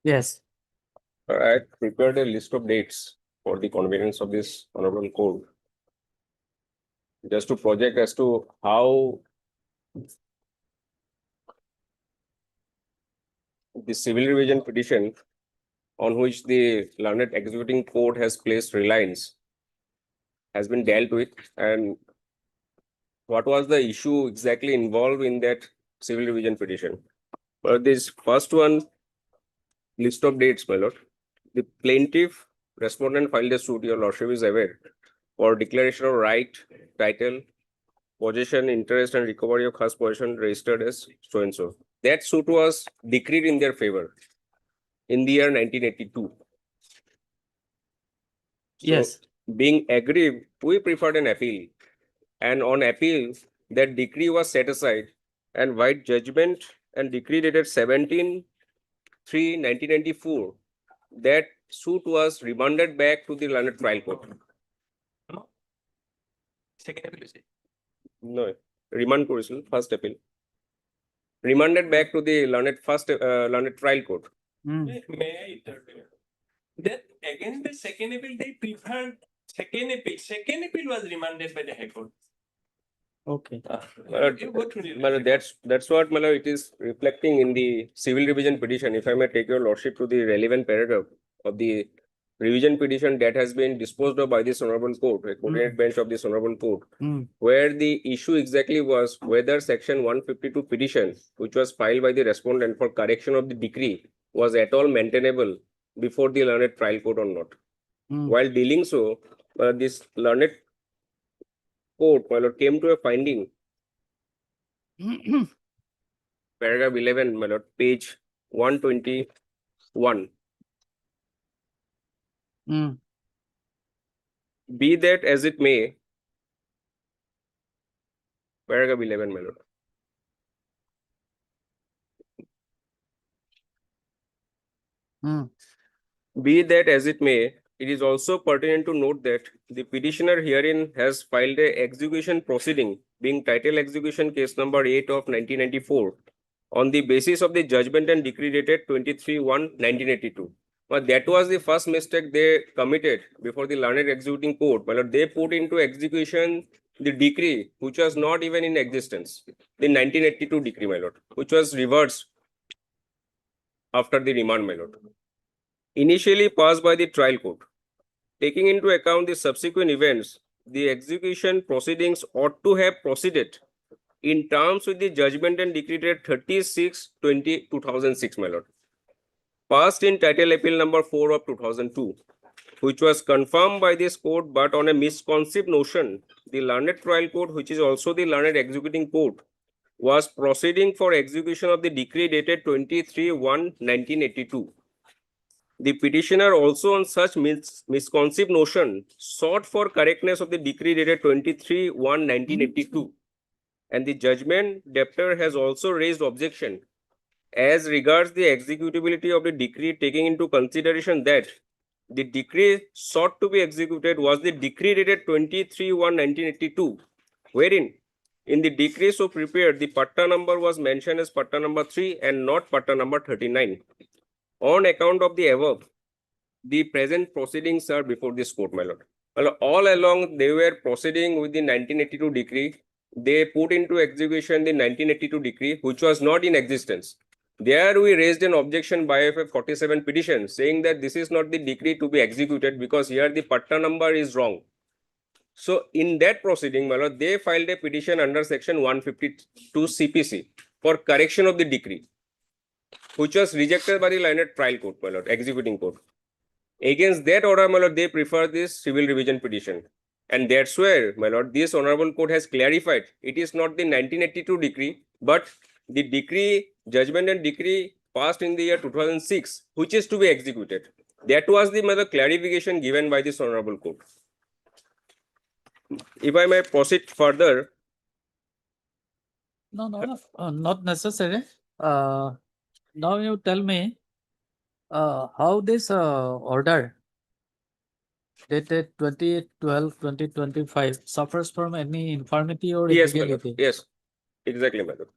Yes. I prepared a list of dates for the convenience of this honorable court, just to project as to how the civil revision petition on which the learned executing court has placed reliance has been dealt with, and what was the issue exactly involved in that civil revision petition. But this first one, list of dates, my lord. The plaintiff respondent filed a suit, your lordship is aware, for declaration of right, title, possession, interest, and recovery of khas possession registered as so and so. That suit was decreed in their favor in the year 1982. So, Yes. being aggrieved, we preferred an appeal. And on appeal, that decree was set aside, and white judgment and decree dated 17/3/1994, that suit was remanded back to the learned trial court. No. Second appeal, you say? No, remand court, first appeal. Remanded back to the learned trial court. May I interfere? Then again, the second appeal, they preferred second appeal. Second appeal was remanded by the High Court. Okay. You go through the Well, that's what it is reflecting in the civil revision petition. If I may take your lordship to the relevant paragraph of the revision petition that has been disposed of by this honorable court, a coordinate bench of this honorable court, where the issue exactly was whether section 152 petition, which was filed by the respondent for correction of the decree, was at all maintainable before the learned trial court or not. While dealing so, this learned court, my lord, came to a finding, paragraph 11, my lord, page 121. Be that as it may, paragraph 11, my lord. Be that as it may, it is also pertinent to note that the petitioner herein has filed a execution proceeding, being title execution case number 8 of 1994, on the basis of the judgment and decree dated 23/1/1982. But that was the first mistake they committed before the learned executing court. But they put into execution the decree, which was not even in existence, the 1982 decree, my lord, which was reversed after the remand, my lord, initially passed by the trial court. Taking into account the subsequent events, the execution proceedings ought to have proceeded in terms with the judgment and decree dated 36/20/2006, my lord, passed in title appeal number 4 of 2002, which was confirmed by this court, but on a misconceived notion, the learned trial court, which is also the learned executing court, was proceeding for execution of the decree dated 23/1/1982. The petitioner also on such misconceived notion sought for correctness of the decree dated 23/1/1982, and the judgment debtor has also raised objection as regards the executability of the decree, taking into consideration that the decree sought to be executed was the decree dated 23/1/1982, wherein in the decree so prepared, the patta number was mentioned as patta number 3 and not patta number 39. On account of the above, the present proceedings are before this court, my lord. All along, they were proceeding with the 1982 decree. They put into execution the 1982 decree, which was not in existence. There we raised an objection by a 47 petition saying that this is not the decree to be executed because here the patta number is wrong. So in that proceeding, my lord, they filed a petition under section 152 CPC for correction of the decree, which was rejected by the learned trial court, my lord, executing court. Against that order, my lord, they prefer this civil revision petition. And that's where, my lord, this honorable court has clarified it is not the 1982 decree, but the decree, judgment and decree passed in the year 2006, which is to be executed. That was the clarification given by this honorable court. If I may proceed further. No, not necessary. Now you tell me how this order dated 2012-2025 suffers from any infirmity or Yes, my lord. illegality. Yes, exactly, my lord.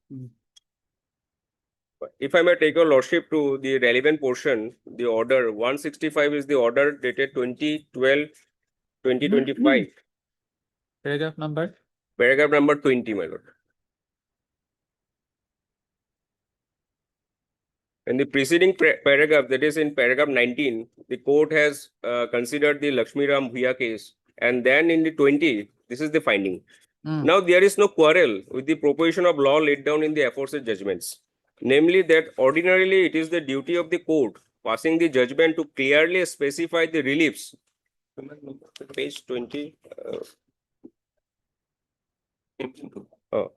if I may take your lordship to the relevant portion, the order 165 is the order dated 2012-2025, Paragraph number. paragraph number 20, my lord. In the preceding paragraph, that is in paragraph 19, the court has considered the Lakshmi Ram Bhuya case. And then in the 20, this is the finding. Now, there is no quarrel with the proposition of law laid down in the aforesaid judgments. Namely, that ordinarily it is the duty of the court passing the judgment to clearly specify the reliefs. Page 20.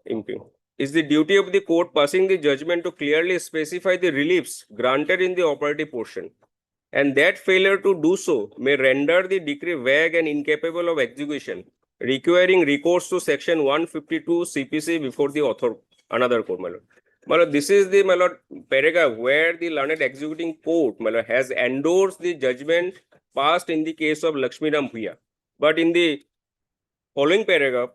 Impugn. Is the duty of the court passing the judgment to clearly specify the reliefs granted in the operative portion, and that failure to do so may render the decree vague and incapable of execution, requiring recourse to section 152 CPC before the author, another court, my lord. My lord, this is the, my lord, paragraph where the learned executing court, my lord, has endorsed the judgment passed in the case of Lakshmi Ram Bhuya. But in the following paragraph,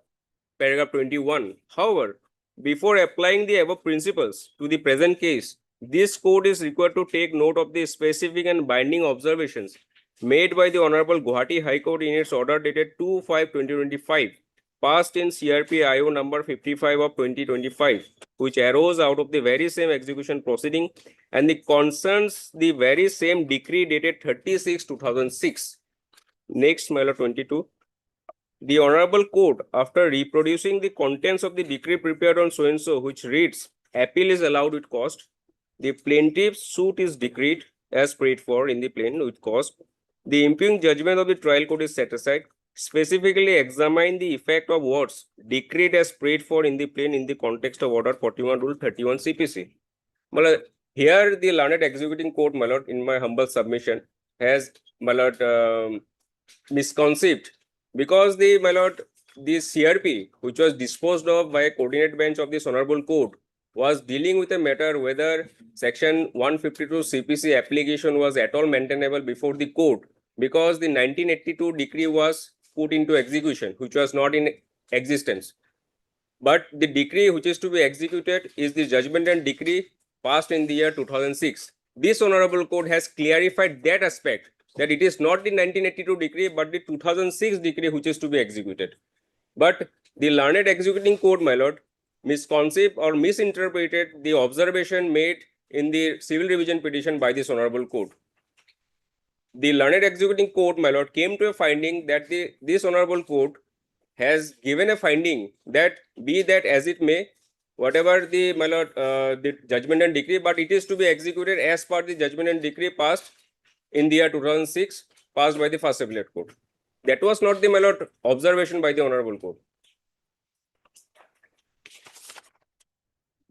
paragraph 21, however, before applying the above principles to the present case, this court is required to take note of the specific and binding observations made by the Honorable Gauhati High Court in its order dated 2/5/2025, passed in CRP IO number 55 of 2025, which arose out of the very same execution proceeding and the concerns the very same decree dated 36/2006. Next, my lord, 22. The Honorable Court, after reproducing the contents of the decree prepared on so-and-so, which reads, appeal is allowed with cost, the plaintiff's suit is decreed as prayed for in the plain with cost, the impugn judgment of the trial court is set aside, specifically examine the effect of words decreed as prayed for in the plain in the context of Order 41 Rule 31 CPC. My lord, here the learned executing court, my lord, in my humble submission, has, my lord, misconceived. Because the, my lord, the CRP, which was disposed of by a coordinate bench of this honorable court, was dealing with a matter whether section 152 CPC application was at all maintainable before the court, because the 1982 decree was put into execution, which was not in existence. But the decree which is to be executed is the judgment and decree passed in the year 2006. This honorable court has clarified that aspect, that it is not the 1982 decree, but the 2006 decree which is to be executed. But the learned executing court, my lord, misconceived or misinterpreted the observation made in the civil revision petition by this honorable court. The learned executing court, my lord, came to a finding that this honorable court has given a finding that, be that as it may, whatever the, my lord, the judgment and decree, but it is to be executed as per the judgment and decree passed in the year 2006, passed by the first appellate court. That was not the, my lord, observation by the honorable court.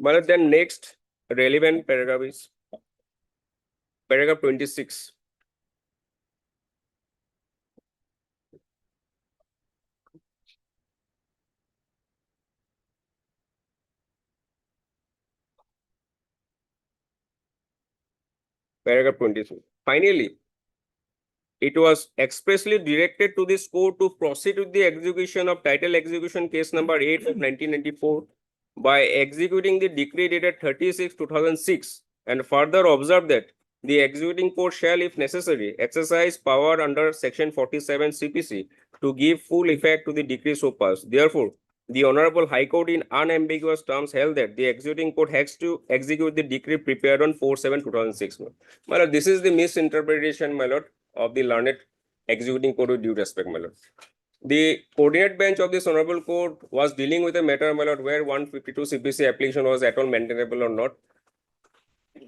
My lord, then next relevant paragraph is paragraph 26. Paragraph 23. Finally, it was expressly directed to this court to proceed with the execution of title execution case number 8 of 1994 by executing the decree dated 36/2006, and further observe that the executing court shall, if necessary, exercise power under section 47 CPC to give full effect to the decree so passed. Therefore, the Honorable High Court in unambiguous terms held that the executing court has to execute the decree prepared on 4/7/2006. My lord, this is the misinterpretation, my lord, of the learned executing court with due respect, my lord. The coordinate bench of this honorable court was dealing with a matter, my lord, where 152 CPC application was at all maintainable or not.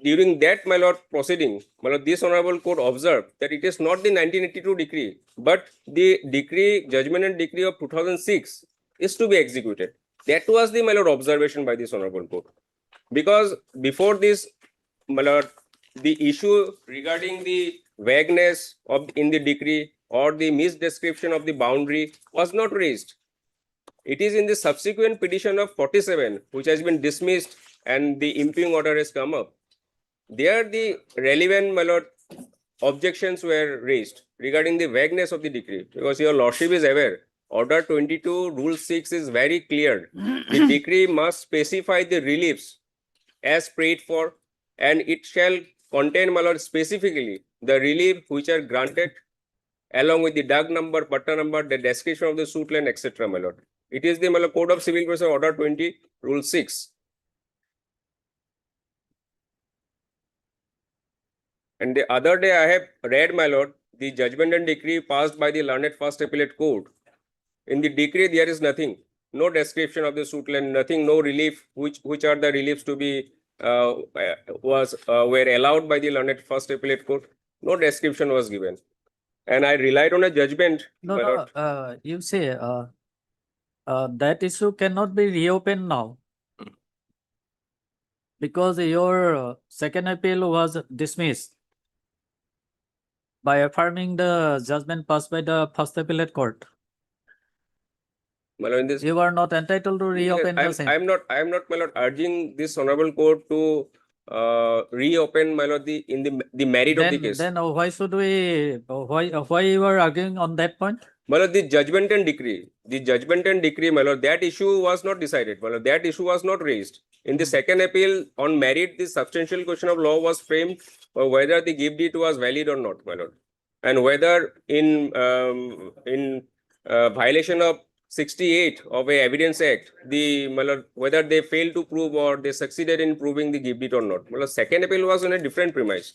During that, my lord, proceeding, my lord, this honorable court observed that it is not the 1982 decree, but the decree, judgment and decree of 2006 is to be executed. That was the, my lord, observation by this honorable court. Because before this, my lord, the issue regarding the vagueness of in the decree or the misdescription of the boundary was not raised. It is in the subsequent petition of 47, which has been dismissed and the impugn order has come up. There the relevant, my lord, objections were raised regarding the vagueness of the decree, because your lordship is aware, order 22 rule 6 is very clear. The decree must specify the reliefs as prayed for and it shall contain, my lord, specifically the relief which are granted along with the DUG number, patta number, the description of the suit line, etc., my lord. It is the, my lord, Code of Civil Procedure Order 20, Rule 6. And the other day I have read, my lord, the judgment and decree passed by the learned First Appellate Court. In the decree, there is nothing, no description of the suit line, nothing, no relief, which are the reliefs to be were allowed by the learned First Appellate Court. No description was given, and I relied on a judgment. No, my no, lord. you say that issue cannot be reopened now because your second appeal was dismissed by affirming the judgment passed by the First Appellate Court. My lord, in this, You are not entitled to reopen the same. I'm not, my lord, urging this honorable court to reopen, my lord, the merit of the case. Then why should we? Why you are arguing on that point? My lord, the judgment and decree, my lord, that issue was not decided. My lord, that issue was not raised. In the second appeal on merit, the substantial question of law was framed for whether the gift deed was valid or not, my lord, and whether in violation of 68 of a Evidence Act, the, my lord, whether they failed to prove or they succeeded in proving the gift deed or not. My lord, second appeal was on a different premise.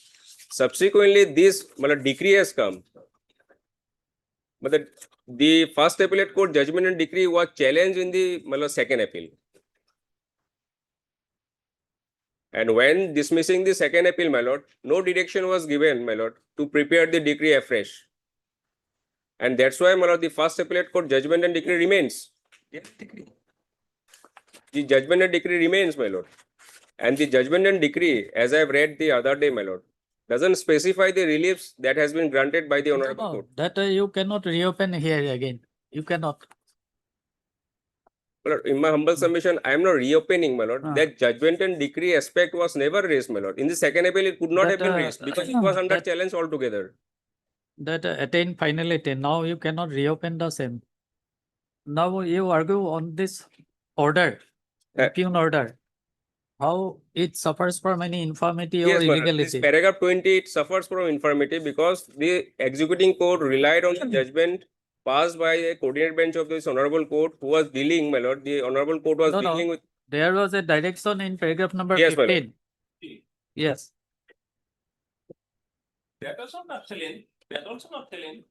Subsequently, this, my lord, decree has come. But the First Appellate Court judgment and decree was challenged in the, my lord, second appeal. And when dismissing the second appeal, my lord, no direction was given, my lord, to prepare the decree afresh. And that's why, my lord, the First Appellate Court judgment and decree remains. The judgment and decree remains, my lord. And the judgment and decree, as I have read the other day, my lord, doesn't specify the reliefs that has been granted by the honorable court. That you cannot reopen here again. You cannot. My lord, in my humble submission, I am not reopening, my lord. That judgment and decree aspect was never raised, my lord. In the second appeal, it could not have been raised because it was under challenge altogether. That attained finality. Now you cannot reopen the same. Now you argue on this order, impugn order, how it suffers from any infirmity or Yes, my lord. illegality. This paragraph 20, it suffers from infirmity because the executing court relied on the judgment passed by a coordinate bench of this honorable court who was dealing, my lord. The honorable court was dealing with. There was a direction in paragraph number Yes, 15. Yes. That also not telling. That also not telling.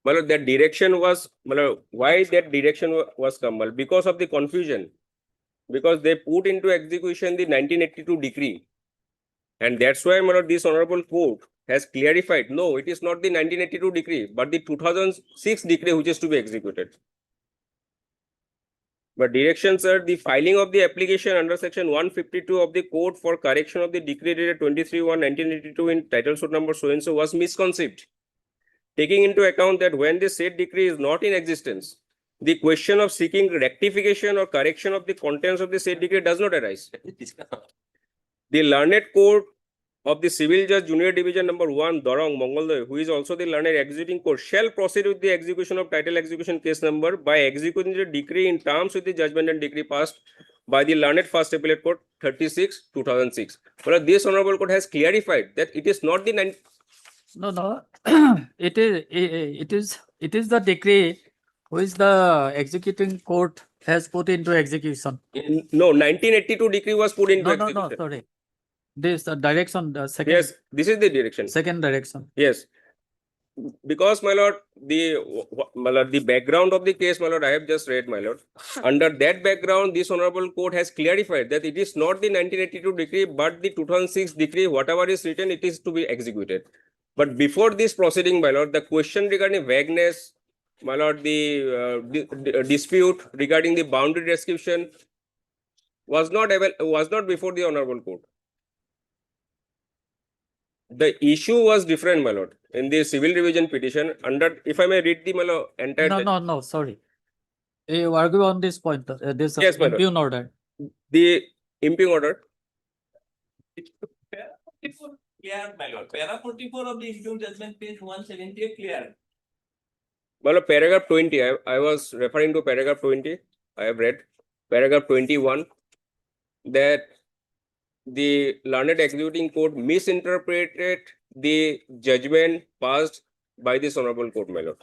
My lord, that direction was, my lord, why that direction was come? Because of the confusion. Because they put into execution the 1982 decree. And that's why, my lord, this honorable court has clarified, no, it is not the 1982 decree, but the 2006 decree which is to be executed. But directions are the filing of the application under section 152 of the Code for correction of the decree dated 23/1/1982 in title suit number so and so was misconceived. Taking into account that when the said decree is not in existence, the question of seeking rectification or correction of the contents of the said decree does not arise. The learned court of the Civil Judge Junior Division number 1, Dorong, Mongoldoy, who is also the learned executing court, shall proceed with the execution of title execution case number by executing the decree in terms with the judgment and decree passed by the learned First Appellate Court 36/2006. But this honorable court has clarified that it is not the No. It is the decree which the executing court has put into execution. No, 1982 decree was put into No, execution. sorry. This direction, the second. Yes, this is the direction. Second direction. Yes. Because, my lord, the background of the case, my lord, I have just read, my lord. Under that background, this honorable court has clarified that it is not the 1982 decree, but the 2006 decree, whatever is written, it is to be executed. But before this proceeding, my lord, the question regarding vagueness, my lord, the dispute regarding the boundary description was not before the honorable court. The issue was different, my lord, in the civil division petition under, if I may read the, my lord, entire. No, sorry. You argue on this point, this Yes, my lord. impugn order. The impugn order. Para 44 clear, my lord. Para 44 of the impugn judgment, page 178 clear. My lord, paragraph 20, I was referring to paragraph 20. I have read paragraph 21 that the learned executing court misinterpreted the judgment passed by this honorable court, my lord.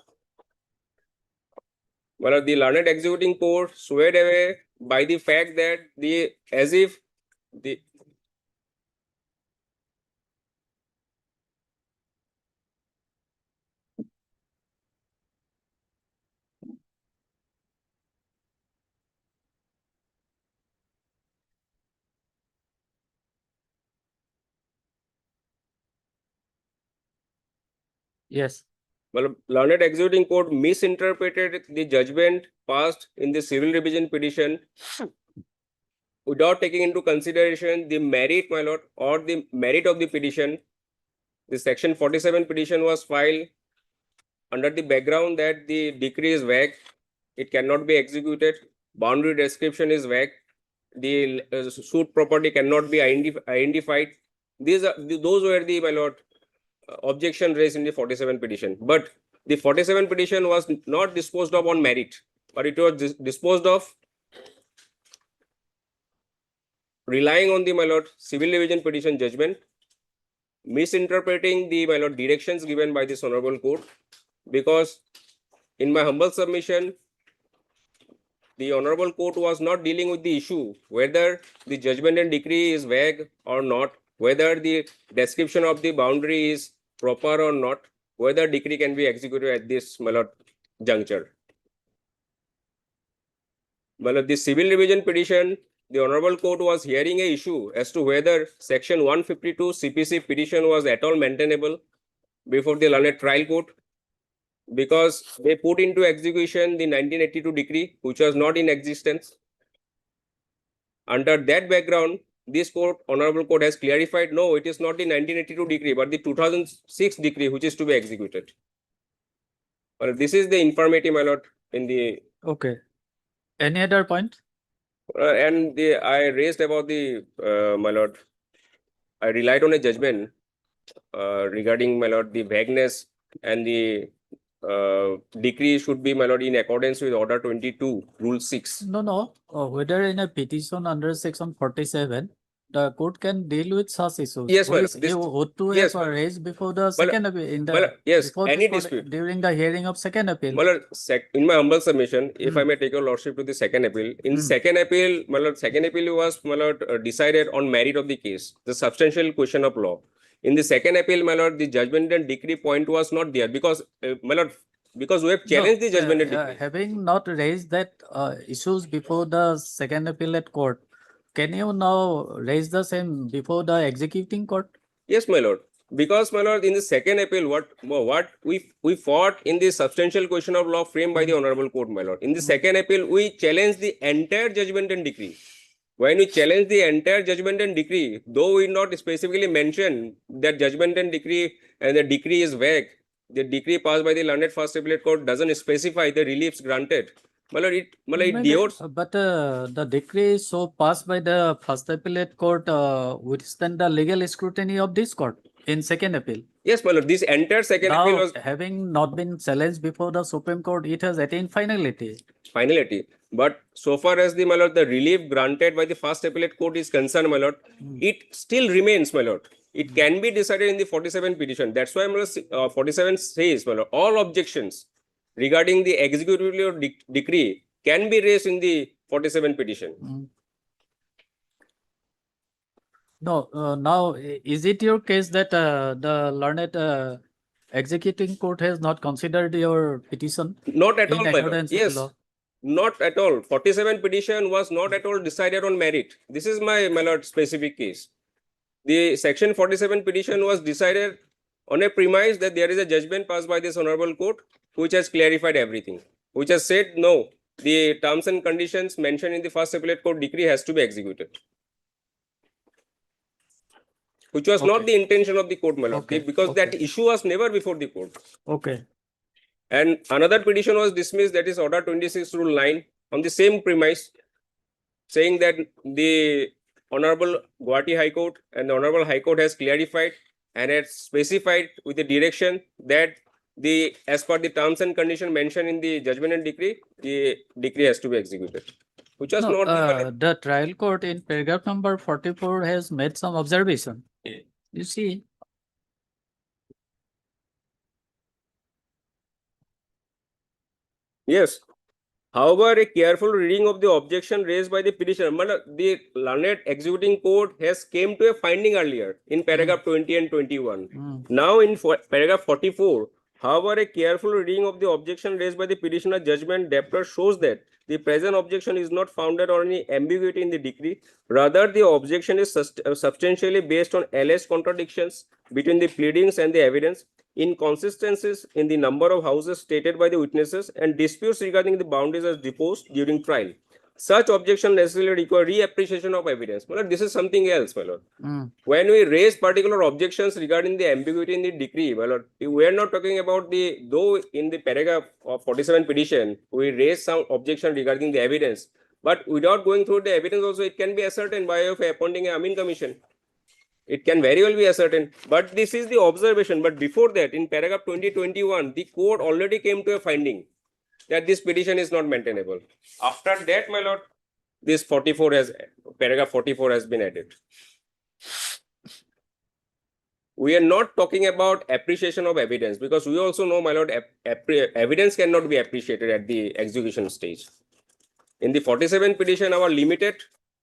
Well, the learned executing court swayed away by the fact that as if the Yes. well, learned executing court misinterpreted the judgment passed in the civil revision petition without taking into consideration the merit, my lord, or the merit of the petition. The section 47 petition was filed under the background that the decree is vague, it cannot be executed, boundary description is vague, the suit property cannot be identified. Those were the, my lord, objection raised in the 47 petition. But the 47 petition was not disposed of on merit, but it was disposed of relying on the, my lord, civil division petition judgment, misinterpreting the, my lord, directions given by this honorable court, because in my humble submission, the honorable court was not dealing with the issue whether the judgment and decree is vague or not, whether the description of the boundary is proper or not, whether decree can be executed at this, my lord, juncture. Well, the civil division petition, the honorable court was hearing a issue as to whether section 152 CPC petition was at all maintainable before the learned trial court, because they put into execution the 1982 decree, which was not in existence. Under that background, this court, honorable court, has clarified, no, it is not the 1982 decree, but the 2006 decree which is to be executed. Well, this is the informative, my lord, in the Okay. Any other point? and I raised about the my lord. I relied on a judgment regarding, my lord, the vagueness, and the decree should be, my lord, in accordance with Order 22, Rule 6. No. Whether in a petition under section 47, the court can deal with such issues. Yes, my lord. Which you ought to yes, have my lord. raised before the second appeal, in Well, the yes, before any this court, dispute. during the hearing of second appeal. My lord, in my humble submission, if I may take your lordship to the second appeal, in second appeal, my lord, second appeal was, my lord, decided on merit of the case, the substantial question of law. In the second appeal, my lord, the judgment and decree point was not there, because, my lord, because we have challenged the judgment and decree. Having not raised that issues before the second appellate court, can you now raise the same before the executing court? Yes, my lord. Because, my lord, in the second appeal, what we fought in the substantial question of law framed by the honorable court, my lord. In the second appeal, we challenged the entire judgment and decree. When we challenge the entire judgment and decree, though we not specifically mention that judgment and decree and the decree is vague, the decree passed by the learned first appellate court doesn't specify the reliefs granted. My lord, it Maybe, devotes. but the decree so passed by the first appellate court withstand the legal scrutiny of this court in second appeal. Yes, my lord, this entire second appeal Now, was having not been challenged before the Supreme Court, it has attained finality. finality. But so far as the, my lord, the relief granted by the first appellate court is concerned, my lord, it still remains, my lord. It can be decided in the 47 petition. That's why, my lord, 47 says, my lord, all objections regarding the executive or decree can be raised in the 47 petition. No, now, is it your case that the learned executing court has not considered your petition? Not at in all, my lord. accordance with Yes, law? not at all. 47 petition was not at all decided on merit. This is my lord, specific case. The section 47 petition was decided on a premise that there is a judgment passed by this honorable court which has clarified everything, which has said, no, the terms and conditions mentioned in the first appellate court decree has to be executed, which was not the intention of the court, my lord, because that issue was never before the court. Okay. And another petition was dismissed, that is Order 26 Rule 9, on the same premise, saying that the Honorable Gauhati High Court and the Honorable High Court has clarified and has specified with the direction that as per the terms and condition mentioned in the judgment and decree, the decree has to be executed, which was No, not given. the trial court in paragraph number 44 has made some observation. Yeah. You see, Yes. However, a careful reading of the objection raised by the petitioner, the learned executing court has came to a finding earlier in paragraph 20 and 21. Mm. Now in paragraph 44, however, a careful reading of the objection raised by the petitioner judgment debtor shows that the present objection is not founded on any ambiguity in the decree. Rather, the objection is substantially based on alleged contradictions between the pleadings and the evidence, inconsistencies in the number of houses stated by the witnesses, and disputes regarding the boundaries as deposed during trial. Such objection necessarily require reappreciation of evidence. My lord, this is something else, my lord. When we raise particular objections regarding the ambiguity in the decree, my lord, we are not talking about though in the paragraph of 47 petition, we raise some objection regarding the evidence, but without going through the evidence also, it can be ascertained by appointing a Amin commission. It can very well be ascertained, but this is the observation. But before that, in paragraph 2021, the court already came to a finding that this petition is not maintainable. After that, my lord, this paragraph 44 has been added. We are not talking about appreciation of evidence, because we also know, my lord, evidence cannot be appreciated at the execution stage. In the 47 petition, our limited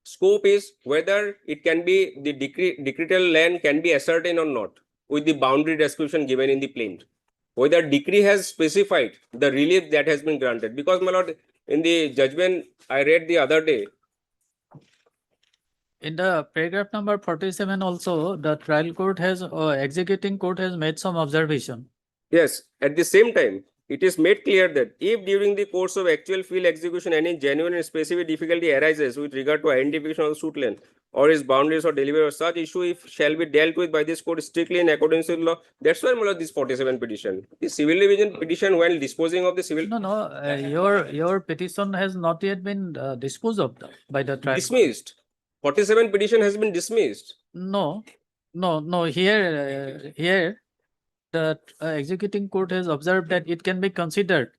scope is whether it can be the decretal land can be ascertained or not with the boundary description given in the plaint. Whether decree has specified the relief that has been granted. Because, my lord, in the judgment I read the other day, in the paragraph number 47 also, the trial court has, executing court has made some observation. yes, at the same time, it is made clear that if during the course of actual field execution any genuine and specific difficulty arises with regard to identification of the suit land or its boundaries or delivery of such issue, if shall be dealt with by this court strictly in accordance with law. That's why, my lord, this 47 petition. The civil division petition, when disposing of the civil, Your petition has not yet been disposed of by the trial. dismissed. 47 petition has been dismissed. No, here, the executing court has observed that it can be considered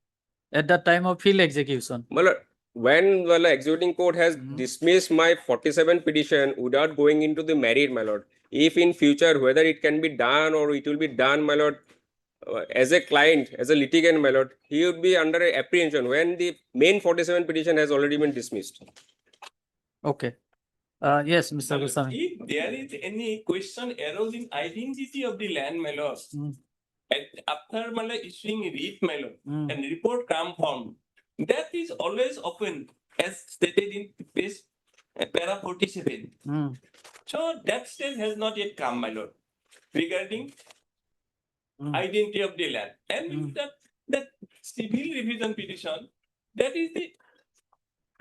at the time of field execution. My lord, when the executing court has dismissed my 47 petition without going into the merit, my lord, if in future whether it can be done or it will be done, my lord, as a client, as a litigant, my lord, he would be under apprehension when the main 47 petition has already been dismissed. Okay. Yes, Mr. Goswami. If there is any question arose in identity of the land, my lord, after my lord issuing writ, my lord, and report come form, that is always open as stated in this para 47. So that stage has not yet come, my lord, regarding identity of the land. And that civil revision petition, that is the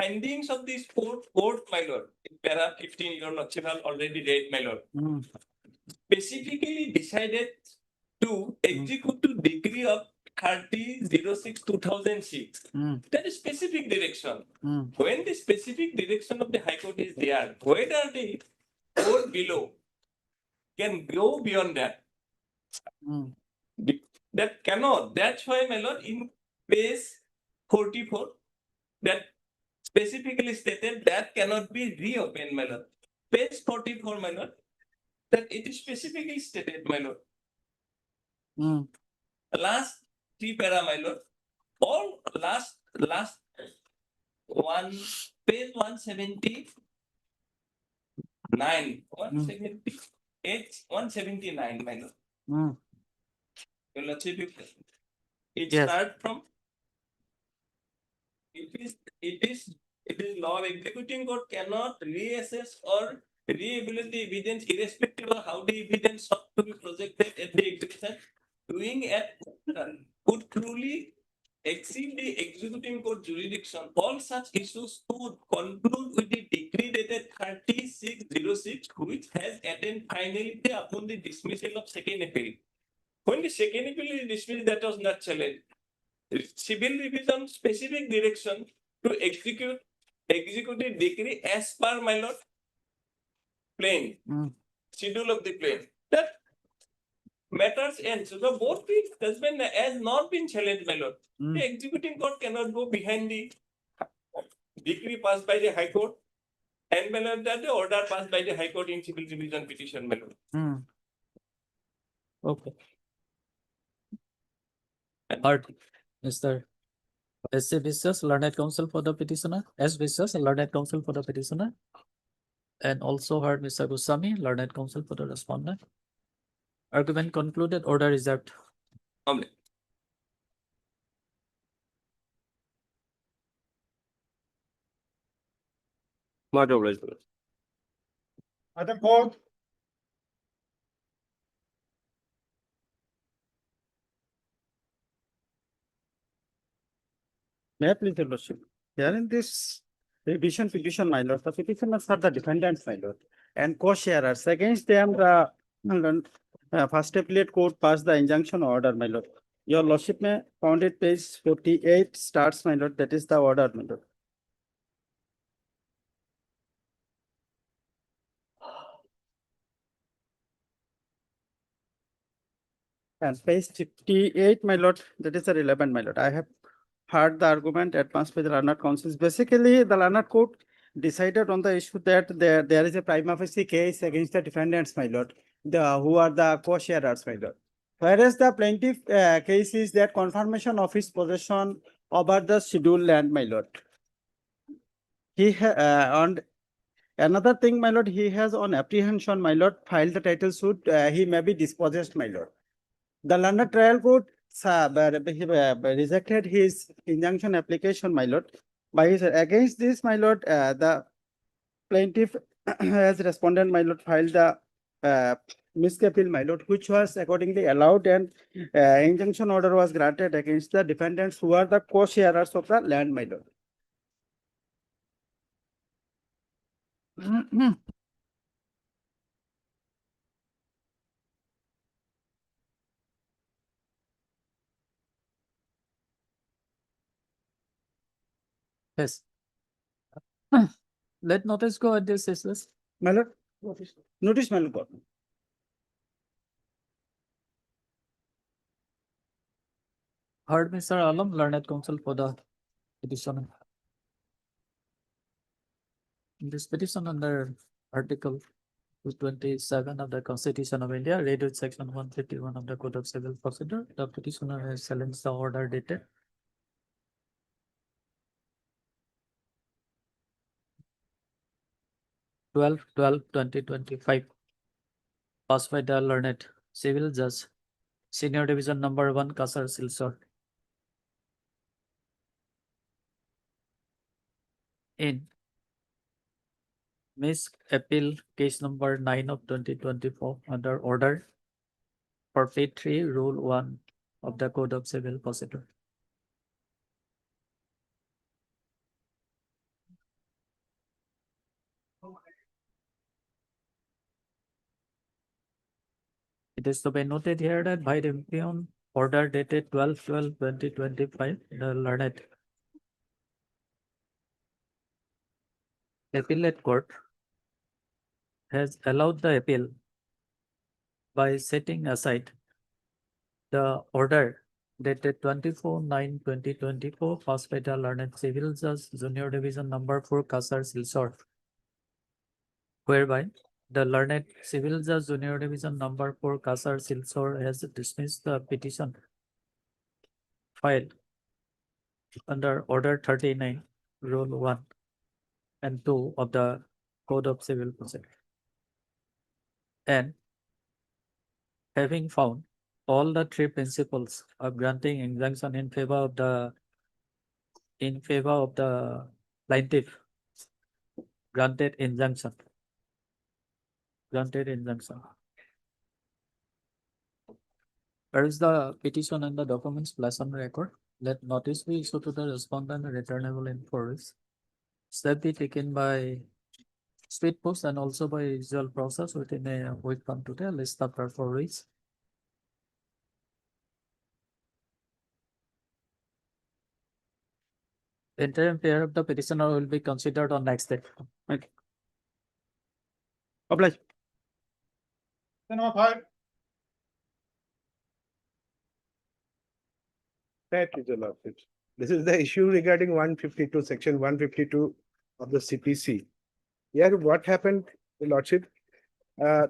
findings of this court, my lord, in para 15, your lordship have already read, my lord, specifically decided to execute the decree of 30/06/2006. That is specific direction. When the specific direction of the High Court is there, whether the court below can go beyond that, that cannot. That's why, my lord, in page 44, that specifically stated that cannot be reopened, my lord. Page 44, my lord, that it is specifically stated, my lord. Last three para, my lord, all last one, page 179, 178, 179, my lord. Your lordship, it Yes. start from, it is law of executing court cannot reassess or re-evaluate the evidence irrespective of how the evidence sought to be projected at the execution. Doing at could truly exceed the executing court jurisdiction. All such issues could conclude with the decree dated 36/06, which has attained finality upon the dismissal of second appeal. When the second appeal is dismissed, that was not challenged. Civil revision specific direction to execute the decree as per, my lord, plain schedule of the plain. That matters end. So both the judgment has not been challenged, my lord. The executing court cannot go behind the decree passed by the High Court, and my lord, that the order passed by the High Court in civil division petition, my lord. Okay. Heard, Mr. S.C. Viswas, learned counsel for the petitioner. S. Viswas, learned counsel for the petitioner. And also heard Mr. Goswami, learned counsel for the respondent. Argument concluded, order reserved. Omne. Much obliged, my lord. Other court. May I please, your lordship? Here in this revision petition, my lord, the petitioners are the defendants, my lord, and co-sharers. Against them, the first appellate court passed the injunction order, my lord. Your lordship may found it page 48 starts, my lord, that is the order, my lord. And page 58, my lord, that is the relevant, my lord. I have heard the argument advanced by the learned counsels. Basically, the learned court decided on the issue that there is a prima facie case against the defendants, my lord, who are the co-sharers, my lord. Whereas the plaintiff case is that confirmation of his possession over the scheduled land, my lord. And another thing, my lord, he has on apprehension, my lord, filed the title suit. He may be dispossessed, my lord. The London trial court rejected his injunction application, my lord. Against this, my lord, the plaintiff as respondent, my lord, filed the misappeal, my lord, which was accordingly allowed, and injunction order was granted against the defendants who are the co-sharers of the land, my lord. Yes. Let notice go at this, is My lord, notice, my lord. heard Mr. Alam, learned counsel for the petitioner. In this petition under Article 227 of the Constitution of India, read with Section 151 of the Code of Civil Procedure, the petitioner has challenged the order dated 12/12/2025, passed by the learned civil judge, Senior Division Number 1, Kasar Silsor. In Miss Appeal Case Number 9 of 2024 under Order 43, Rule 1 of the Code of Civil Procedure. It is to be noted here that by the impugn order dated 12/12/2025, the learned appellate court has allowed the appeal by setting aside the order dated 24/9/2024, passed by the learned civil judge, Junior Division Number 4, Kasar Silsor, whereby the learned civil judge, Junior Division Number 4, Kasar Silsor, has dismissed the petition filed under Order 39, Rule 1 and 2 of the Code of Civil Procedure. And having found all the three principles of granting injunction in favor of the plaintiff, granted injunction. Where is the petition and the documents placed on record? Let notice be issued to the respondent and returnable in force. Step be taken by speed post and also by usual process within a week from today. List of referees. The interim pair of the petitioner will be considered on next day. Oblige. Number 5. That is the last. This is the issue regarding 152, section 152 of the CPC. Here, what happened, Your Lordship?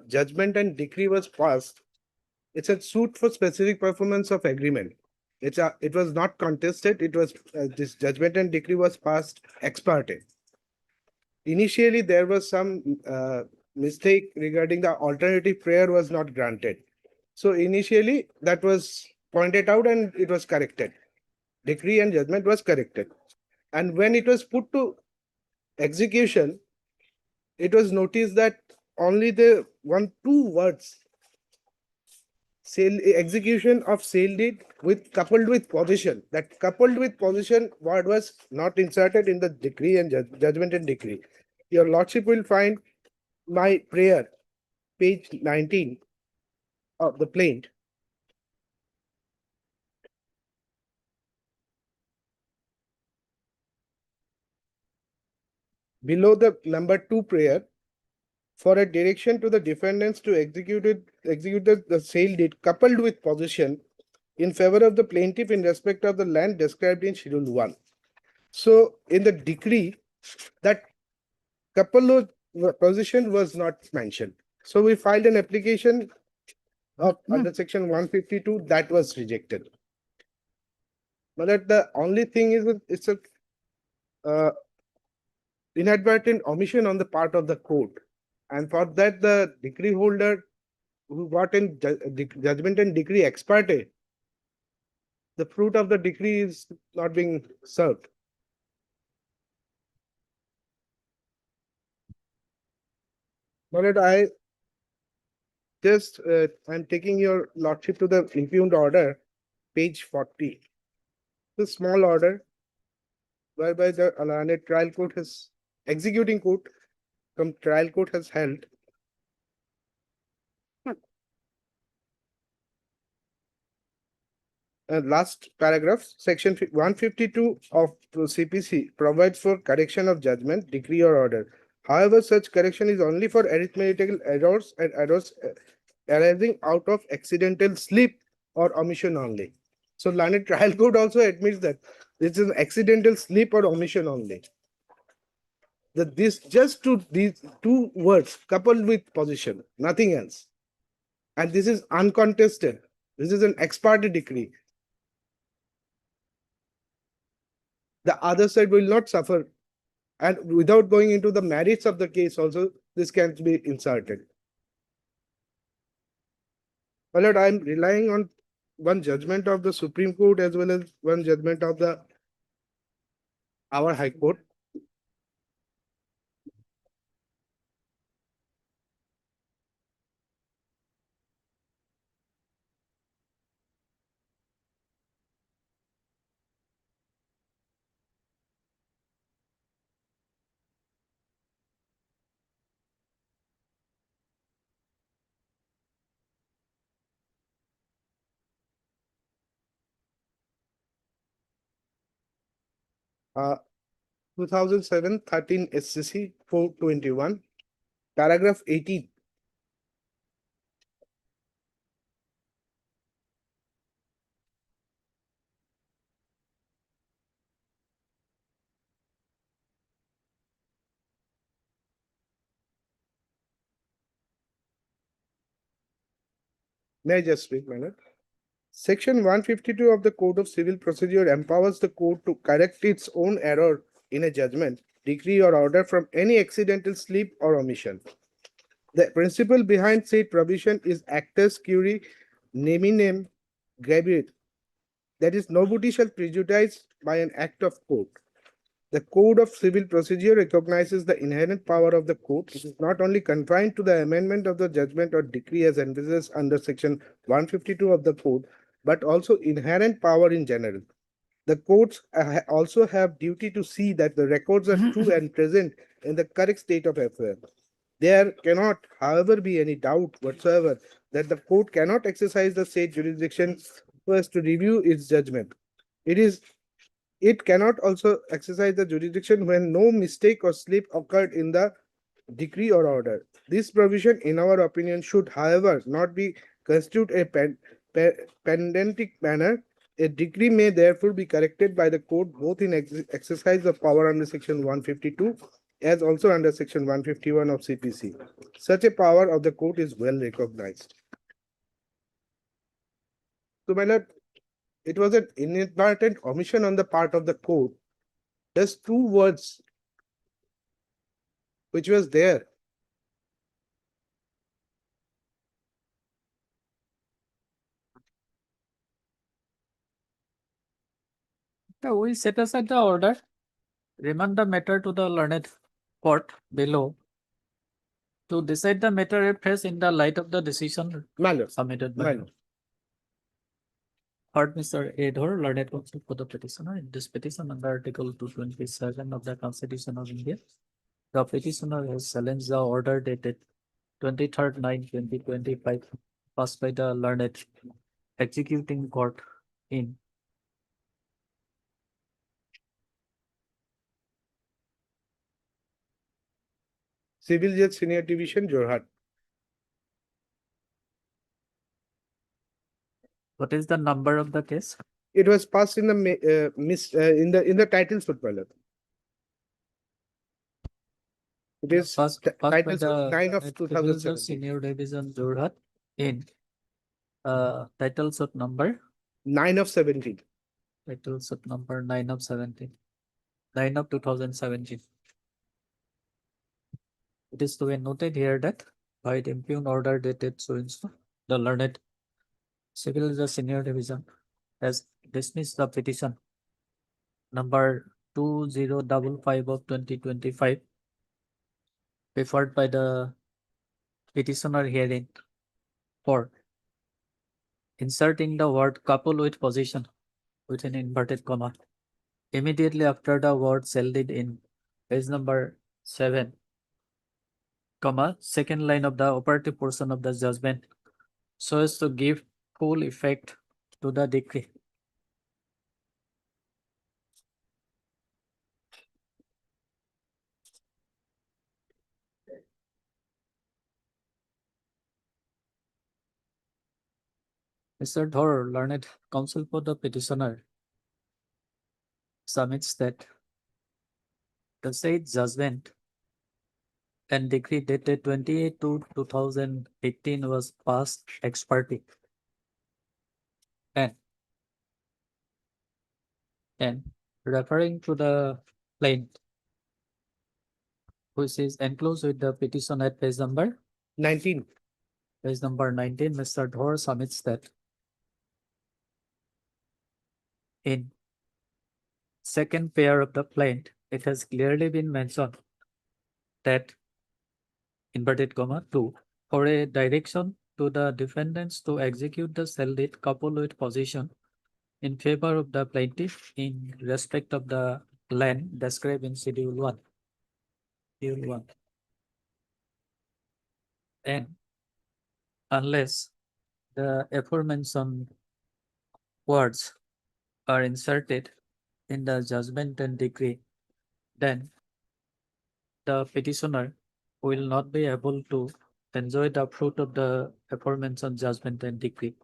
Judgment and decree was passed. It's a suit for specific performance of agreement. It was not contested. It was this judgment and decree was passed ex parte. Initially, there was some mistake regarding the alternative prayer was not granted. So initially, that was pointed out and it was corrected. Decree and judgment was corrected. And when it was put to execution, it was noticed that only the two words, sale execution of sale deed with coupled with possession. That coupled with possession word was not inserted in the decree and judgment and decree. Your Lordship will find my prayer, page 19 of the plaint. Below the number 2 prayer, for a direction to the defendants to execute the sale deed coupled with possession in favor of the plaintiff in respect of the land described in Schedule 1. So in the decree, that couple of possession was not mentioned. So we filed an application of under section 152 that was rejected. But the only thing is that it's a inadvertent omission on the part of the court. And for that, the decree holder who got in judgment and decree ex parte, the fruit of the decree is not being served. But I just, I'm taking your Lordship to the impugned order, page 40. The small order whereby the learned trial court has, executing court from trial court has held last paragraph, section 152 of CPC provides for correction of judgment, decree or order. However, such correction is only for arithmetical errors and errors arising out of accidental slip or omission only. So learned trial court also admits that this is an accidental slip or omission only. That these two words coupled with possession, nothing else. And this is uncontested. This is an ex parte decree. The other side will not suffer. And without going into the merits of the case also, this can be inserted. But I'm relying on one judgment of the Supreme Court as well as one judgment of our High Court. Uh, 2007-13 SCC 421, paragraph 18. May I just speak, Madam? Section 152 of the Code of Civil Procedure empowers the court to correct its own error in a judgment, decree or order from any accidental slip or omission. The principle behind said provision is actus curiae neminem gravior. That is, nobody shall prejudice by an act of court. The Code of Civil Procedure recognizes the inherent power of the court. It is not only confined to the amendment of the judgment or decree as envisaged under section 152 of the Code, but also inherent power in general. The courts also have duty to see that the records are true and present in the correct state of affairs. There cannot, however, be any doubt whatsoever that the court cannot exercise the state jurisdiction first to review its judgment. It cannot also exercise the jurisdiction when no mistake or slip occurred in the decree or order. This provision, in our opinion, should, however, not be constitute a pedantic manner A decree may therefore be corrected by the court both in exercise of power under section 152 as also under section 151 of CPC. Such a power of the court is well recognized. So, my lord, it was an inadvertent omission on the part of the court. There's two words which was there. We set aside the order, remand the matter to the learned court below to decide the matter afresh in the light of the decision My lord, submitted my by lord. Heard Mr. Adhor, learned counsel for the petitioner in this petition under Article 227 of the Constitution of India. The petitioner has challenged the order dated 23rd 9 2025 passed by the learned executing court in Civil Judge Senior Division, Jorhat. what is the number of the case? It was passed in the in the title suit, my lord. It is Passed by title suit the 9 of Civil 2017. Senior Division Jorhat in title suit number 9 of 17. title suit number 9 of 17 9 of 2017. It is to be noted here that by the impugned order dated so and so, the learned Civil Judge Senior Division has dismissed the petition number 2055 of 2025 preferred by the petitioner herein for inserting the word couple with position with an inverted comma immediately after the word shall did in page number 7, comma, second line of the operative portion of the judgment so as to give full effect to the decree. Mr. Dhor, learned counsel for the petitioner, submits that the said judgment and decree dated 28/2/2018 was passed ex parte and referring to the plaint which is enclosed with the petition at page number 19. Page number 19, Mr. Dhor submits that in second pair of the plaint, it has clearly been mentioned that inverted comma 2 for a direction to the defendants to execute the cell deed coupled with position in favor of the plaintiff in respect of the land described in Schedule 1. Schedule 1. And unless the aforementioned words are inserted in the judgment and decree, then the petitioner will not be able to enjoy the fruit of the aforementioned judgment and decree.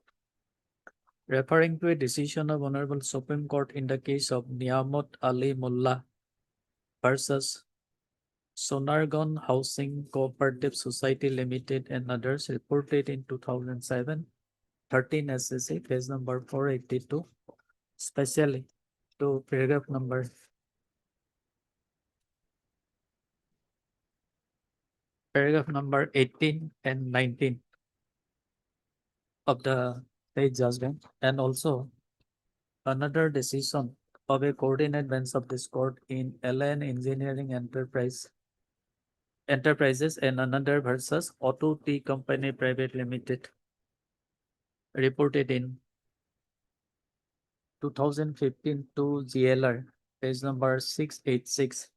Referring to a decision of Honorable Supreme Court in the case of Niamat Ali Mullah versus Sonargon Housing Cooperative Society Limited and others reported in 2007, 13 SCC, page number 482, especially to paragraph number 18 and 19 of the state judgment, and also another decision of a coordinate bench of this court in LN Engineering Enterprises and another versus Auto Tea Company Private Limited, reported in 2015 to GLR, page number 686,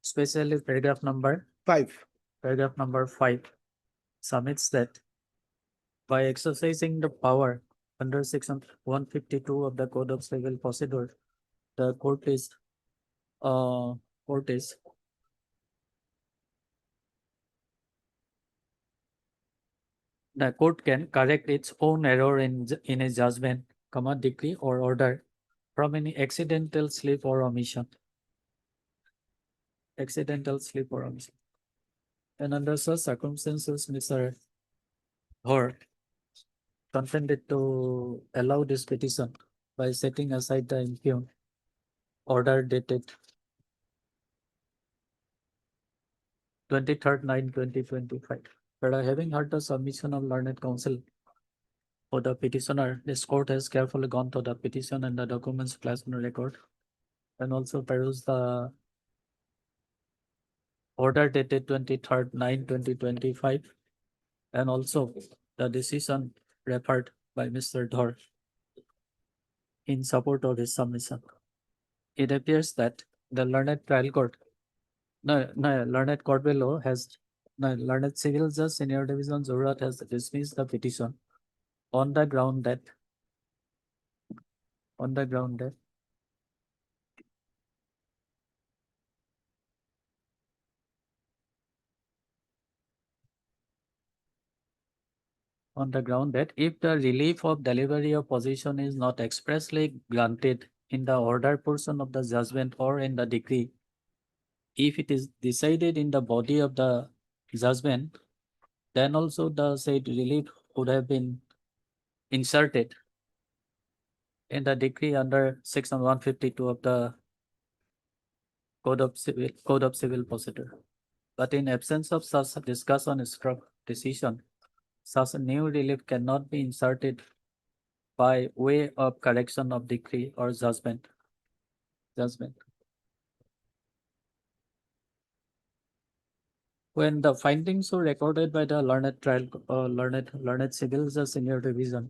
especially paragraph number 5. Paragraph number 5 submits that by exercising the power under section 152 of the Code of Civil Procedure, the court is the court can correct its own error in a judgment comma, decree or order from any accidental slip or omission. Accidental slip or omission. And under such circumstances, Mr. Dhor consented to allow this petition by setting aside the impugned order dated 23rd 9 2025. But having heard the submission of learned counsel for the petitioner, this court has carefully gone through the petition and the documents placed on the record, and also perused the order dated 23rd 9 2025, and also the decision referred by Mr. Dhor in support of his submission. It appears that the learned trial court, learned court below learned civil judge senior division Zorat has dismissed the petition on the ground that on the ground that if the relief of delivery of position is not expressly granted in the order portion of the judgment or in the decree, if it is decided in the body of the judgment, then also the said relief would have been inserted in the decree under section 152 of the Code of Civil Procedure. But in absence of such a discussion struck decision, such a new relief cannot be inserted by way of correction of decree or judgment. When the findings were recorded by the learned civil judge senior division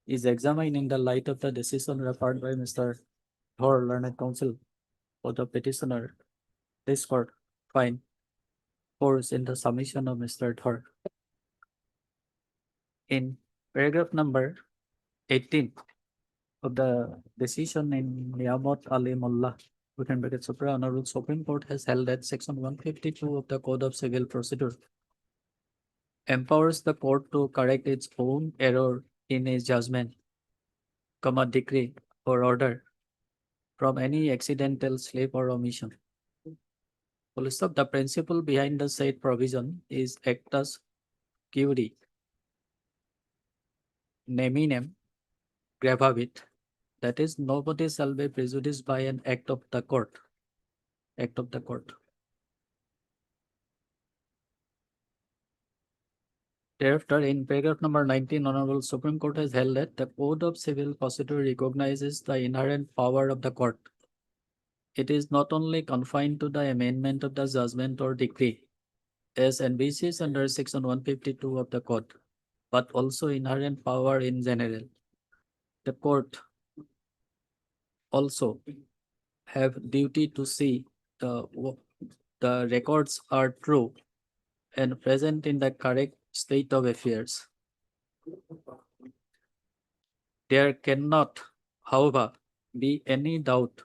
is examined in the light of the decision referred by Mr. Dhor, learned counsel for the petitioner, this court find force in the submission of Mr. Dhor. In paragraph number 18 of the decision in Niyamat Ali Mullah, within bracket Supra Honorable Supreme Court has held that section 152 of the Code of Civil Procedure empowers the court to correct its own error in a judgment, decree or order from any accidental slip or omission. Full stop. The principle behind the said provision is actus curiae neminem gravavit, that is, nobody shall be prejudiced by an act of the court. Thereafter, in paragraph number 19, Honorable Supreme Court has held that the Code of Civil Procedure recognizes the inherent power of the court. It is not only confined to the amendment of the judgment or decree, as envisages under section 152 of the Code, but also inherent power in general. The court also have duty to see the records are true and present in the correct state of affairs. There cannot, however, be any doubt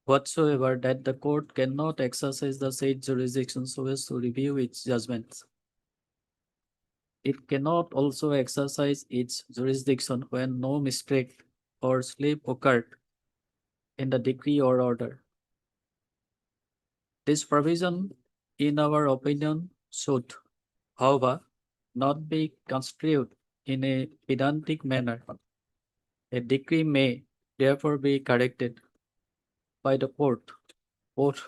whatsoever that the court cannot exercise the said jurisdiction so as to review its judgments. It cannot also exercise its jurisdiction when no mistake or slip occurred in the decree or order. This provision, in our opinion, should, however, not be construed in a pedantic manner. A decree may therefore be corrected by the court, both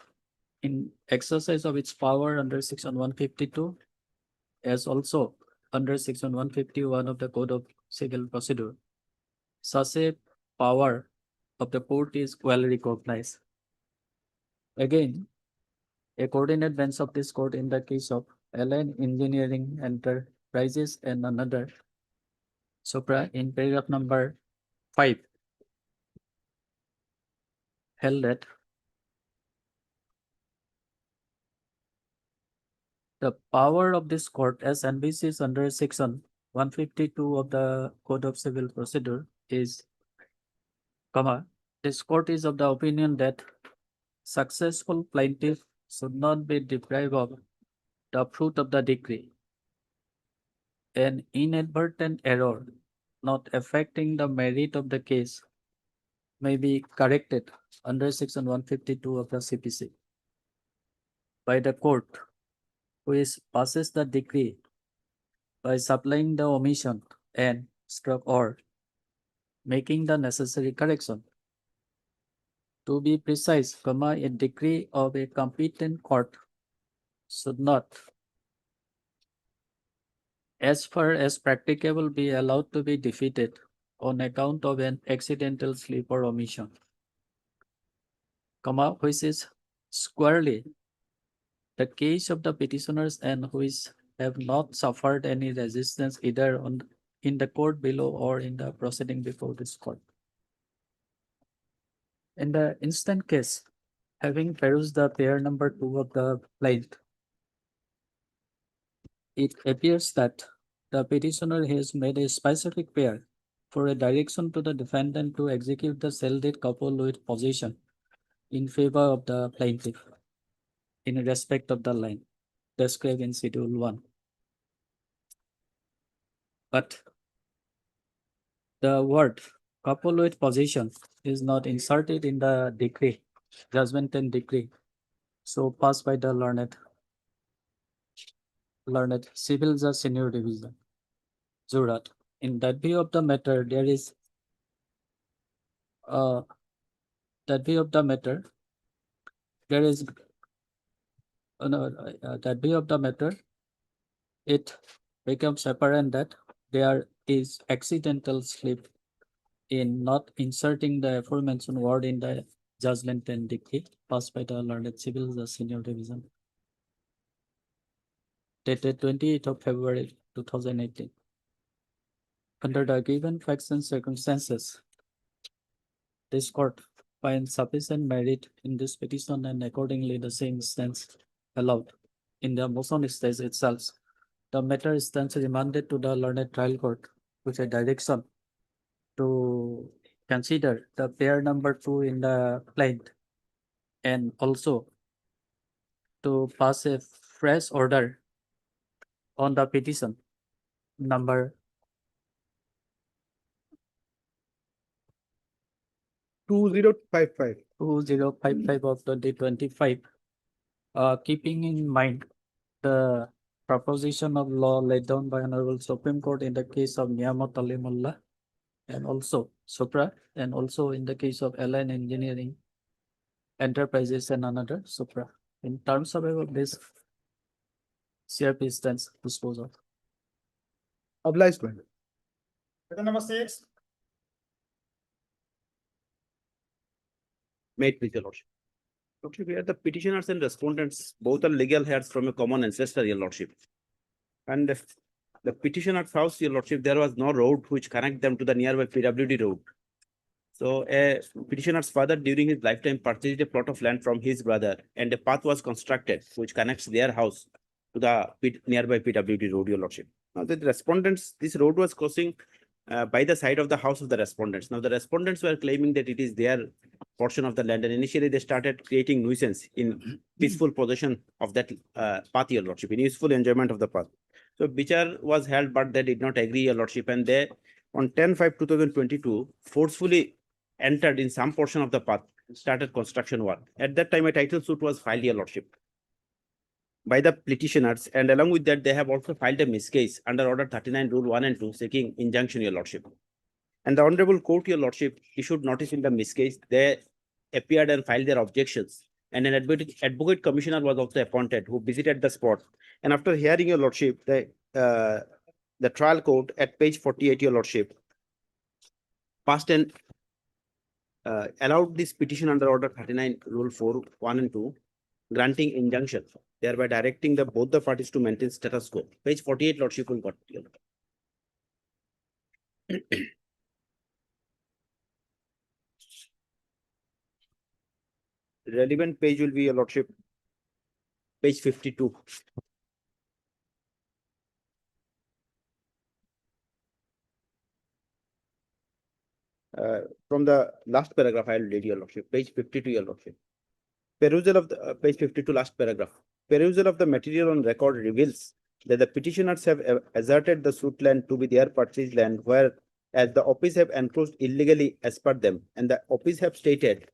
in exercise of its power under section 152, as also under section 151 of the Code of Civil Procedure. Such a power of the court is well recognized. Again, a coordinate bench of this court in the case of Allied Engineering Enterprises and another Supra in paragraph number 5 held that the power of this court as envisaged under section 152 of the Code of Civil Procedure is, this court is of the opinion that successful plaintiff should not be deprived of the fruit of the decree. An inadvertent error not affecting the merit of the case may be corrected under section 152 of the CPC by the court, which passes the decree by supplying the omission and stroke or making the necessary correction. To be precise, a decree of a competent court should not, as far as practicable, be allowed to be defeated on account of an accidental slip or omission, which is squarely the case of the petitioners and which have not suffered any resistance either in the court below or in the proceeding before this court. In the instant case, having perused the pair number 2 of the plaint, it appears that the petitioner has made a specific pair for a direction to the defendant to execute the cell deed coupled with possession in favor of the plaintiff in respect of the line described in Schedule 1. But the word coupled with possession is not inserted in the decree, judgment and decree, so passed by the learned civil judge senior division, Jurat. In that view of the matter, there is that view of the matter, it becomes apparent that there is accidental slip in not inserting the aforementioned word in the judgment and decree passed by the learned civil judge senior division, dated 28th of February 2018. Under the given facts and circumstances, this court finds sufficient merit in this petition and accordingly the same stands allowed. In the motion stage itself, the matter stands remanded to the learned trial court with a direction to consider the pair number 2 in the plaint and also to pass a fresh order on the petition number 2055. 2055 of 2025, keeping in mind the proposition of law laid down by Honorable Supreme Court in the case of Niyamat Ali Mullah and also Supra, and also in the case of Align Engineering Enterprises and another Supra. In terms of this, CRP stands disposal. Obliged, madam. Question number 6. May it please your lordship. Lordship, here the petitioners and respondents both are legal heirs from a common ancestor, your lordship. And the petitioner's house, your lordship, there was no road which connect them to the nearby PWD road. So a petitioner's father during his lifetime purchased a plot of land from his brother and a path was constructed which connects their house to the nearby PWD road, your lordship. Now the respondents, this road was crossing by the side of the house of the respondents. Now the respondents were claiming that it is their portion of the land, and initially they started creating nuisance in peaceful possession of that path, your lordship, in useful enjoyment of the path. So Bichar was held, but they did not agree, your lordship, and they on 10/5/2022 forcefully entered in some portion of the path, started construction work. At that time, a title suit was filed, your lordship, by the petitioners, and along with that, they have also filed a miscase under Order 39, Rule 1 and 2, seeking injunction, your lordship. And the Honorable Court, your lordship, issued notice in the miscase. They appeared and filed their objections. And an advocate commissioner was also appointed who visited the spot. And after hearing, your lordship, the trial court at page 48, your lordship, passed and allowed this petition under Order 39, Rule 4, 1 and 2, granting injunction, thereby directing both the parties to maintain status quo. Page 48, lordship will got. Relevant page will be, your lordship, page 52. From the last paragraph, I will read, your lordship, page 52, your lordship. Perusal of the page 52, last paragraph. Perusal of the material on record reveals that the petitioners have asserted the suit land to be their purchased land, where as the office have encroached illegally as per them, and the office have stated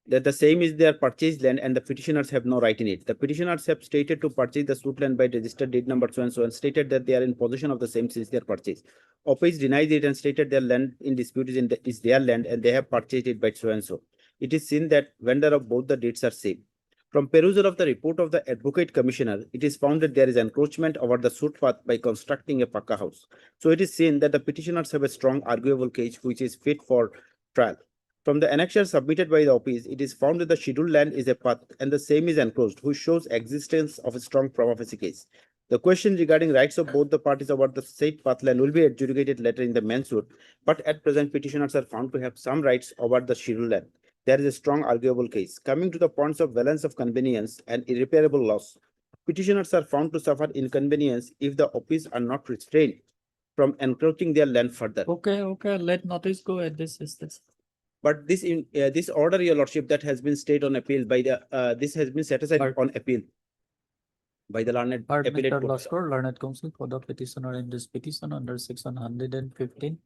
that the same is their purchased land and the petitioners have no right in it. The petitioners have stated to purchase the suit land by registered deed number so and stated that they are in possession of the same since their purchase. Office denies it and stated their land in dispute is their land and they have purchased it by so and so. It is seen that vendor of both the deeds are same. From perusal of the report of the Advocate Commissioner, it is found that there is encroachment over the suit path by constructing a pakka house. So it is seen that the petitioners have a strong arguable case which is fit for trial. From the annexure submitted by the office, it is found that the scheduled land is a path and the same is enclosed, which shows existence of a strong prima facie case. The question regarding rights of both the parties about the said path land will be adjudicated later in the main suit, but at present petitioners are found to have some rights over the scheduled land. There is a strong arguable case. Coming to the points of balance of convenience and irreparable loss, petitioners are found to suffer inconvenience if the office are not restrained from encroaching their land further. Okay, let notice go at this is this. But this order, your lordship, that has been stayed on appeal by the this has been set aside Heard. on appeal by the learned Heard appellate Mr. court. Laskar, learned counsel for the petitioner in this petition under section 115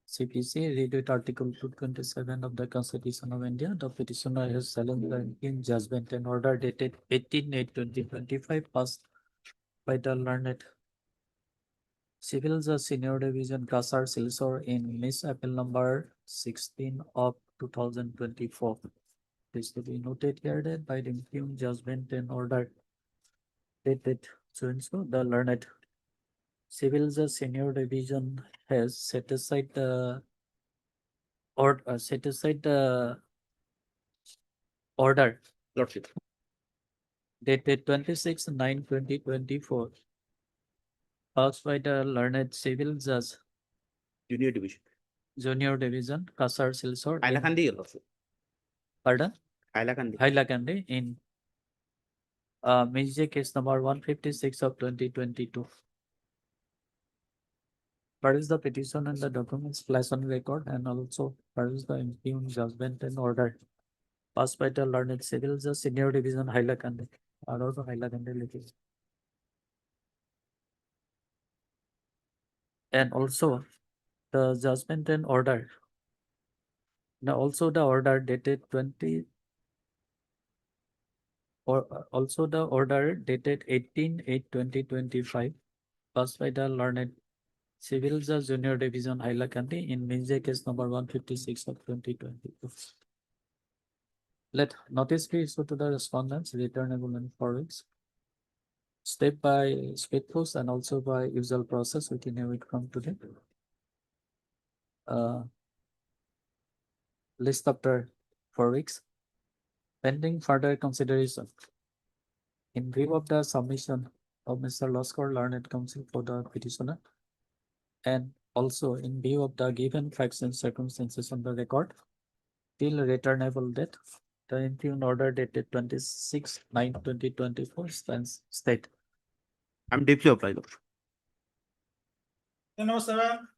CPC, read it Article 227 of the Constitution of India. The petitioner has challenged the in judgment and order dated 18/8/2025 passed by the learned Civil Judge Senior Division Kasar Silsor in Miss Appeal number 16 of 2024. It is to be noted here that by the impugned judgment and order dated so and so, the learned Civil Judge Senior Division has set aside the order Lordship. dated 26/9/2024 passed by the learned Civil Judge Junior division. Junior Division Kasar Silsor in- Hailakandi, your lordship. pardon Hailakandi. Hailakandi in Mizje case number 156 of 2022. What is the petition and the documents placed on record, and also what is the impugned judgment and order passed by the learned Civil Judge Senior Division Hailakandi, or also Hailakandi litigation. And also the judgment and order. Now also the order dated 20 or also the order dated 18/8/2025 passed by the learned Civil Judge Junior Division Hailakandi in Minje case number 156 of 2022. Let notice be issued to the respondents returnable in 4 weeks. Step by speed post and also by usual process within a week from today. List after 4 weeks. Pending further consideration. In view of the submission of Mr. Laskar, learned counsel for the petitioner, and also in view of the given facts and circumstances on the record, till returnable date, the impugned order dated 26/9/2024 stands state. I'm deeply obliged, lordship. Number 7.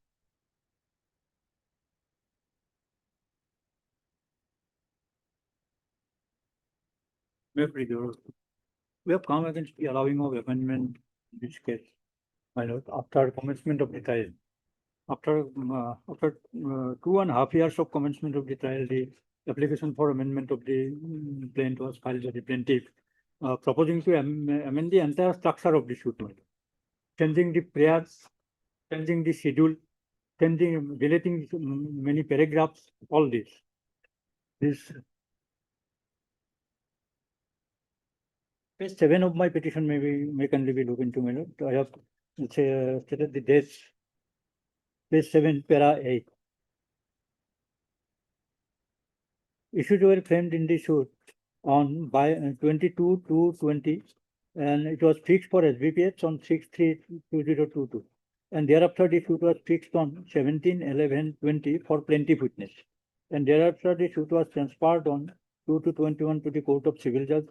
We have come against the allowing of amendment in this case, my lord, after commencement of the trial. After 2.5 years of commencement of the trial, the application for amendment of the plaint was filed by the plaintiff, proposing to amend the entire structure of the suit, my lord. Changing the prayers, changing the schedule, deleting many paragraphs, all this. Page 7 of my petition may kindly be looked into, my lord. I have stated the dates. Page 7, para 8. Issues were framed in the suit on by 22/2/20, and it was fixed for SBPH on 6/3/2022. And thereafter the suit was fixed on 17/11/20 for plaintiff witness. And thereafter the suit was transferred on 2/2/21 to the Court of Civil Judge,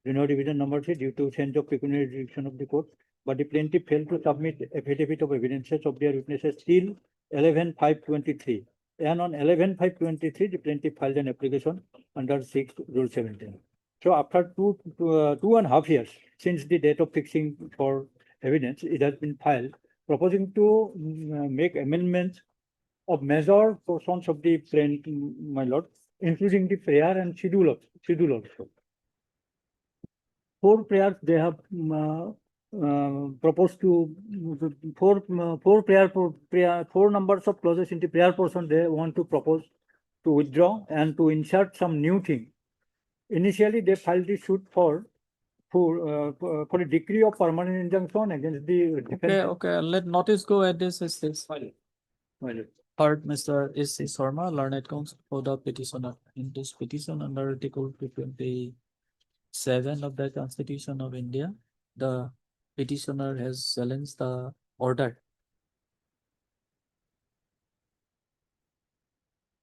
Junior Division number 3, due to change of pecuniary jurisdiction of the court. But the plaintiff failed to submit affidavit of evidences of their witnesses till 11/5/23. And on 11/5/23, the plaintiff filed an application under 6 Rule 17. So after 2.5 years since the date of fixing for evidence, it has been filed, proposing to make amendments of major portions of the plain, my lord, including the prayer and schedule also. 4 prayers they have proposed to four numbers of clauses in the prayer portion they want to propose to withdraw and to insert some new thing. Initially, they filed the suit for a decree of permanent injunction against the Okay, defendant. okay, let notice go at this is this. My lord. Heard Mr. S.C. Sharma, learned counsel for the petitioner. In this petition under Article 227 of the Constitution of India, the petitioner has challenged the order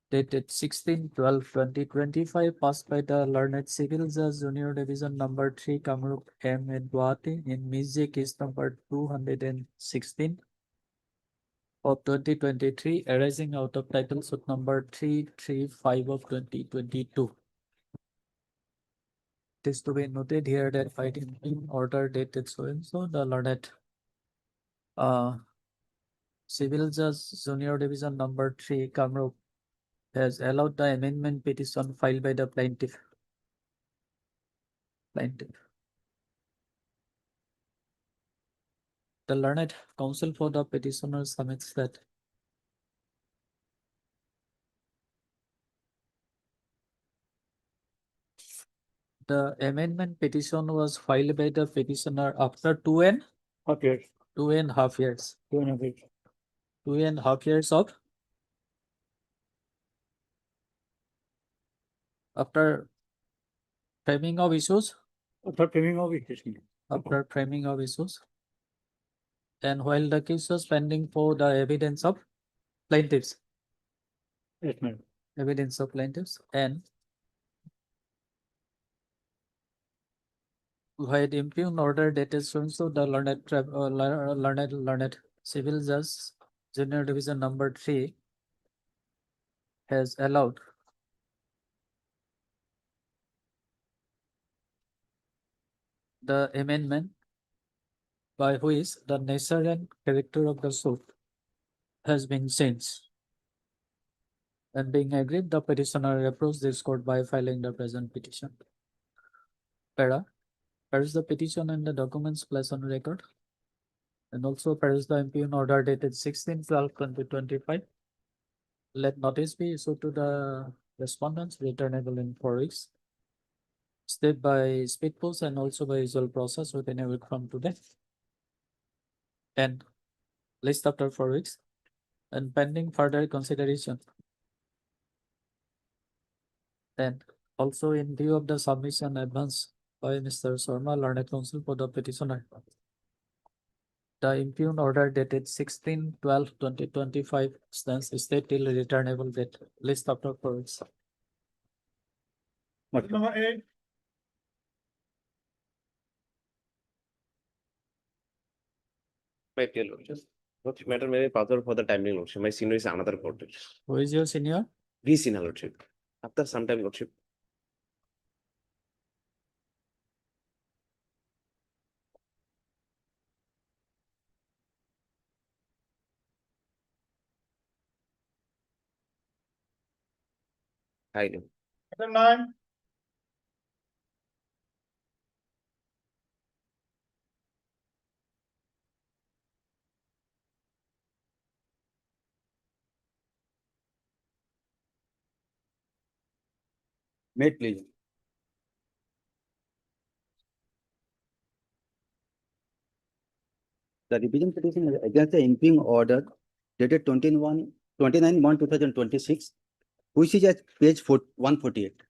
dated 16/12/2025 passed by the learned civil judge junior division number 3 Kamrup M in Gauhati in Mijje case number 216 of 2023 arising out of title suit number 335 of 2022. It is to be noted here that fighting in order dated so and so the learned civil judge junior division number 3 Kamrup has allowed the amendment petition filed by the plaintiff. The learned counsel for the petitioner submits that the amendment petition was filed by the petitioner after 2.5 years. 2.5 years. 2.5 years. 2.5 years of after framing of issues. After framing of it. After framing of issues. And while the case was pending for the evidence of plaintiffs. Yes, madam. Evidence of plaintiffs and while impugn order dated so and so the learned civil judge junior division number 3 has allowed the amendment by which the nature and character of the suit has been changed. And being agreed, the petitioner approached this court by filing the present petition. Peruse the petition and the documents placed on record. And also peruse the impugn order dated 16/12/2025. Let notice be issued to the respondents returnable in 4 weeks. Step by speed post and also by usual process within a week from today. And list after 4 weeks. And pending further consideration. And also in view of the submission advanced by Mr. Sharma, learned counsel for the petitioner. The impugn order dated 16/12/2025 stands stay till returnable date. List after 4 weeks. Number 8. My dear lordship, matter may be further for the timing lordship. My senior is another court. Who is your senior? V senior lordship. After some time lordship. Hi. Item 9. Mate, please. The revision petition is against the impugn order dated 29/1/2026, which is at page 148.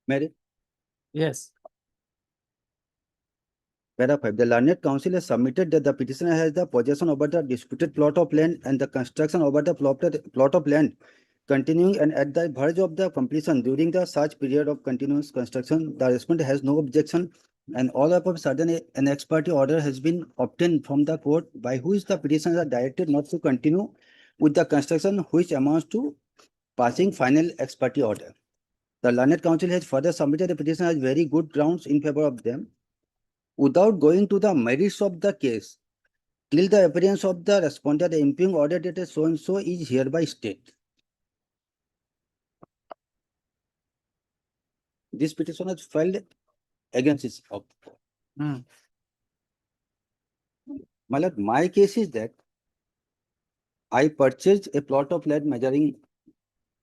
Mary, Yes. para 5. The learned counsel has submitted that the petitioner has the possession over the disputed plot of land and the construction over the plot of land continuing and at the verge of the completion during the such period of continuous construction, the respondent has no objection and all of a sudden an ex parte order has been obtained from the court by which the petitioners are directed not to continue with the construction, which amounts to passing final ex parte order. The learned counsel has further submitted the petition as very good grounds in favor of them. Without going to the merits of the case, till the appearance of the respondent, the impugn order dated so and so is hereby stayed. This petition was filed against his opponent. My lord, my case is that I purchased a plot of land measuring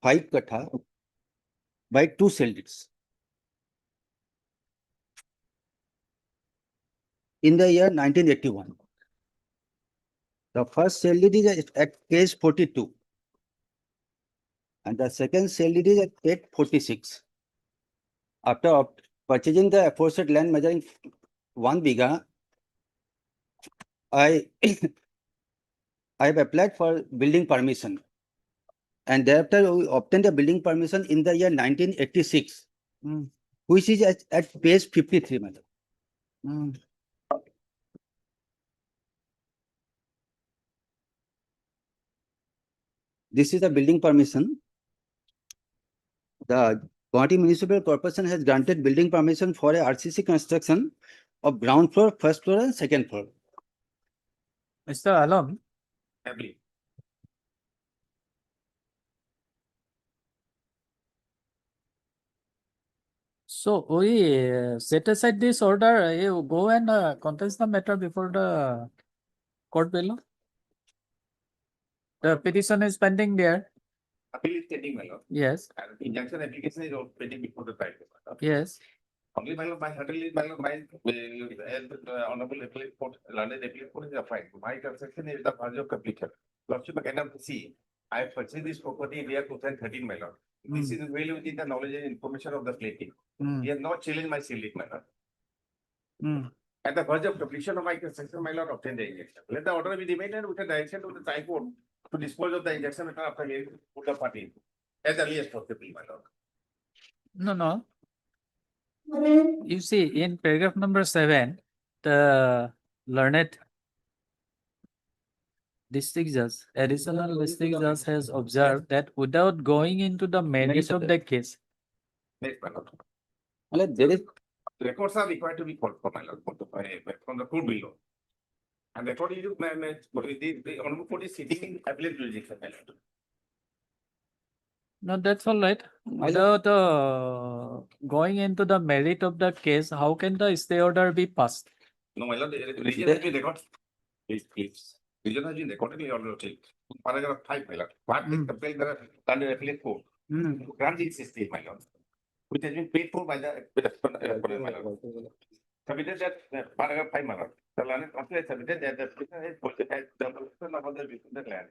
5 katha by 2 cell deeds in the year 1981. The first cell deed is at page 42 and the second cell deed is at page 46. After purchasing the aforesaid land measuring 1 biga, I have applied for building permission. And thereafter, we obtained a building permission in the year 1986, which is at page 53, madam. This is the building permission. The Gauhati Municipal Corporation has granted building permission for a RCC construction of ground floor, first floor, and second floor. Mr. Alam, so we set aside this order, you go and contest the matter before the court below. The petition is pending there. Appeal is pending, my lord. Yes, And injunction application is also pending before the trial. yes. Only my lord, my certainly, my lord, my honorable appellate court, learned appellate court is applied. My construction is the verge of completion. Lordship, I cannot see. I have purchased this property in the year 2013, my lord. This is well within the knowledge and information of the plaintiff. He has not challenged my seal, my lord. At the verge of completion of my construction, my lord, obtain the injunction. Let the order be demanded with a direction to the High Court to dispose of the injunction matter after hearing put the party as early as possible, my lord. No, no. You see, in paragraph number 7, the learned district judge, additional district judge has observed that without going into the merits of the case, Next, my lord. My lord, there is Records are required to be called for, my lord, from the court below. And record is, the honorable court is sitting in appellate jurisdiction, my lord. no, that's all right. Without going into the merit of the case, how can the stay order be passed? No, my lord, the region has been recorded. Please. Region has been recorded in your lordship. Paragraph 5, my lord. What is compelled the under appellate court to grant this stay, my lord, which has been paid for by the my lord. Submitted that paragraph 5, my lord. The learned counsel has submitted that the petitioner has the possession of the land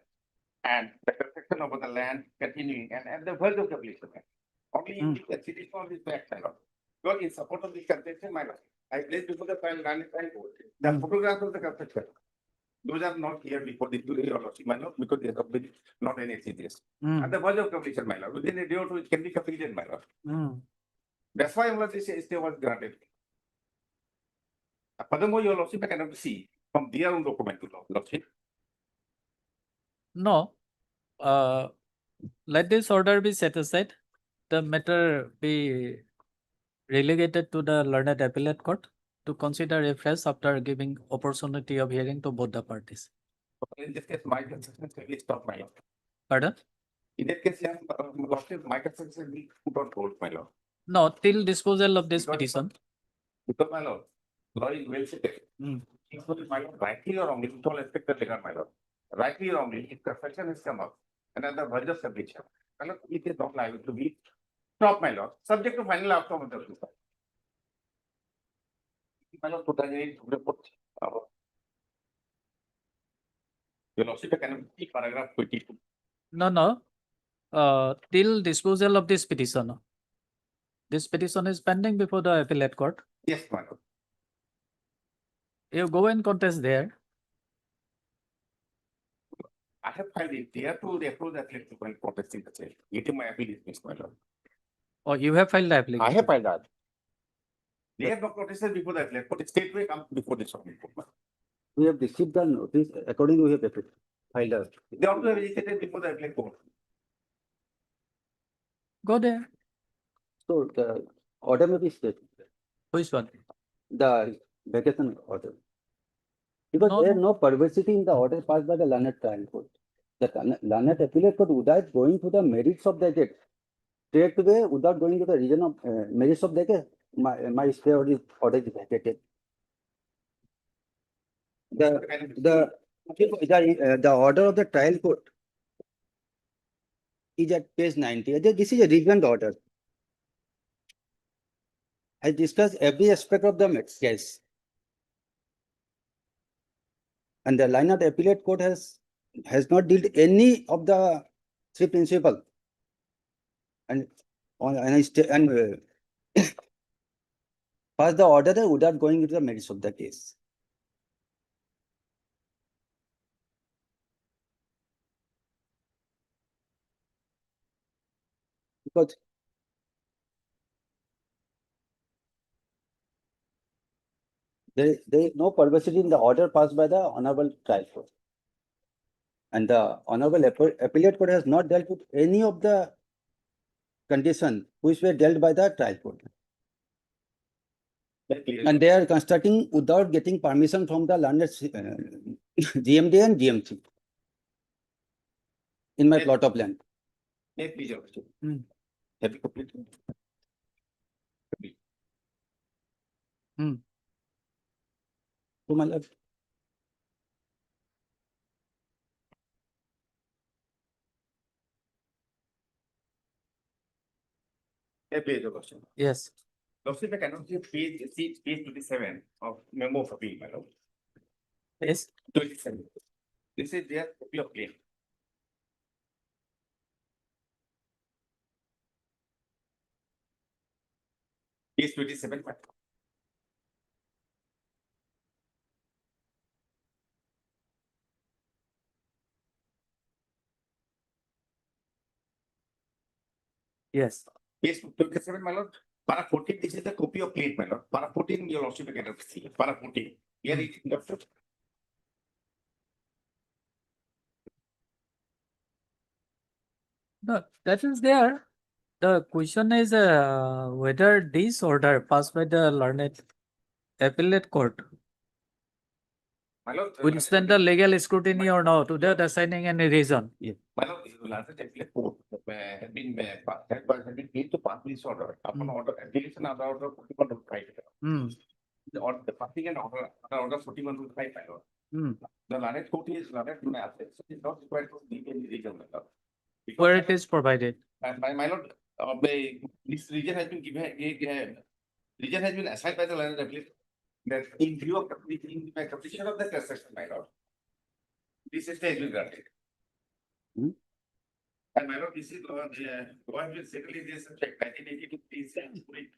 and the construction of the land continuing and at the verge of completion. Only in the situation of this fact, my lord. Because in support of this construction, my lord, I placed before the file the photographs of the construction. Those are not here before the lordship, my lord, because they have been not any serious. At the verge of completion, my lord, within a day or two, it can be completed, my lord. That's why all of this stay was granted. Furthermore, your lordship, I cannot see from their own document to lordship. No. Let this order be set aside. The matter be relegated to the learned appellate court to consider afresh after giving opportunity of hearing to both the parties. In this case, my construction will be stopped, my lord. Pardon? In that case, lordship, my construction will put on hold, my lord. No, till disposal of this Because- petition. Because, my lord, law is well stated. My lord, rightly or wrongly, with all respect to legal, my lord, rightly or wrongly, if construction has come up and at the verge of completion, my lord, it is not liable to be stopped, my lord, subject to final outcome of the case. My lord, put in report. Your lordship, I can see paragraph 22. No, no. Till disposal of this petition. This petition is pending before the appellate court. Yes, my lord. You go and contest there. I have filed it there to approve the appellate when contesting the sale. Getting my appeal is missed, my lord. Or you have filed the application. I have filed that. They have no notices before the appellate court, straightway come before the Supreme Court. We have received the notice, accordingly we have filed a. They also have agitated before the appellate court. Go there. So the order may be stated, Which one? the vacation order. Because No, there is no. no perversity in the order passed by the learned trial court. The learned appellate court, without going to the merits of the case, straightway, without going to the reason of merits of the case, my stay order is vacated. The order of the trial court is at page 90. This is a recent order. I discussed every aspect of the case. And the line of the appellate court has not dealt any of the three principles. And pass the order without going into the merits of the case. Because there is no perversity in the order passed by the Honorable Trial Court. And the Honorable Appellate Court has not dealt with any of the conditions which were dealt by the trial court. And they are constructing without getting permission from the learned GMD and GMC in my plot of land. May I please, Your Worship? Have you completed? So, my lord, May I please, Your Worship? Yes. Lordship, I cannot see page 27 of memo of appeal, my lord. Yes. 27. This is their copy of claim. Page 27. Yes. Page 27, my lord. Para 14, this is the copy of claim, my lord. Para 14, your lordship, I cannot see. Para 14. Here it is, doctor. No, that is there. The question is whether this order passed by the learned appellate court My lord. withstand the legal scrutiny or not without assigning any reason. My lord, the last appellate court had been made to pass this order. Upon order, application order 41.5. The order, the passing and order 41.5, my lord. The learned court is learned to assets, so it's not required to give any reason, my lord. Because, Where it is provided. my lord, this region has been given, region has been assigned by the learned appellate that in view of in the completion of the construction, my lord, this stay has been granted. And my lord, this is what has been settled in this subject, 1982, please.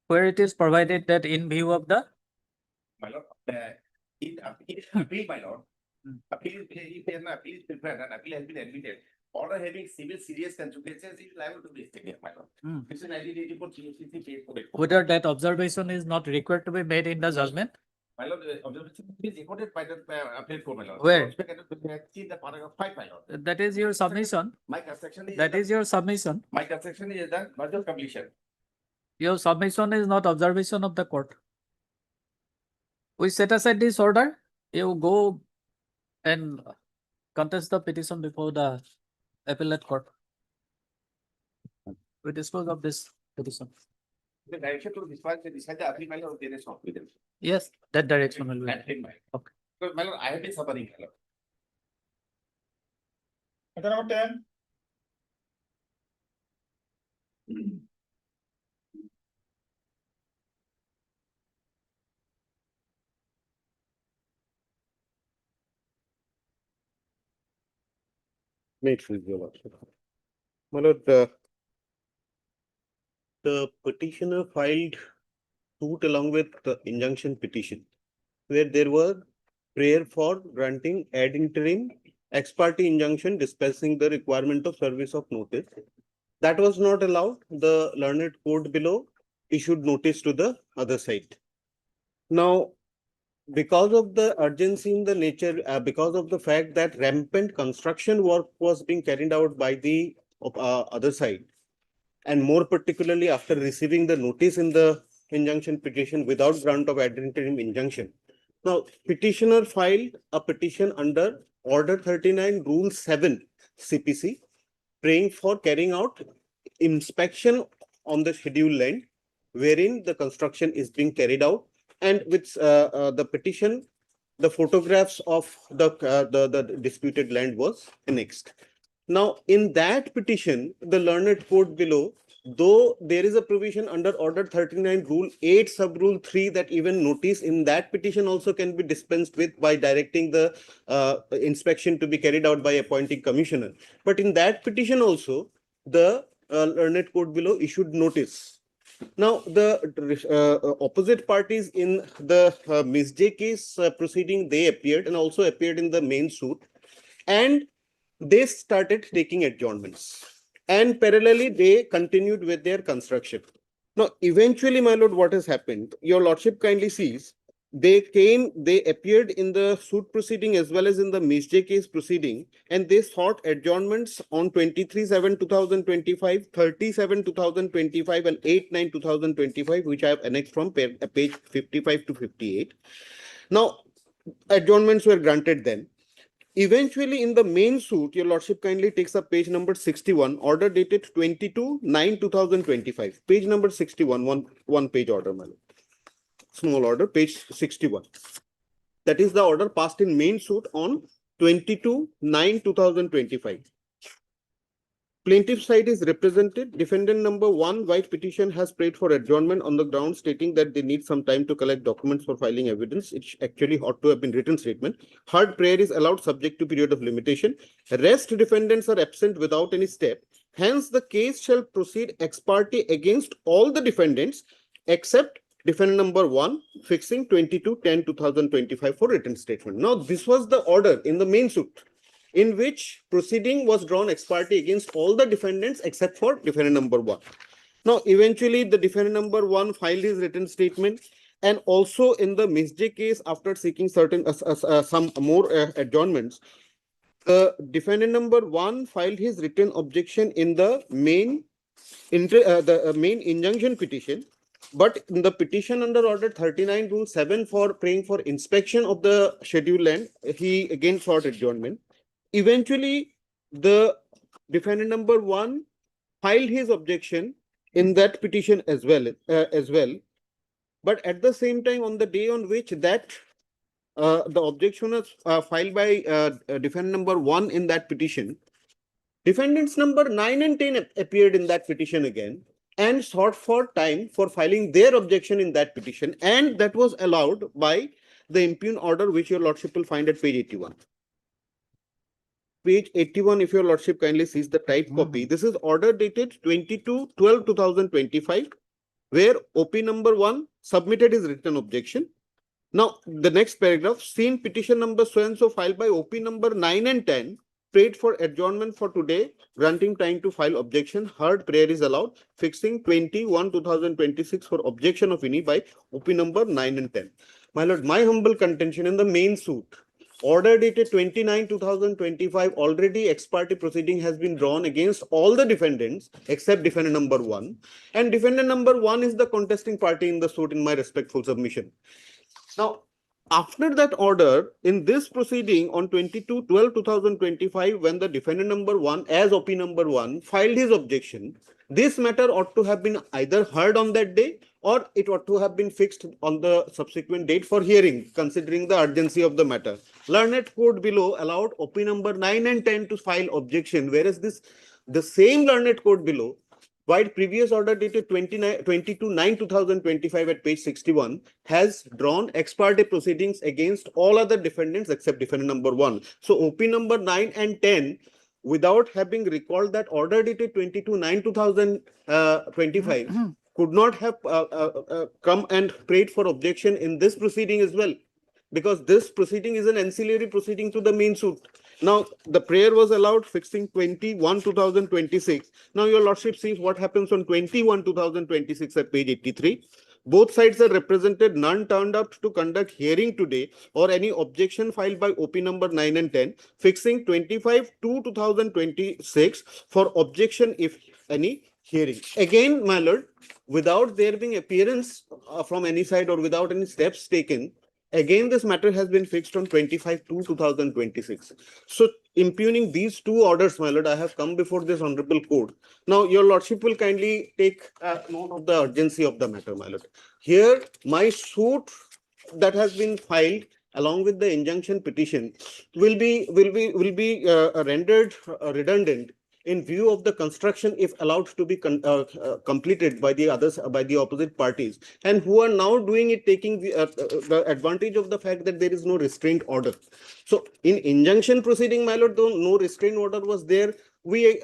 Where it is provided that in view of the My lord, in appeal, my lord, appeal, if an appeal is prepared and appeal has been admitted, order having civil serious consequences is liable to be stayed, my lord. This is 1984 GCC case for it. whether that observation is not required to be made in the judgment. My lord, the observation is recorded by the appellate court, my lord. Where? See the paragraph 5, my lord. That is your submission. My construction is. That is your submission. My construction is done, not just completion. Your submission is not observation of the court. We set aside this order. You go and contest the petition before the appellate court. We dispose of this petition. The direction to decide the appeal, my lord, there is not with them. Yes, that direction will be. That's in my. Okay. Because my lord, I have been suffering, my lord. Matter number 10. May it please, Your Lordship. My lord, the petitioner filed suit along with the injunction petition, where there were prayer for granting ad interim ex parte injunction dispensing the requirement of service of notice That was not allowed. The learned court below issued notice to the other side. Now, because of the urgency in the nature, because of the fact that rampant construction work was being carried out by the other side, and more particularly after receiving the notice in the injunction petition without grant of ad interim injunction. Now, petitioner filed a petition under Order 39, Rule 7 CPC, praying for carrying out inspection on the scheduled land wherein the construction is being carried out, and with the petition, the photographs of the disputed land was annexed. Now, in that petition, the learned court below, though there is a provision under Order 39, Rule 8, Sub-Rule 3, that even notice in that petition also can be dispensed with by directing the inspection to be carried out by appointing commissioner. But in that petition also, the learned court below issued notice. Now, the opposite parties in the Ms. J case proceeding, they appeared and also appeared in the main suit, and they started taking adjournments, and parallelly they continued with their construction. Now, eventually, my lord, what has happened? Your lordship kindly sees, they appeared in the suit proceeding as well as in the Ms. J case proceeding, and they sought adjournments on 23/7/2025, 30/7/2025, and 8/9/2025, which I have annexed from page 55 to 58. Now, adjournments were granted then. Eventually, in the main suit, your lordship kindly takes up page number 61, order dated 22/9/2025. Page number 61, one page order, my lord. Small order, page 61. That is the order passed in main suit on 22/9/2025. Plaintiff side is represented. Defendant number 1, white petition, has prayed for adjournment on the ground stating that they need some time to collect documents for filing evidence. It actually ought to have been written statement. Heard prayer is allowed subject to period of limitation. Rest defendants are absent without any step. Hence, the case shall proceed ex parte against all the defendants except defendant number 1, fixing 22/10/2025 for written statement. Now, this was the order in the main suit, in which proceeding was drawn ex parte against all the defendants except for defendant number 1. Now, eventually, the defendant number 1 filed his written statement, and also in the Ms. J case, after seeking certain some more adjournments, the defendant number 1 filed his written objection in the main injunction petition. But in the petition under Order 39, Rule 7 for praying for inspection of the scheduled land, he again sought adjournment. Eventually, the defendant number 1 filed his objection in that petition as well. But at the same time, on the day on which that the objection was filed by defendant number 1 in that petition, defendants number 9 and 10 appeared in that petition again and sought for time for filing their objection in that petition, and that was allowed by the impugn order, which your lordship will find at page 81. Page 81, if your lordship kindly sees the type copy, this is order dated 22/12/2025, where OP number 1 submitted his written objection. Now, the next paragraph, seen petition number so and so filed by OP number 9 and 10, prayed for adjournment for today, granting time to file objection. Heard prayer is allowed, fixing 20/1/2026 for objection of any by OP number 9 and 10. My lord, my humble contention in the main suit, order dated 29/2025, already ex parte proceeding has been drawn against all the defendants except defendant number 1. And defendant number 1 is the contesting party in the suit, in my respectful submission. Now, after that order, in this proceeding on 22/12/2025, when the defendant number 1, as OP number 1, filed his objection, this matter ought to have been either heard on that day or it ought to have been fixed on the subsequent date for hearing, considering the urgency of the matter. Learned court below allowed OP number 9 and 10 to file objection, whereas the same learned court below, while previous order dated 22/9/2025 at page 61, has drawn ex parte proceedings against all other defendants except defendant number 1. So OP number 9 and 10, without having recalled that order dated 22/9/2025, could not have come and prayed for objection in this proceeding as well, because this proceeding is an ancillary proceeding to the main suit. Now, the prayer was allowed fixing 21/2026. Now, your lordship sees what happens on 21/2026 at page 83. Both sides are represented, none turned up to conduct hearing today or any objection filed by OP number 9 and 10, fixing 25/2/2026 for objection if any hearing. Again, my lord, without there being appearance from any side or without any steps taken, again, this matter has been fixed on 25/2/2026. So, impugning these two orders, my lord, I have come before this honorable court. Now, your lordship will kindly take note of the urgency of the matter, my lord. Here, my suit that has been filed along with the injunction petition will be rendered redundant in view of the construction if allowed to be completed by the others, by the opposite parties, and who are now doing it taking the advantage of the fact that there is no restraint order. So in injunction proceeding, my lord, though no restraint order was there, we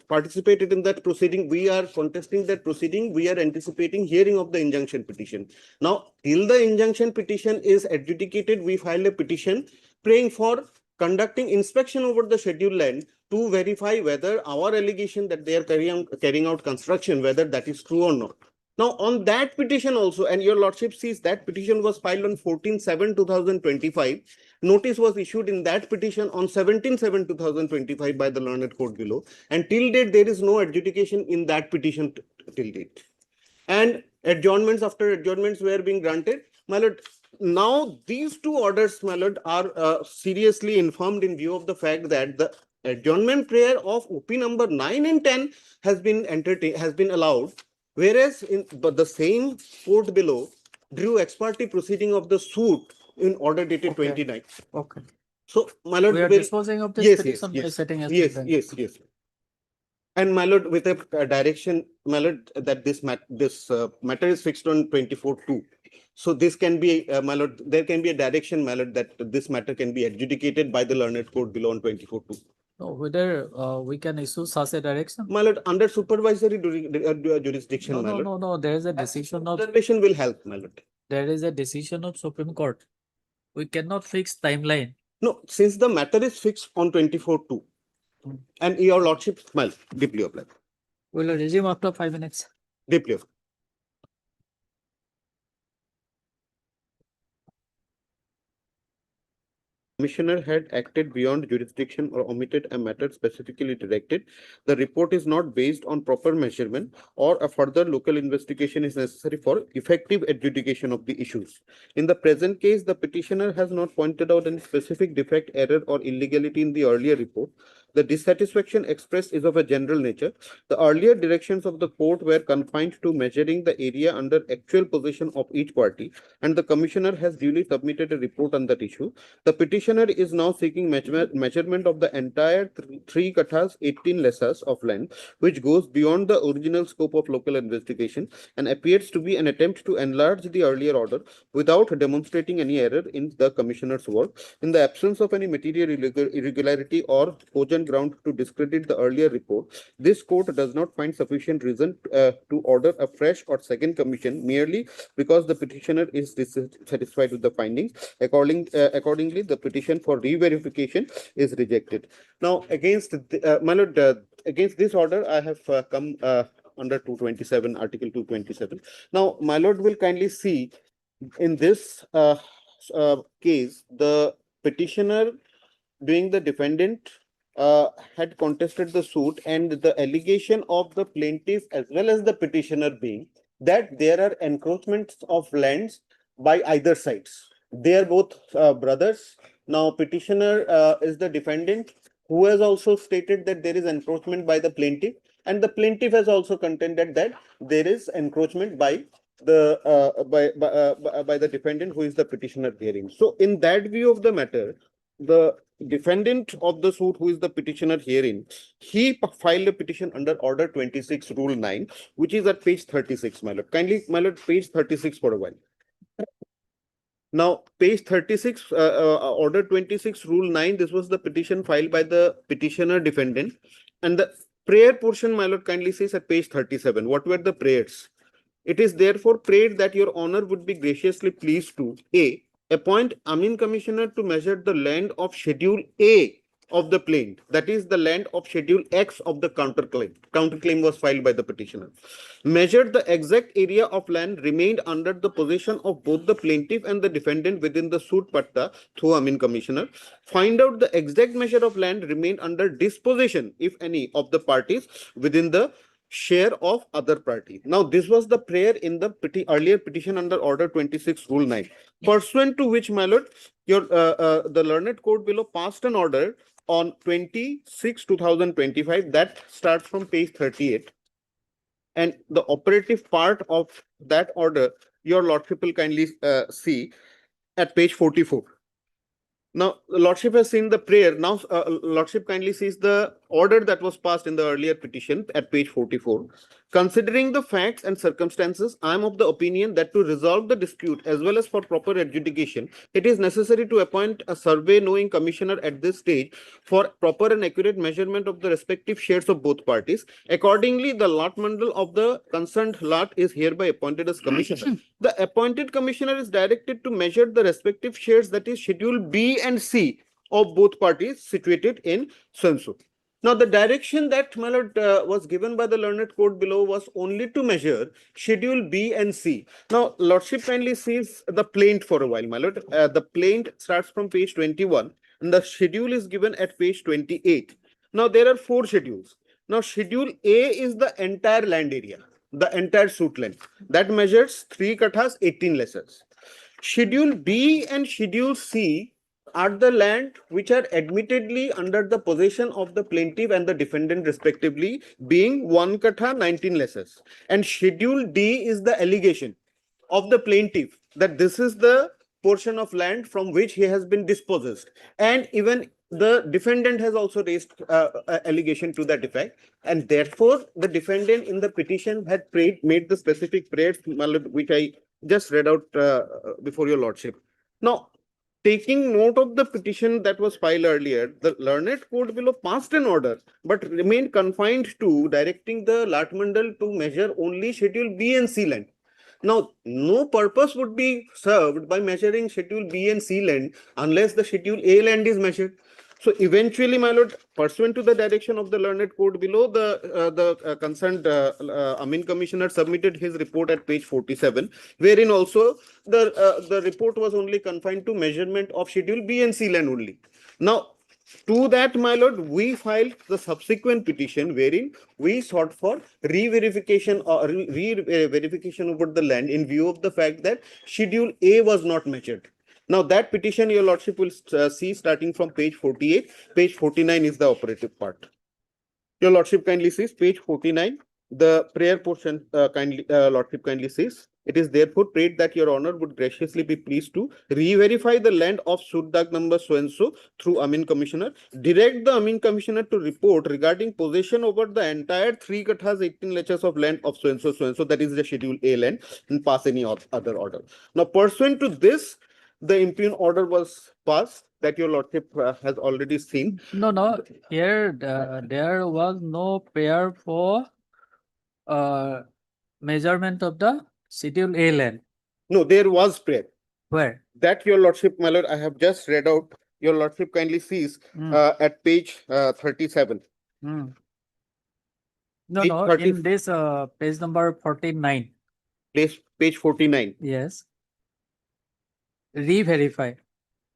participated in that proceeding. We are contesting that proceeding. We are anticipating hearing of the injunction petition. Now, till the injunction petition is adjudicated, we filed a petition praying for conducting inspection over the scheduled land to verify whether our allegation that they are carrying out construction, whether that is true or not. Now, on that petition also, and your lordship sees that petition was filed on 14/7/2025. Notice was issued in that petition on 17/7/2025 by the learned court below. And till date, there is no adjudication in that petition till date. And adjournments after adjournments were being granted. My lord, now these two orders, my lord, are seriously informed in view of the fact that the adjournment prayer of OP number 9 and 10 has been allowed, whereas in the same court below drew ex parte proceeding of the suit in order dated 29. Okay. So, my lord, We are disposing of this yes, petition by yes, setting as yes, pending. yes. And my lord, with a direction, my lord, that this matter is fixed on 24/2. So this can be, my lord, there can be a direction, my lord, that this matter can be adjudicated by the learned court below on 24/2. No, whether we can issue such a direction? My lord, under supervisory jurisdiction, No, my lord. no, there is a decision of, Observation will help, my lord. there is a decision of Supreme Court. We cannot fix timeline. No, since the matter is fixed on 24/2, and your lordship, well, deeply applied. We'll resume after 5 minutes. Deeply applied. Commissioner had acted beyond jurisdiction or omitted a matter specifically directed. The report is not based on proper measurement or a further local investigation is necessary for effective adjudication of the issues. In the present case, the petitioner has not pointed out any specific defect, error, or illegality in the earlier report. The dissatisfaction expressed is of a general nature. The earlier directions of the court were confined to measuring the area under actual possession of each party, and the commissioner has duly submitted a report on that issue. The petitioner is now seeking measurement of the entire 3 kathas, 18 lessas of land, which goes beyond the original scope of local investigation and appears to be an attempt to enlarge the earlier order without demonstrating any error in the commissioner's work. In the absence of any material irregularity or cogent ground to discredit the earlier report, this court does not find sufficient reason to order a fresh or second commission merely because the petitioner is dissatisfied with the findings. Accordingly, the petition for re-verification is rejected. Now, against my lord, against this order, I have come under 227, Article 227. Now, my lord will kindly see in this case, the petitioner being the defendant had contested the suit, and the allegation of the plaintiff as well as the petitioner being that there are encroachments of lands by either sides. They are both brothers. Now, petitioner is the defendant who has also stated that there is encroachment by the plaintiff, and the plaintiff has also contended that there is encroachment by the by the defendant who is the petitioner hearing. So, in that view of the matter, the defendant of the suit, who is the petitioner herein, he filed a petition under Order 26, Rule 9, which is at page 36, my lord. Kindly, my lord, page 36 for a while. Now, page 36, Order 26, Rule 9, this was the petition filed by the petitioner defendant. And the prayer portion, my lord, kindly says at page 37. What were the prayers? It is therefore prayed that your honor would be graciously pleased to A. appoint Amin Commissioner to measure the land of Schedule A of the plaint, that is the land of Schedule X of the counterclaim. Counterclaim was filed by the petitioner. Measured the exact area of land remained under the possession of both the plaintiff and the defendant within the suit patta through Amin Commissioner. Find out the exact measure of land remained under disposition, if any, of the parties within the share of other party. Now, this was the prayer in the earlier petition under Order 26, Rule 9, pursuant to which, my lord, the learned court below passed an order on 26/2025 that starts from page 38. And the operative part of that order, your lordship will kindly see at page 44. Now, the lordship has seen the prayer. Now, lordship kindly sees the order that was passed in the earlier petition at page 44. Considering the facts and circumstances, I am of the opinion that to resolve the dispute as well as for proper adjudication, it is necessary to appoint a survey knowing commissioner at this stage for proper and accurate measurement of the respective shares of both parties. Accordingly, the lot mandal of the concerned lot is hereby appointed as commissioner. The appointed commissioner is directed to measure the respective shares, that is Schedule B and C of both parties situated in so-and-so. Now, the direction that, my lord, was given by the learned court below was only to measure Schedule B and C. Now, lordship kindly sees the plaint for a while, my lord. The plaint starts from page 21 and the schedule is given at page 28. Now, there are 4 schedules. Now, Schedule A is the entire land area, the entire suit length. That measures 3 kathas, 18 lessons. Schedule B and Schedule C are the land which are admittedly under the possession of the plaintiff and the defendant respectively, being 1 katha, 19 lessons. And Schedule D is the allegation of the plaintiff that this is the portion of land from which he has been dispossessed. And even the defendant has also raised allegation to that effect. And therefore, the defendant in the petition had made the specific prayers, which I just read out before your lordship. Now, taking note of the petition that was filed earlier, the learned court below passed an order, but remained confined to directing the lot mandal to measure only Schedule B and C land. Now, no purpose would be served by measuring Schedule B and C land unless the Schedule A land is measured. So eventually, my lord, pursuant to the direction of the learned court below, the concerned Amin Commissioner submitted his report at page 47, wherein also the report was only confined to measurement of Schedule B and C land only. Now, to that, my lord, we filed the subsequent petition wherein we sought for re-verification or re-verification over the land in view of the fact that Schedule A was not measured. Now, that petition, your lordship will see starting from page 48. Page 49 is the operative part. Your lordship kindly sees page 49. The prayer portion, lordship kindly sees. It is therefore prayed that your honor would graciously be pleased to re-verify the land of Suddak number so-and-so through Amin Commissioner. Direct the Amin Commissioner to report regarding possession over the entire 3 kathas, 18 lechas of land of so-and-so, so-and-so, that is the Schedule A land, and pass any other order. Now, pursuant to this, the impugn order was passed that your lordship has already seen. No, here there was no prayer for measurement of the Schedule A land. No, there was prayer. Where? That your lordship, my lord, I have just read out. Your lordship kindly sees at page 37. No, Page no, 30 in this page number 49. Page 49. Yes. Re-verify.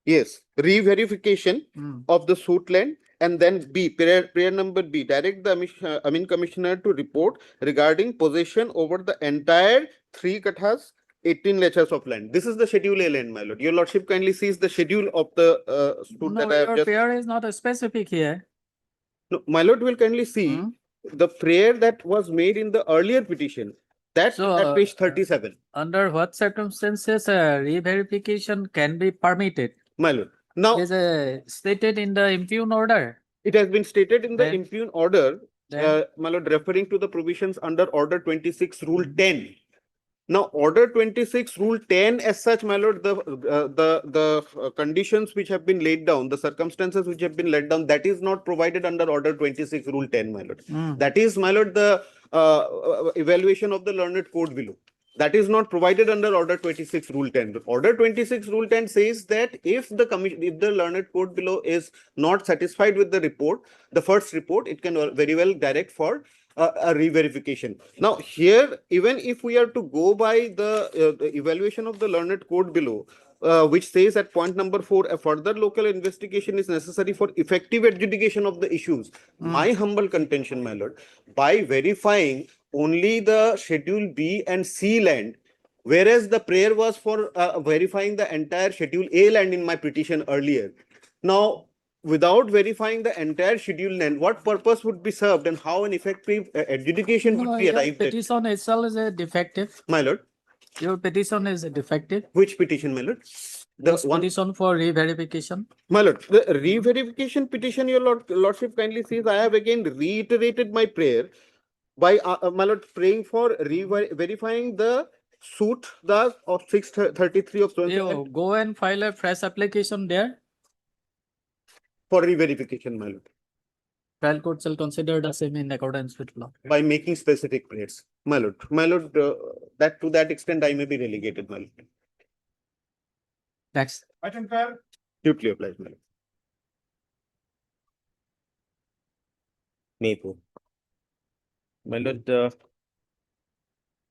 Yes, re-verification of the suit land, and then B, prayer number B, direct the Amin Commissioner to report regarding possession over the entire 3 kathas, 18 lechas of land. This is the Schedule A land, my lord. Your lordship kindly sees the schedule of the suit No, that I have your just. prayer is not specific here. No, my lord will kindly see the prayer that was made in the earlier petition. That's So, at page 37. Under what circumstances re-verification can be permitted? My lord. Now, Is stated in the impugn order. it has been stated in the Then- impugn order, Then- my lord, referring to the provisions under Order 26, Rule 10. Now, Order 26, Rule 10, as such, my lord, the conditions which have been laid down, the circumstances which have been laid down, that is not provided under Order 26, Rule 10, my lord. That is, my lord, the evaluation of the learned court below. That is not provided under Order 26 Rule 10. Order 26 Rule 10 says that if the commission, if the learned court below is not satisfied with the report, the first report, it can very well direct for a re-verification. Now here, even if we are to go by the evaluation of the learned court below, which says at point number 4, a further local investigation is necessary for effective adjudication of the issues. My humble contention, my lord, by verifying only the Schedule B and C land, whereas the prayer was for verifying the entire Schedule A land in my petition earlier. Now, without verifying the entire Schedule land, what purpose would be served and how an effective adjudication No, would be your arrived at? petition itself is a defective. My lord, Your petition is defective. which petition, my lord? The This one, petition for re-verification. my lord, the re-verification petition, your lordship kindly says, I have again reiterated my prayer by my lord praying for verifying the suit the of 633 of You go and file a fresh application there. for re-verification, my lord, Trial court shall consider the same in accordance with law. by making specific prayers, my lord. My lord, that to that extent I may be relegated, my lord. Next. I concur. Duly applies, my lord. Maypo. My lord,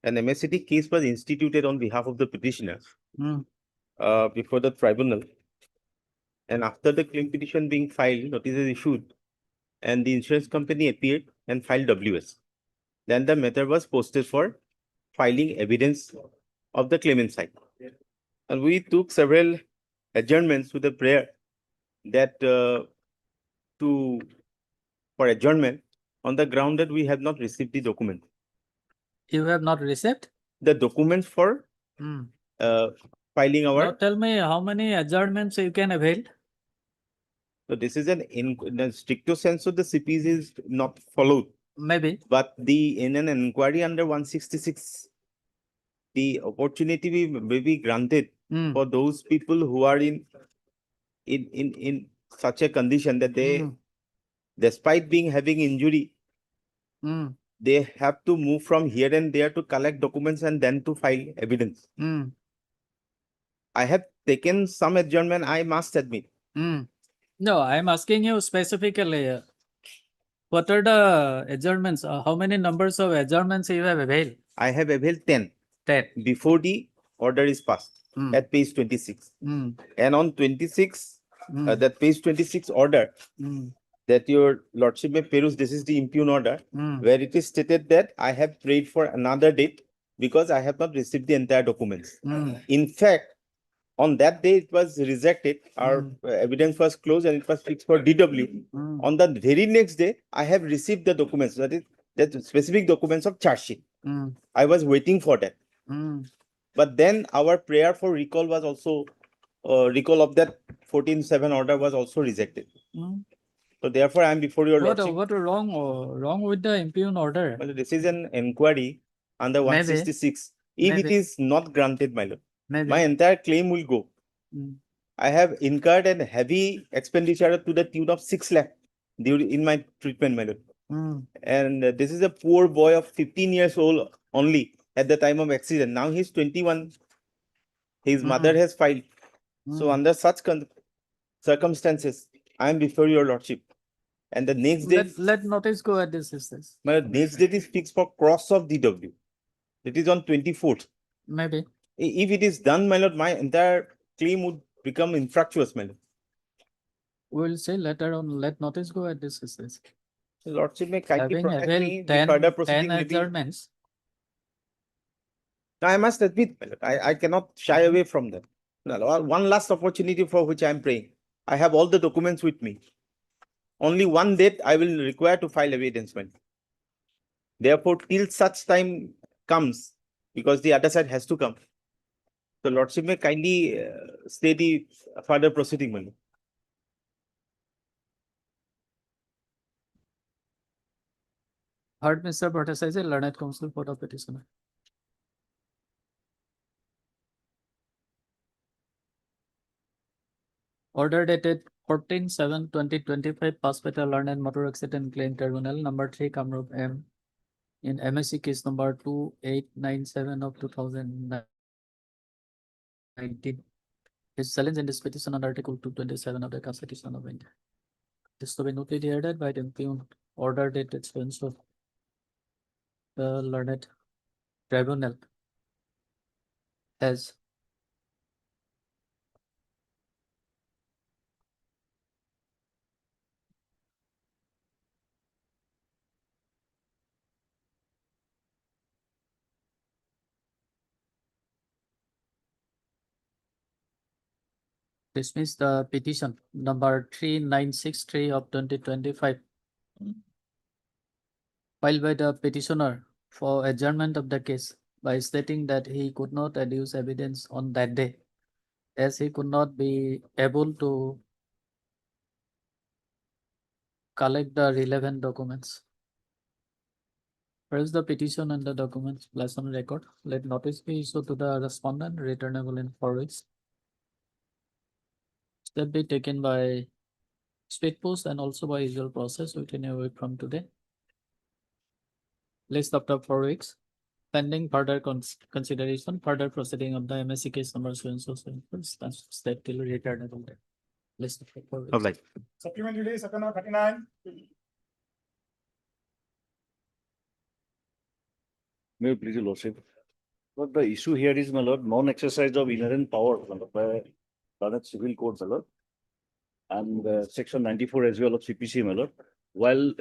an MSCT case was instituted on behalf of the petitioner Hmm. before the tribunal. And after the claim petition being filed, notice is issued, and the insurance company appeared and filed WS. Then the matter was posted for filing evidence of the claimant side. And we took several adjournments with a prayer that for adjournment on the ground that we have not received the document. You have not received? The documents for Hmm. filing Now our. tell me how many adjournments you can avail? So this is in the stricto sensu, the CPs is not followed, Maybe. but in an inquiry under 166, the opportunity may be granted Hmm. for those people who are in such a condition that they, Hmm. despite having injury, Hmm. they have to move from here and there to collect documents and then to file evidence. Hmm. I have taken some adjournment, I must admit. Hmm. No, I'm asking you specifically. What are the adjournments? How many numbers of adjournments you have availed? I have availed 10 10. before the order is passed Hmm. at page 26. Hmm. And on 26, Hmm. that page 26 order Hmm. that your lordship may peruse, this is the impugn order, Hmm. where it is stated that I have prayed for another date because I have not received the entire documents. Hmm. In fact, on that day it was rejected, our evidence was closed and it was fixed for DW. Hmm. On the very next day, I have received the documents, that is that specific documents of charge sheet. Hmm. I was waiting for that. Hmm. But then our prayer for recall was also, recall of that 14-7 order was also rejected. Hmm. So therefore, I am before your lordship. What wrong with the impugn order? Well, this is an inquiry under Maybe. 166. If it Maybe. is not granted, my lord, Maybe. my entire claim will go. Hmm. I have incurred a heavy expenditure to the tune of 6 lakh in my treatment, my lord. Hmm. And this is a poor boy of 15 years old only at the time of accident. Now he's 21. His mother has filed. So Hmm. under such circumstances, I am before your lordship. And the next day, Let notice go at this instance. my next date is fixed for cross of DW. It is on 24th. Maybe. If it is done, my lord, my entire claim would become infructuous, my lord. We'll say later on, let notice go at this instance. The lordship may kindly Having protect availed me. The further 10 proceeding may be. adjournments. Now, I must admit, my lord, I cannot shy away from that. Now, one last opportunity for which I am praying. I have all the documents with me. Only one date I will require to file evidence, my lord. Therefore, till such time comes, because the other side has to come, the lordship may kindly stay the further proceeding, my lord. Heard Mr. Bhattacharya, learned counsel for the petitioner. Order dated 14/7/2025, passed by the Learned Motor Accident Claim Tribunal, number 3, Kamrup M. in MSC case number 2897 of 2019. His challenge in this petition under Article 227 of the Constitution of India. This to be noted headed by the impugned order that expense of the learned tribunal has dismissed the petition number 3963 of 2025 filed by the petitioner for adjournment of the case by stating that he could not adduce evidence on that day as he could not be able to collect the relevant documents. Whereas the petition and the documents placed on record, let notice be issued to the respondent returnable in 4 weeks. Step be taken by speed post and also by usual process within a week from today. List after 4 weeks. Pending further consideration, further proceeding of the MSC case number so and so step till returnable date. List after 4 weeks. Of like, Supplementary day, second or 39. May I please, your lordship. But the issue here is, my lord, non-exercise of inherent power, my lord, by Planet Civil Code, my lord, and section 94 as well of CPC, my lord, while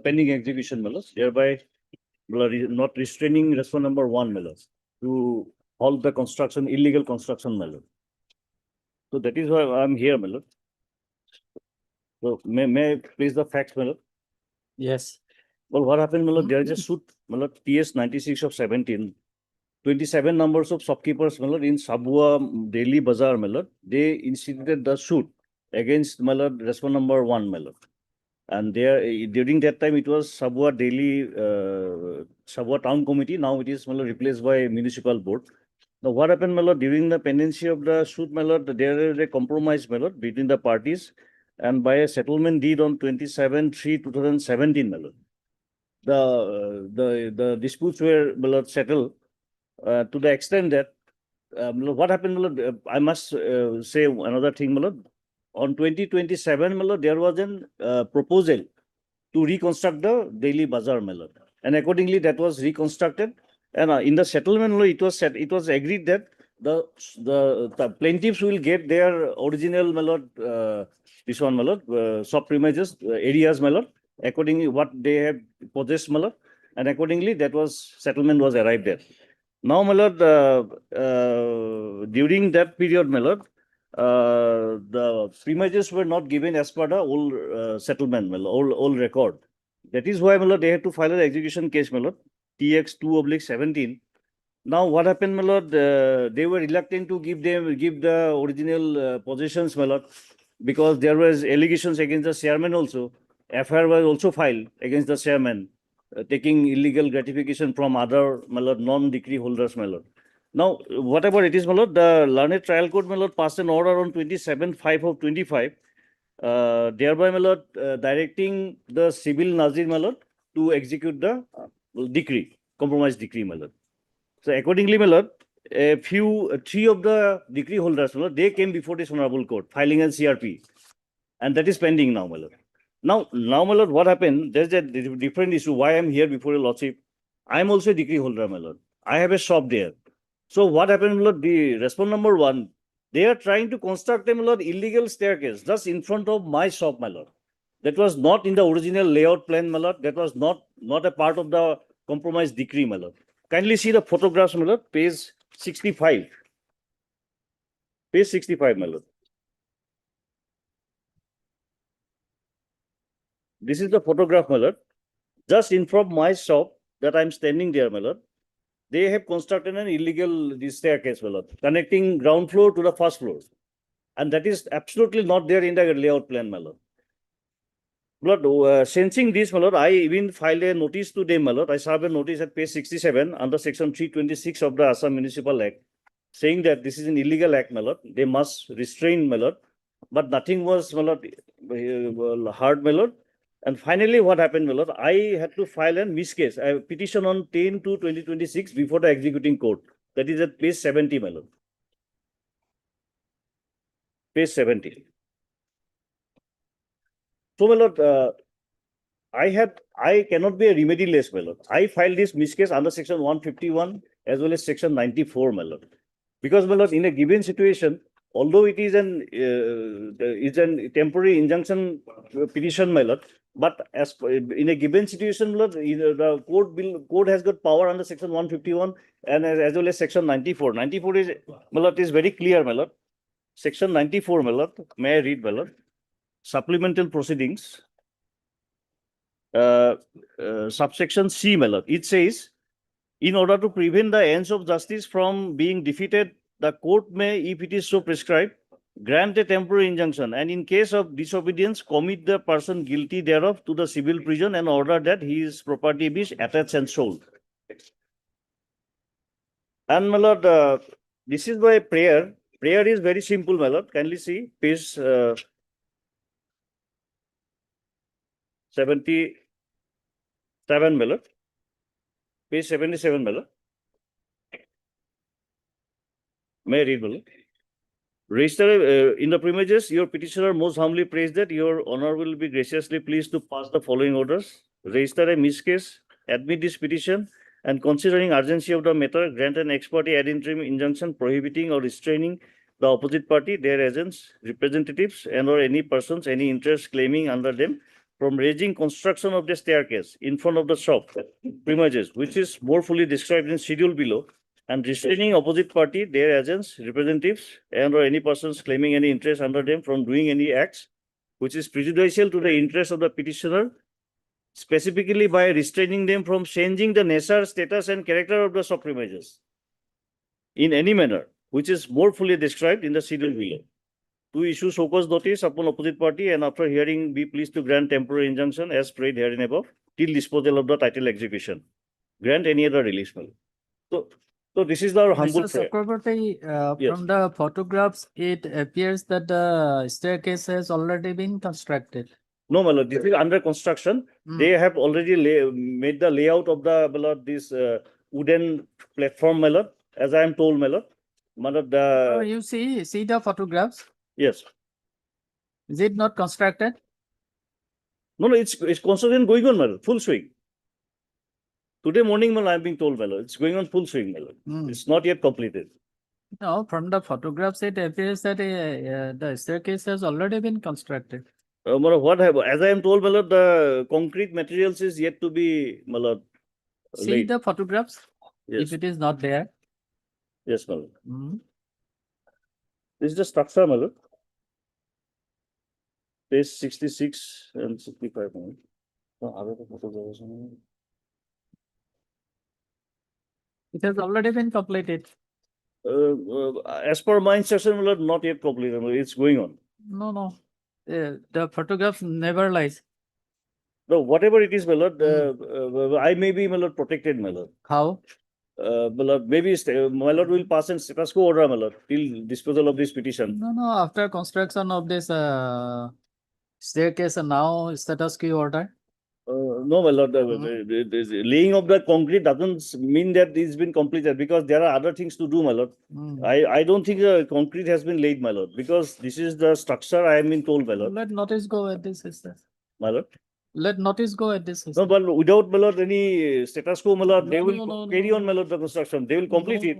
pending execution, my lord, thereby not restraining response number 1, my lord, to halt the construction, illegal construction, my lord. So that is why I'm here, my lord. So may I please the facts, my lord? Yes. Well, what happened, my lord? There is a suit, my lord, TS 96 of 17. 27 numbers of shopkeepers, my lord, in Sabua Daily Bazaar, my lord, they instituted the suit against, my lord, response number 1, my lord. And there, during that time, it was Sabua Daily, Sabua Town Committee. Now it is, my lord, replaced by Municipal Board. Now, what happened, my lord, during the pendency of the suit, my lord, there is a compromise, my lord, between the parties, and by a settlement deed on 27/3/2017, my lord, the disputes were, my lord, settled to the extent that what happened, my lord, I must say another thing, my lord. On 2027, my lord, there was a proposal to reconstruct the Daily Bazaar, my lord, and accordingly that was reconstructed. And in the settlement, it was agreed that the plaintiffs will get their original, my lord, this one, my lord, shop premises areas, my lord, accordingly what they have possessed, my lord, and accordingly that was settlement was arrived at. Now, my lord, during that period, my lord, the premises were not given as per the old settlement, my lord, old record. That is why, my lord, they had to file an execution case, my lord, TX 2/17. Now, what happened, my lord? They were reluctant to give the original possessions, my lord, because there was allegations against the chairman also. FIR was also filed against the chairman, taking illegal gratification from other, my lord, non-decree holders, my lord. Now, whatever it is, my lord, the learned trial court, my lord, passed an order on 27/5 of 25, thereby, my lord, directing the civil Nazir, my lord, to execute the decree, compromise decree, my lord. So accordingly, my lord, three of the decree holders, my lord, they came before this honorable court, filing a CRP, and that is pending now, my lord. Now, my lord, what happened? There's a different issue. Why I'm here before your lordship? I'm also a decree holder, my lord. I have a shop there. So what happened, my lord? The response number 1, they are trying to construct a, my lord, illegal staircase just in front of my shop, my lord. That was not in the original layout plan, my lord. That was not a part of the compromise decree, my lord. Kindly see the photographs, my lord, page 65. Page 65, my lord. This is the photograph, my lord. Just in front of my shop that I'm standing there, my lord, they have constructed an illegal staircase, my lord, connecting ground floor to the first floor. And that is absolutely not there in the layout plan, my lord. Sensing this, my lord, I even filed a notice to them, my lord. I served a notice at page 67 under section 326 of the Assam Municipal Act, saying that this is an illegal act, my lord. They must restrain, my lord. But nothing was, my lord, heard, my lord. And finally, what happened, my lord, I had to file a miscase, a petition on 10/2/2026 before the executing court. That is at page 70, my lord. Page 70. So, my lord, I cannot be a remediless, my lord. I filed this miscase under section 151 as well as section 94, my lord. Because, my lord, in a given situation, although it is an temporary injunction petition, my lord, but as in a given situation, my lord, the court has got power under section 151 and as well as section 94. 94 is, my lord, is very clear, my lord. Section 94, my lord, may I read, my lord? Supplemental proceedings. Subsection C, my lord. It says, in order to prevent the ends of justice from being defeated, the court may, if it is so prescribed, grant a temporary injunction, and in case of disobedience, commit the person guilty thereof to the civil prison and order that his property be attached and sold. And, my lord, this is by prayer. Prayer is very simple, my lord. Kindly see page 77, my lord. Page 77, my lord. May I read, my lord? Register, in the premises, your petitioner most humbly prays that your honor will be graciously pleased to pass the following orders. Register a miscase, admit this petition, and considering urgency of the matter, grant an ex parte ad interim injunction prohibiting or restraining the opposite party, their agents, representatives, and or any persons, any interest claiming under them from raising construction of the staircase in front of the shop premises, which is more fully described in schedule below, and restraining opposite party, their agents, representatives, and or any persons claiming any interest under them from doing any acts which is prejudicial to the interest of the petitioner, specifically by restraining them from changing the nature, status, and character of the shop premises in any manner, which is more fully described in the schedule below. To issue so cause notice upon opposite party, and after hearing be pleased to grant temporary injunction as prayed herein above till disposal of the title execution. Grant any other release. So this is our humble Mr. prayer. Chakraborty, Yes. from the photographs, it appears that the staircase has already been constructed. No, my lord, this is under construction. They have already made the layout of the, my lord, this wooden platform, my lord, as I am told, my lord. My lord, Oh, you see the photographs? yes. Is it not constructed? No, it's construction going on, my lord, full swing. Today morning, my lord, I am being told, my lord, it's going on full swing, my lord. It's not yet completed. No, from the photographs, it appears that the staircase has already been constructed. My lord, what have, as I am told, my lord, the concrete materials is yet to be, my lord, See laid. the photographs, Yes, if it is not there. yes, my lord. Mm. This is the structure, my lord. Page 66 and 65. It has already been completed. As per my instruction, my lord, not yet completed. It's going on. No. The photograph never lies. No, whatever it is, my lord, I may be, my lord, protected, my lord. How? My lord, maybe my lord will pass in status quo order, my lord, till disposal of this petition. No, after construction of this staircase, now status quo order. No, my lord, the laying of the concrete doesn't mean that it's been completed, because there are other things to do, my lord. I don't think the concrete has been laid, my lord, because this is the structure I am being told, my lord. Let notice go at this instance. My lord. Let notice go at this No, instance. but without, my lord, any status quo, my lord, they will No, carry on, my lord, the construction. They will complete it.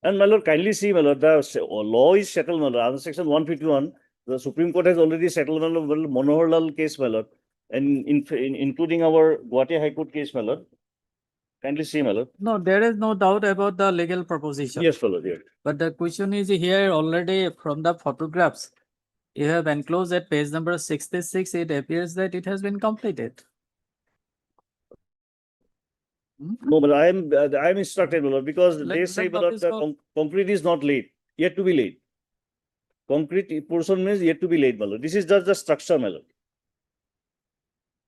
And, my lord, kindly see, my lord, the law is settled, my lord. Under section 151, the Supreme Court has already settled, my lord, Manohar Lal case, my lord, and including our Gauhati High Court case, my lord. Kindly see, my lord. No, there is no doubt about the legal proposition. Yes, my lord, yes. But the question is here already from the photographs you have enclosed at page number 66, it appears that it has been completed. No, but I am instructed, my lord, because Let- they say, let my lord, notice the go. concrete is not laid, yet to be laid. Concrete portion means yet to be laid, my lord. This is just the structure, my lord.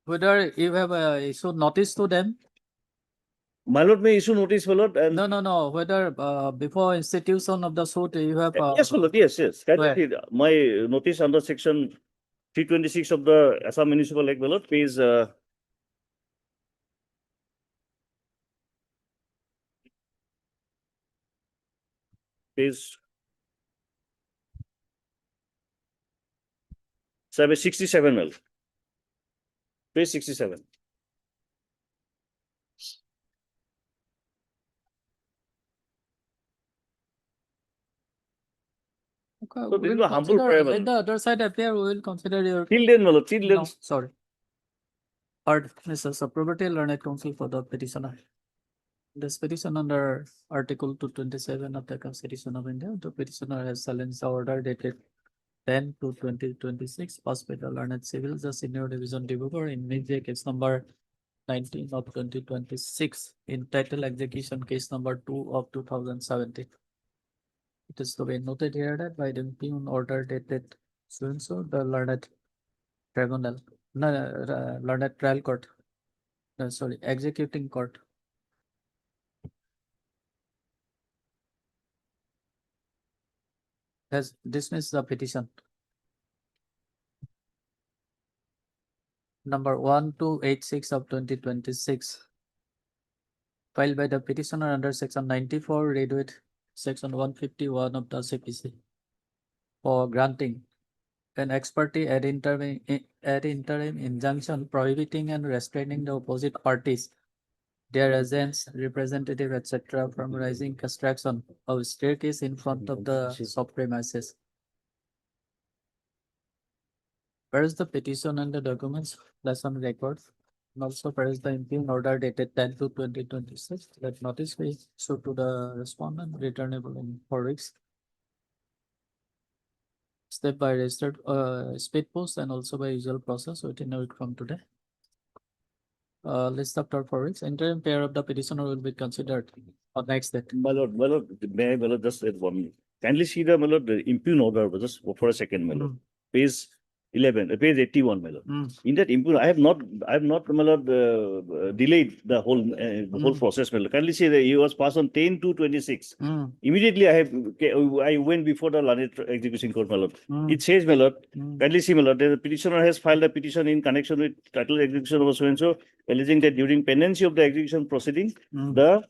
Whether you have issued notice to them? My lord may issue notice, my lord, and No. Whether before institution of the suit you have. yes, my lord, yes. Kindly Where? read my notice under section 326 of the Assam Municipal Act, my lord, page page 67, my lord. Page 67. Okay, So this we is will a humble consider, prayer, my let lord. the other side appear, we will consider your. Till then, my lord, till then. No, sorry. Heard Mrs. Property Learned Counsel for the petitioner. This petition under Article 227 of the Constitution of India, the petitioner has challenged the order dated 10/2/2026 passed by the Learned Civil Justice Senior Division Dibrugarh in Media case number 19 of 2026 in title execution case number 2 of 2017. It is to be noted here that by the impugn order dated so the Learned Tribunal, Learned Trial Court, sorry, Executing Court has dismissed the petition number 1286 of 2026 filed by the petitioner under section 94 read with section 151 of the CPC for granting an ex parte ad interim injunction prohibiting and restraining the opposite parties, their agents, representative, etc. from raising construction of staircase in front of the shop premises. Whereas the petition and the documents less on record, and also whereas the impugn order dated 10/2/2026, that notice be issued to the respondent returnable in 4 weeks. Step by registered speed post and also by usual process within a week from today. List after 4 weeks. Interim pair of the petitioner will be considered on next date. My lord, may I, my lord, just add 1 minute. Kindly see the, my lord, the impugn order, just for a second, my lord. Page 11, page 81, my lord. In that impugn, I have not, my lord, delayed the whole process, my lord. Kindly see that it was passed on 10/2/26. Immediately, I went before the Learned Execution Court, my lord. It says, my lord, kindly see, my lord, the petitioner has filed a petition in connection with title execution of so and so, alleging that during pendency of the execution proceeding, the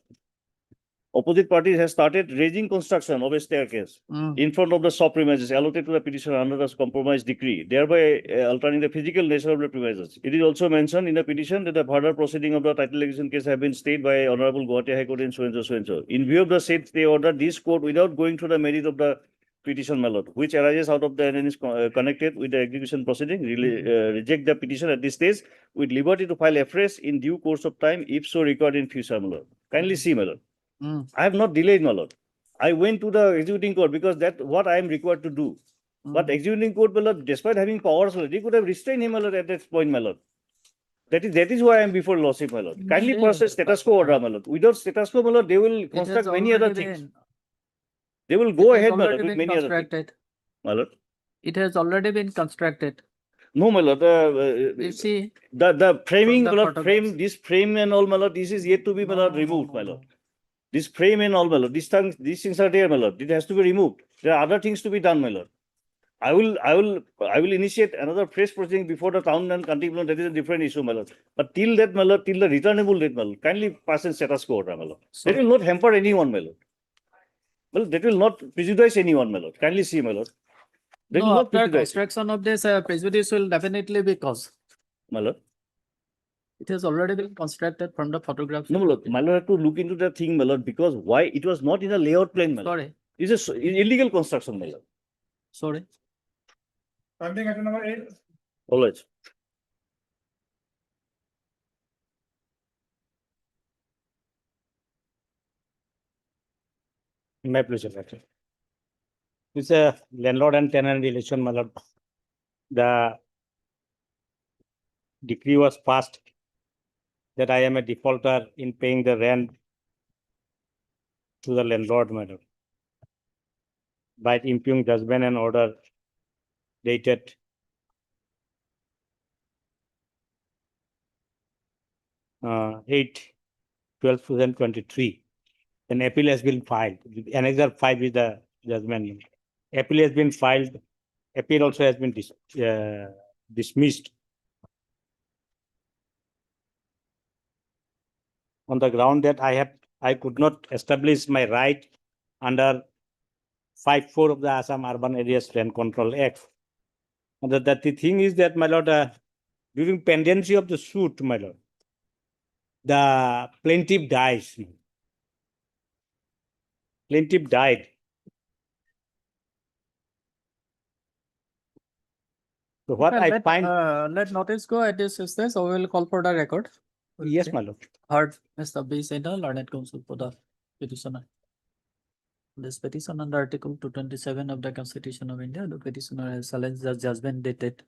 opposite parties has started raising construction of a staircase in front of the shop premises allotted to the petitioner under the compromise decree, thereby altering the physical nature of the premises. It is also mentioned in the petition that the further proceeding of the title execution case have been stayed by Honorable Gauhati High Court in so and so, so and so. In view of the said stay order, this court, without going through the merit of the petition, my lord, which arises out of the and is connected with the execution proceeding, reject the petition at this stage with liberty to file afresh in due course of time, if so required in future, my lord. Kindly see, my lord. I have not delayed, my lord. I went to the executing court because that's what I am required to do. But executing court, my lord, despite having powers, my lord, they could have restrained him, my lord, at that point, my lord. That is why I am before lawsuit, my lord. Kindly process status quo order, my lord. Without status quo, my lord, they will construct many other things. They will go ahead, my lord, with many other things. My lord. It has already been constructed. No, my lord. You see, the framing, my lord, photographs. this frame and all, my lord, this is yet to be, my lord, removed, my lord. This frame and all, my lord, these things are there, my lord. It has to be removed. There are other things to be done, my lord. I will initiate another fresh proceeding before the town and country plan. That is a different issue, my lord. But till that, my lord, till the returnable date, my lord, kindly pass in status quo order, my lord. That will not hamper anyone, my lord. Well, that will not prejudice anyone, my lord. Kindly see, my lord. That will no, not after prejudice, construction of this, prejudice will definitely be caused. my lord. It has already been constructed from the photographs. No, my lord. My lord have to look into the thing, my lord, because why it was not in a layout plan, my lord. Sorry, It's a illegal construction, my lord. sorry. Pending item number 8. All right. My pleasure, actually. It's a landlord and tenant relation, my lord. The decree was passed that I am a defaulter in paying the rent to the landlord, my lord. By impugn judgment and order dated 8/12/2023. An appeal has been filed. Another 5 is the judgment. Appeal has been filed. Appeal also has been dismissed on the ground that I could not establish my right under 5(4) of the Assam Urban Areas Land Control Act. And that the thing is that, my lord, during pendency of the suit, my lord, the plaintiff dies. Plaintiff died. So what Well, I find, let notice go at this is this, so we will call for the record. yes, Okay. my lord. Heard Mr. B. Sena, learned counsel for the petitioner. This petition under Article 227 of the Constitution of India, the petitioner has challenged the judgment dated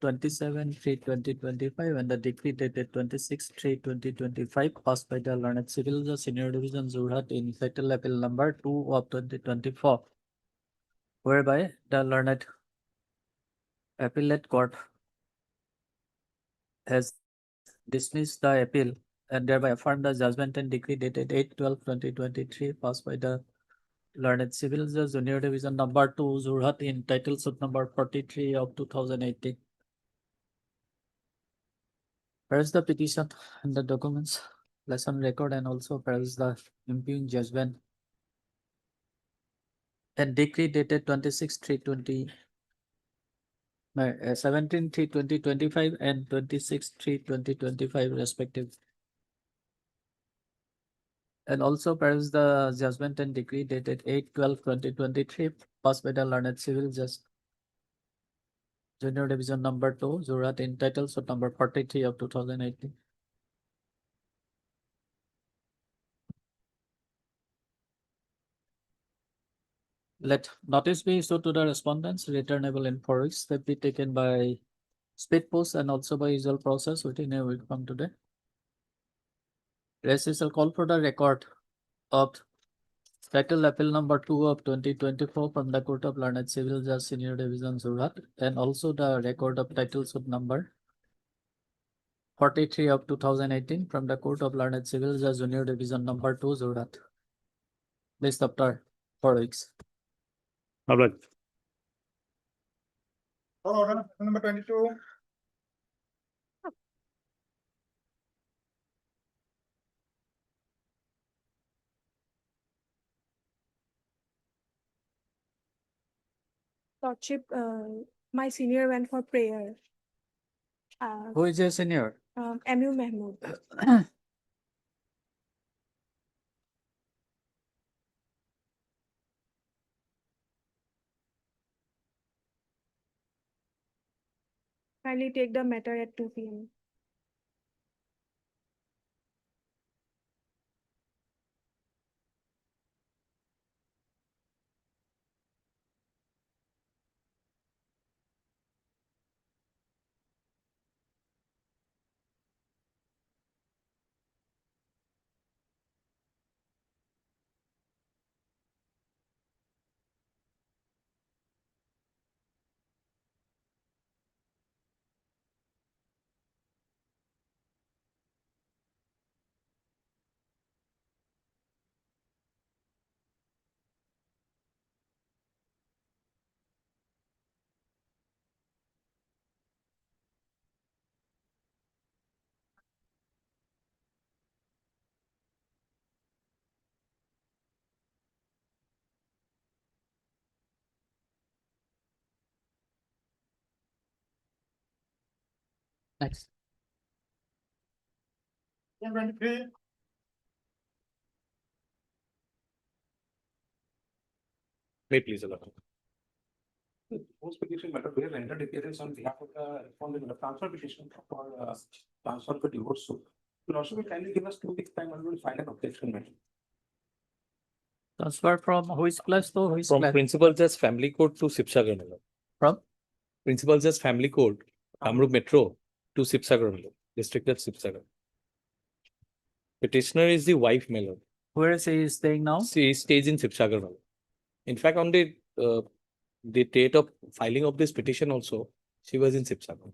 27/3/2025 and the decree dated 26/3/2025 passed by the learned civil judge senior division Jorhat in title appeal number 2 of 2024, whereby the learned appellate court has dismissed the appeal and thereby affirmed the judgment and decree dated 8/12/2023 passed by the learned civil judge junior division number 2 Jorhat in title suit number 43 of 2018. Whereas the petition and the documents lesson record and also whereas the impugned judgment and decree dated 26/3/20 17/3/2025 and 26/3/2025 respective. And also whereas the judgment and decree dated 8/12/2023 passed by the learned civil judge junior division number 2 Jorhat in title suit number 43 of 2018. Let notice be issued to the respondents, returnable in 4 weeks, that be taken by speed post and also by usual process within a week from today. Rest is a call for the record of title appeal number 2 of 2024 from the Court of Learned Civil Judge Senior Division Jorhat, and also the record of title suit number 43 of 2018 from the Court of Learned Civil Judge Junior Division number 2 Jorhat. List after 4 weeks. All right. Order number 22. Lordship, my senior went for prayer. Who is your senior? MU Mahmood. Kindly take the matter at 2 p.m. Next. 23. May please allow. Post petition matter where rendered appearance on behalf of the respondent in the transfer petition for transfer of the divorce suit. Will also be kindly give us 2 weeks time and we will file an objection matter. Transfer from which class to which From class? Principal Judge Family Court to Sipsagar. From? Principal Judge Family Court, Kamrup Metro to Sipsagar, District Judge Sipsagar. Petitioner is the wife, my lord. Where is he staying now? She stays in Sipsagar. In fact, on the date of filing of this petition also, she was in Sipsagar.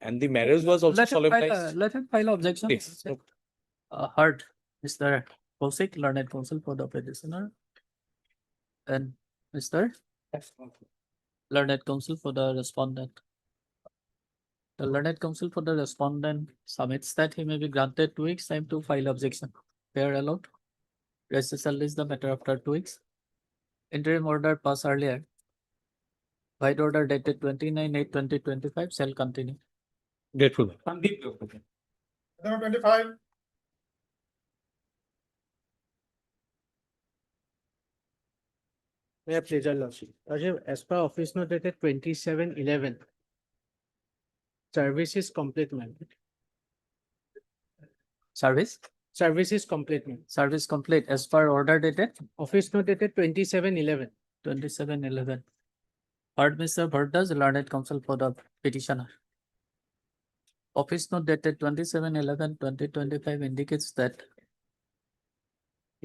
And the marriage was also solemnized. Let him file objection. Please. Heard, Mr. Kosik, learned counsel for the petitioner. And Mr. learned counsel for the respondent. The learned counsel for the respondent submits that he may be granted 2 weeks time to file objection. Fair allowed. Recessal is the matter after 2 weeks. Interim order passed earlier. Void order dated 29/8/2025 shall continue. Grateful. Item number 25. May I please, your lordship? Lordship, as per office note dated 27/11. Service is complete, ma'am. Service? Service is complete, ma'am. Service complete as per order dated Office note dated 27/11. 27/11. Heard Mr. Bhardas, learned counsel for the petitioner. Office note dated 27/11/2025 indicates that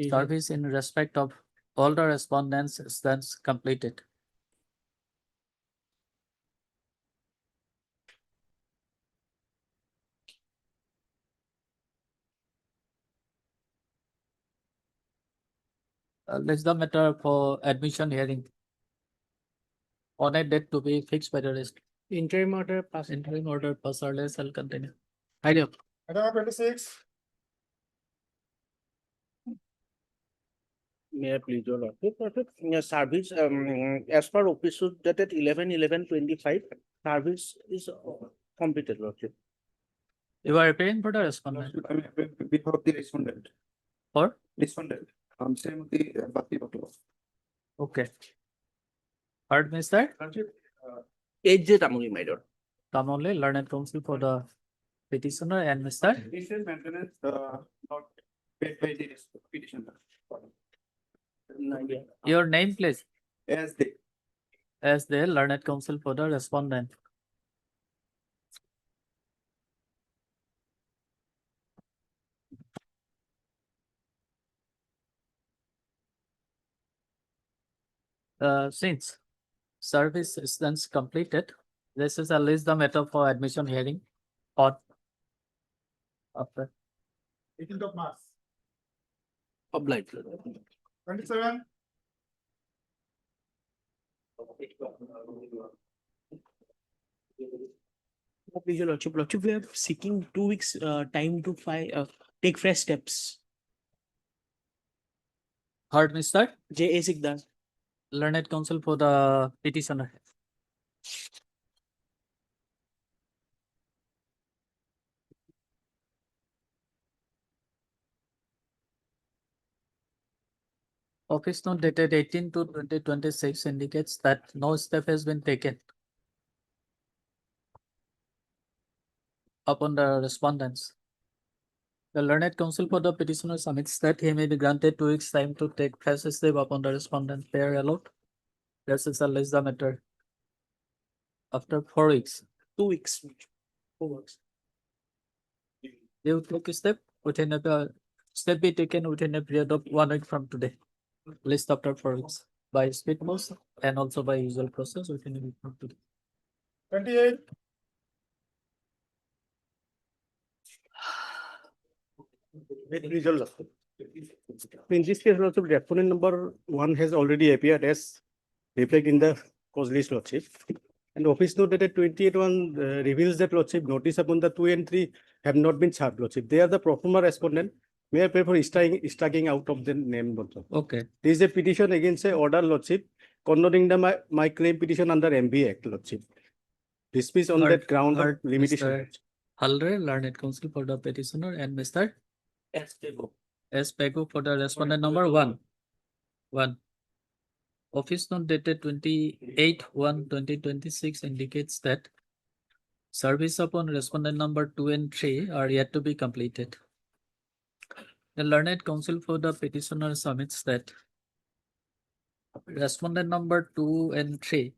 service in respect of all the respondents stands completed. This is the matter for admission hearing. On a date to be fixed by the rest. Interim order passed. Interim order pass earlier shall continue. Item. Item number 26. May I please, your lordship? Service, as per office note dated 11/11/25, service is completed, lordship. You are appearing for the respondent Before the respondent, or? respondent, same the Bhakti Bhakti. Okay. Heard Mr. H.J. Tamuli, my lord. Tamole, learned counsel for the petitioner and Mr. This is maintenance, not paid by the petitioner. Your name please As the as the learned counsel for the respondent. Since service is then completed, this is at least the matter for admission hearing on after 18th of March. Obliged. 27. Please, your lordship, we are seeking 2 weeks time to take fresh steps. Heard Mr. J.A. Sikdar. Learned counsel for the petitioner. Office note dated 18/2/2026 indicates that no step has been taken upon the respondents. The learned counsel for the petitioner submits that he may be granted 2 weeks time to take fresh step upon the respondent. Fair allowed. Recessal is the matter after 4 weeks. 2 weeks. 4 weeks. You take a step within a step be taken within a period of 1 week from today. List after 4 weeks by speed post and also by usual process within a week from today. 28. In this case, also deponent number 1 has already appeared as reflected in the cause list, lordship. And office note dated 28/1 reveals that, lordship, notice upon the 2 and 3 have not been served, lordship. They are the pro forma respondent. May I pray for striking out of the name, lordship. Okay. This is a petition against a order, lordship, condoning my claim petition under MB Act, lordship. Dismiss on that ground of limitation. Mr. Halre, learned counsel for the petitioner, and Mr. S. Pego. S. Pego for the respondent number 1. Office note dated 28/1/2026 indicates that service upon respondent number 2 and 3 are yet to be completed. The learned counsel for the petitioner submits that respondent number 2 and 3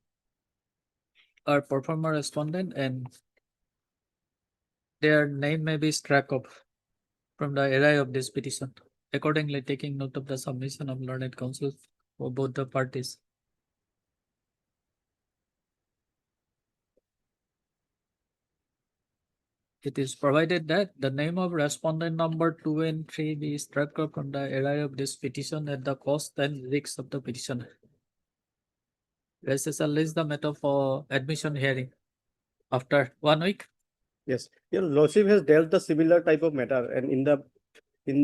are performer respondent and their name may be struck off from the array of this petition. Accordingly, taking note of the submission of learned counsel for both the parties. It is provided that the name of respondent number 2 and 3 be struck off from the array of this petition at the cost and risks of the petitioner. Recessal is the matter for admission hearing after 1 week Yes, your lordship has dealt the similar type of matter and in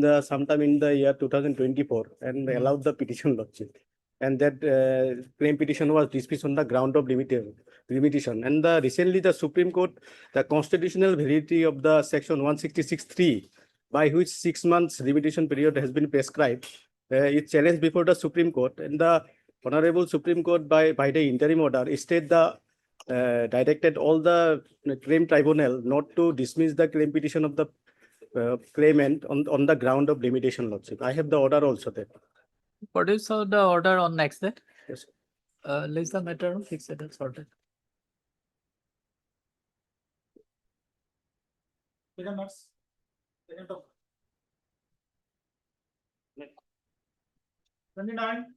the sometime in the year 2024 and allowed the petition lordship. And that claim petition was dismissed on the ground of limitation. And recently the Supreme Court, the constitutional validity of the section 166(3), by which 6 months limitation period has been prescribed, is challenged before the Supreme Court. And the Honorable Supreme Court by the interim order state the directed all the claim tribunal not to dismiss the claim petition of the claimant on the ground of limitation lordship. I have the order also there. Produce the order on next day. Yes. List the matter, fix it and sort it. Second notes. Second top. 29.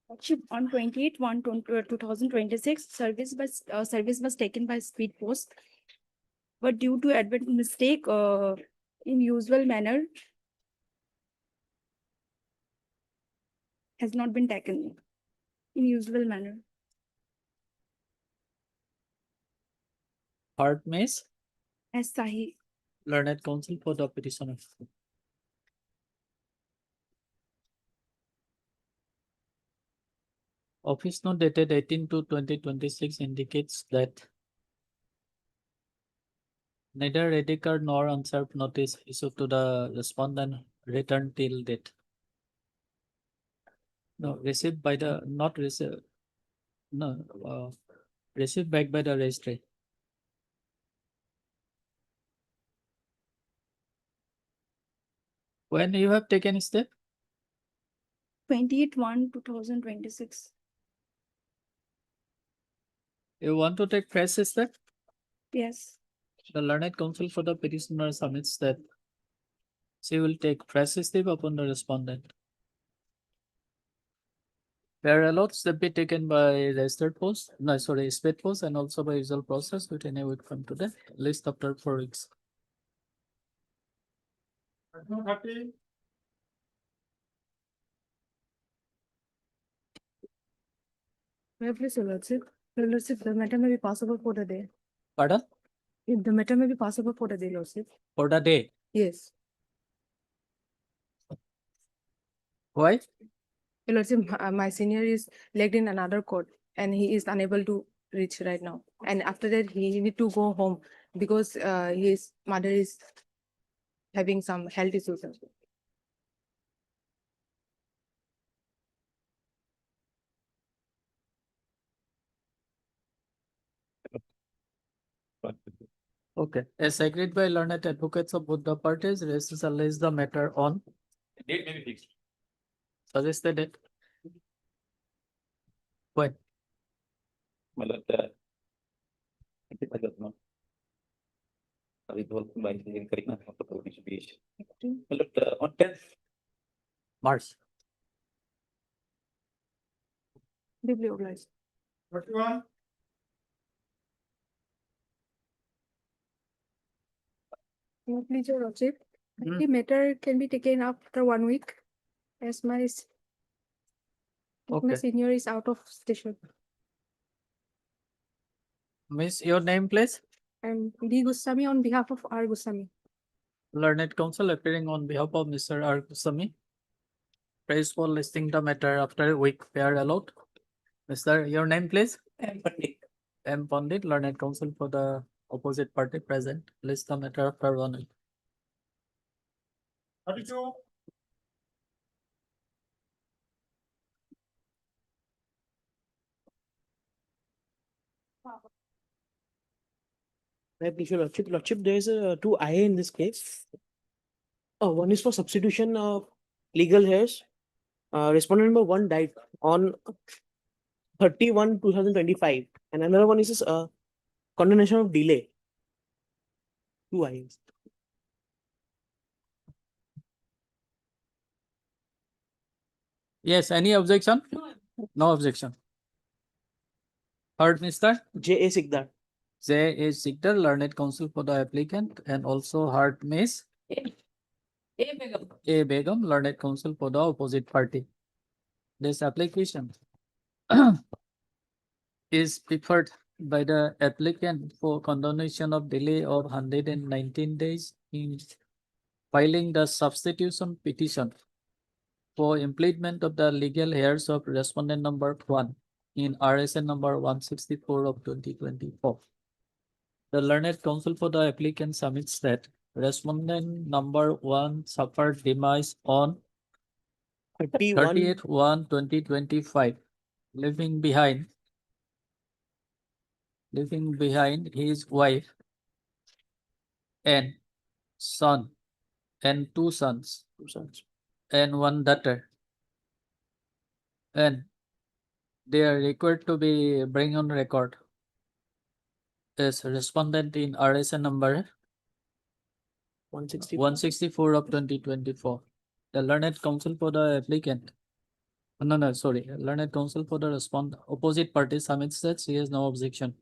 Lordship, on 28/1/2026, service was taken by speed post, but due to advent mistake, in usual manner, has not been taken in usual manner. Hard miss, As Sahi, learned counsel for the petitioner. Office note dated 18/2/2026 indicates that neither ready card nor unserved notice issued to the respondent returned till date. No, received by the, not received. No, received back by the registry. When you have taken step, 28/1/2026. you want to take fresh step, Yes. the learned counsel for the petitioner submits that she will take fresh step upon the respondent. Parallels that be taken by registered post, no, sorry, speed post and also by usual process within a week from today, list after 4 weeks. 30. Well, please, Your Lordship. Your Lordship, the matter may be possible for the day. Pardon? If the matter may be possible for the day, Lordship. For the day. Yes. Why? Your Lordship, my senior is lagged in another court and he is unable to reach right now. And after that, he need to go home because his mother is having some health issues. Okay, as agreed by learned advocates of both the parties, list the matter on Date may be fixed. suggested date. When? मतलब अभी तो bike दिन करीब ना तो बीच बीच मतलब on 10th March. Deeply obliged. 31. Please, Your Lordship. The matter can be taken after 1 week as my Okay. senior is out of station. Miss, your name please? And D. Goswami on behalf of R. Goswami. Learned counsel appearing on behalf of Mr. R. Kusami. Praise for listing the matter after a week fair allowed. Mr. Your name please? M. Pandit. M. Pandit, learned counsel for the opposite party present. List the matter after 1 week. 32. My pleasure, Lordship, there is two IA in this case. One is for substitution of legal heirs. Respondent number 1 died on 31/2025, and another one is condemnation of delay. Two IAs. Yes, any objection? No objection. Heard, Mr. J.A. Sikdar. J. A. Sikdar, learned counsel for the applicant, and also heard Miss A. Begum, learned counsel for the opposite party. This application is preferred by the applicant for condonation of delay of 119 days in filing the substitution petition for implement of the legal heirs of respondent number 1 in RSN number 164 of 2024. The learned counsel for the applicant submits that respondent number 1 suffered demise on 31. 30th-1/2025, leaving behind his wife and son and two sons and one daughter, and they are required to be bring on record as respondent in RSN number 164 of 2024. The learned counsel for the applicant. Learned counsel for the opposite party submits that she has no objection.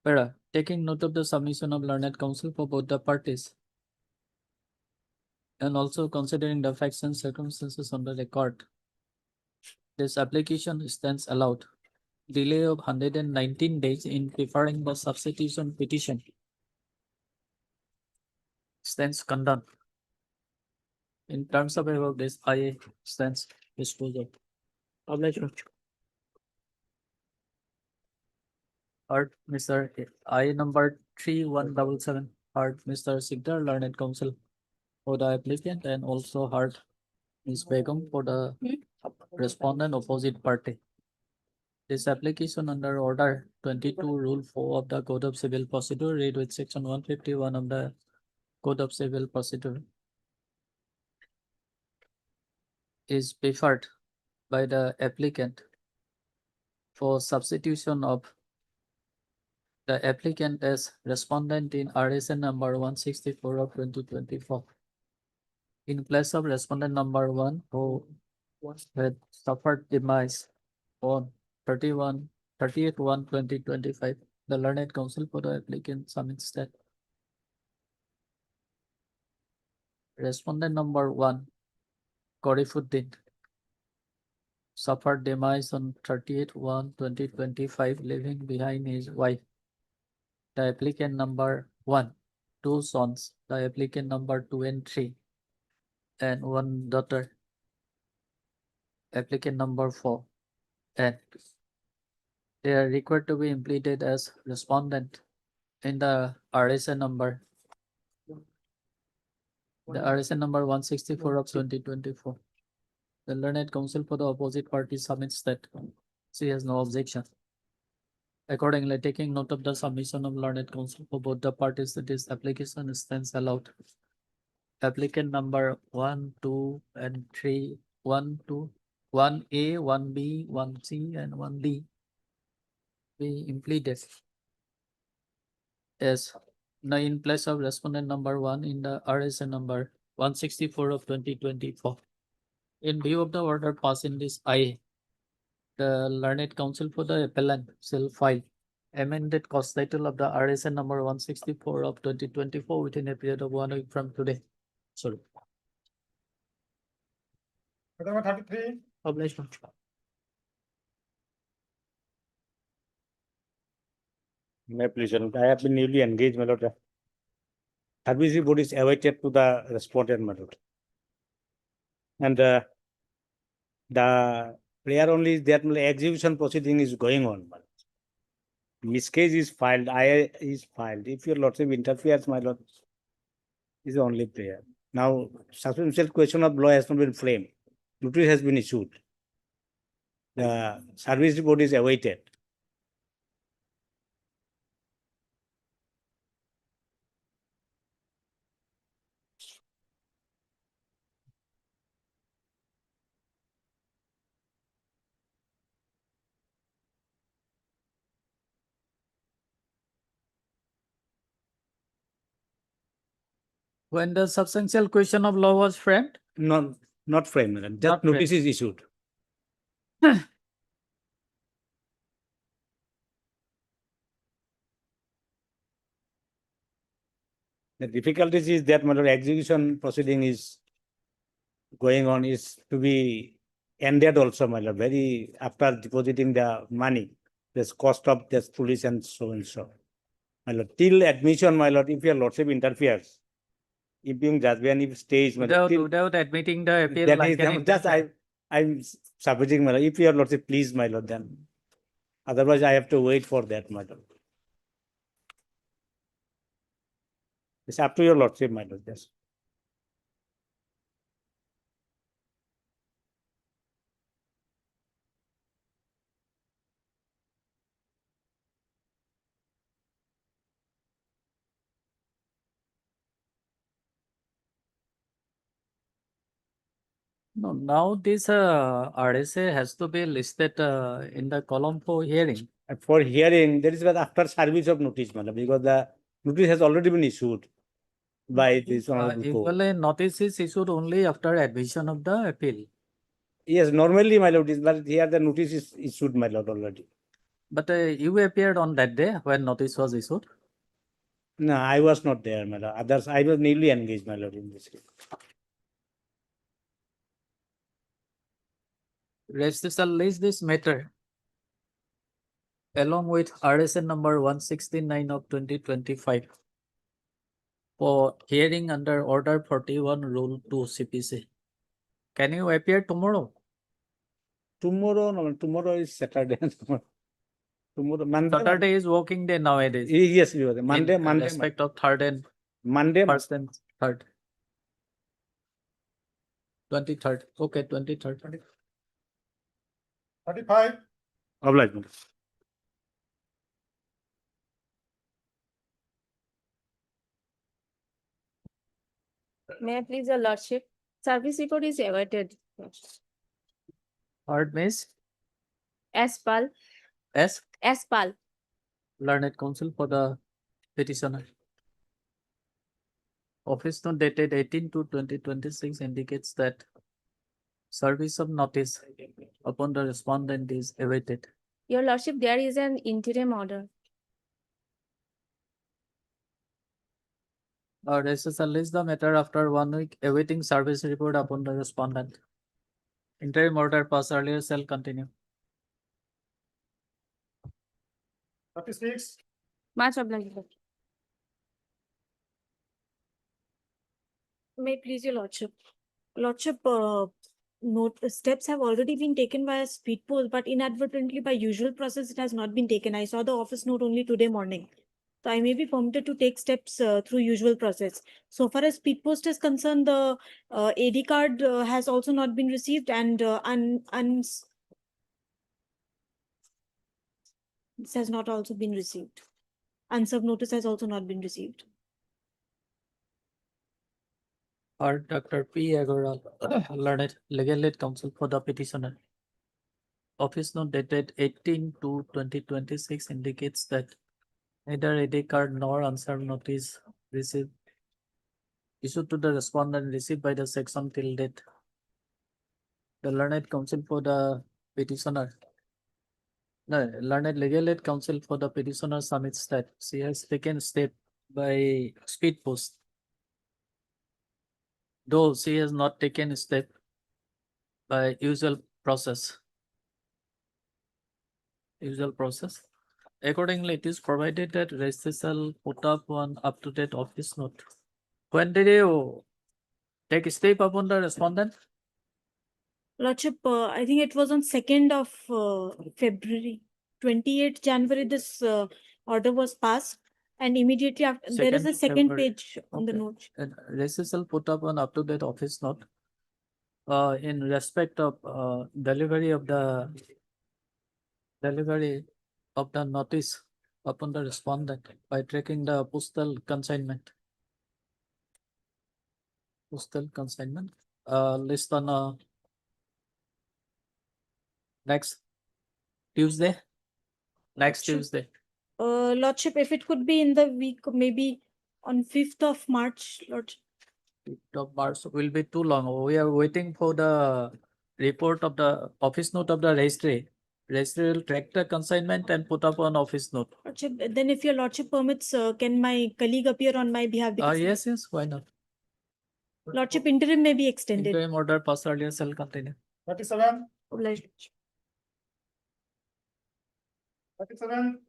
Para, taking note of the submission of learned counsel for both the parties, and also considering the facts and circumstances on the record, this application stands allowed. Delay of 119 days in preferring the substitution petition stands condoned. In terms of above this, IA stands disposal. Heard Mr. I number 3177, heard Mr. Sigdar, learned counsel for the applicant, and also heard Ms. Begum for the respondent opposite party. This application under order 22 rule 4 of the Code of Civil Procedure, read with section 151 of the Code of Civil Procedure, is preferred by the applicant for substitution of the applicant as respondent in RSN number 164 of 2024 in place of respondent number 1 who had suffered demise on 30th-1/2025. The learned counsel for the applicant submits that respondent number 1, Korifuddin, suffered demise on 30th-1/2025, leaving behind his wife, the applicant number 1, 2 sons, the applicant number 2 and 3, and 1 daughter, applicant number 4, and they are required to be implemented as respondent in the RSN number. The RSN number 164 of 2024. The learned counsel for the opposite party submits that she has no objection. Accordingly, taking note of the submission of learned counsel for both the parties, that this application stands allowed. Applicant number 1, 2, and 3, 1, 2, 1A, 1B, 1C, and 1D be implemented as now in place of respondent number 1 in the RSN number 164 of 2024. In view of the order passed in this IA, the learned counsel for the appellant shall file amended cause title of the RSN number 164 of 2024 within a period of 1 week from today. Sorry. Number 33. My pleasure. I have been newly engaged, my lord. Advisory board is awaited to the respondent, my lord. And the prayer only is that execution proceeding is going on. My lord. Miss case is filed, I is filed. If your lordship interferes, my lord, is the only prayer. Now, substantial question of law has not been framed. Notice has been issued. The service report is awaited. When the substantial question of law was framed? Not framed, madam. Just Not framed. notice is issued. The difficulties is that, my lord, execution proceeding is going on, is to be ended also, my lord, very after depositing the money. this cost of this police and so and so. My lord, till admission, my lord, if your lordship interferes, impugned judgment, if stays, my lord, Without admitting the appeal, that like is, an just I'm supposing, my lord, if your lordship please, my lord, then otherwise I have to wait for that, my lord. It's up to your lordship, my lord, yes. No, now this RSA has to be listed in the column for hearing. For hearing, that is what after service of notice, my lord, because the notice has already been issued by this honorable court. Usually notice is issued only after admission of the appeal. Yes, normally, my lord, but here the notice is issued, my lord, already. But you appeared on that day when notice was issued. No, I was not there, my lord. Others, I was nearly engaged, my lord, in this case. Rest shall list this matter along with RSA number 169 of 2025 for hearing under Order 41 Rule 2 CPC. Can you appear tomorrow? Tomorrow, no, tomorrow is Saturday. Tomorrow, Monday. Saturday is working day nowadays. Yes, we were. Monday, In Monday. respect of third and Monday, first and third. 23rd. Okay, 23rd. 35. oblige. May I please your lordship? Service report is awaited. Third Miss Aspal, S. Aspal. Learned Counsel for the petitioner. Office note dated 18/2/2026 indicates that service of notice upon the respondent is awaited. Your lordship, there is an interim order. This list the matter after 1 week awaiting service report upon the respondent. Interim order passed earlier shall continue. 36. Much obliged. May it please your lordship. Lordship, steps have already been taken by a speed post, but inadvertently by usual process, it has not been taken. I saw the office note only today morning. So I may be permitted to take steps through usual process. So far as speed post is concerned, the AD card has also not been received, and this has not also been received. Unserved notice has also not been received. Or Dr. P. Agarwal, Learned Legal Aid Counsel for the petitioner. Office note dated 18/2/2026 indicates that neither AD card nor unserved notice received issued to the respondent received by the section till date. The Learned Counsel for the petitioner. No, Learned Legal Aid Counsel for the petitioner submits that she has taken step by speed post. Though she has not taken step by usual process. Accordingly, it is provided that registrar shall put up one up-to-date office note. When did you take step upon the respondent? Lordship, I think it was on 2nd of February. 28th January, this order was passed, and immediately after, there is a 2nd second February. page on the Okay. note. Registrar shall put up an up-to-date office note in respect of delivery of the notice upon the respondent by tracking the postal consignment. List on next Tuesday. Tuesday. Lordship, if it could be in the week, maybe on 5th of March, Lordship. 5th of March will be too long. We are waiting for the report of the office note of the registry. Registry will track the consignment and put up an office note. Lordship, then if your lordship permits, can my colleague appear on my behalf? Because Yes, why not? Lordship, interim may be extended. Interim order passed earlier shall continue. 37. Obliged. 37.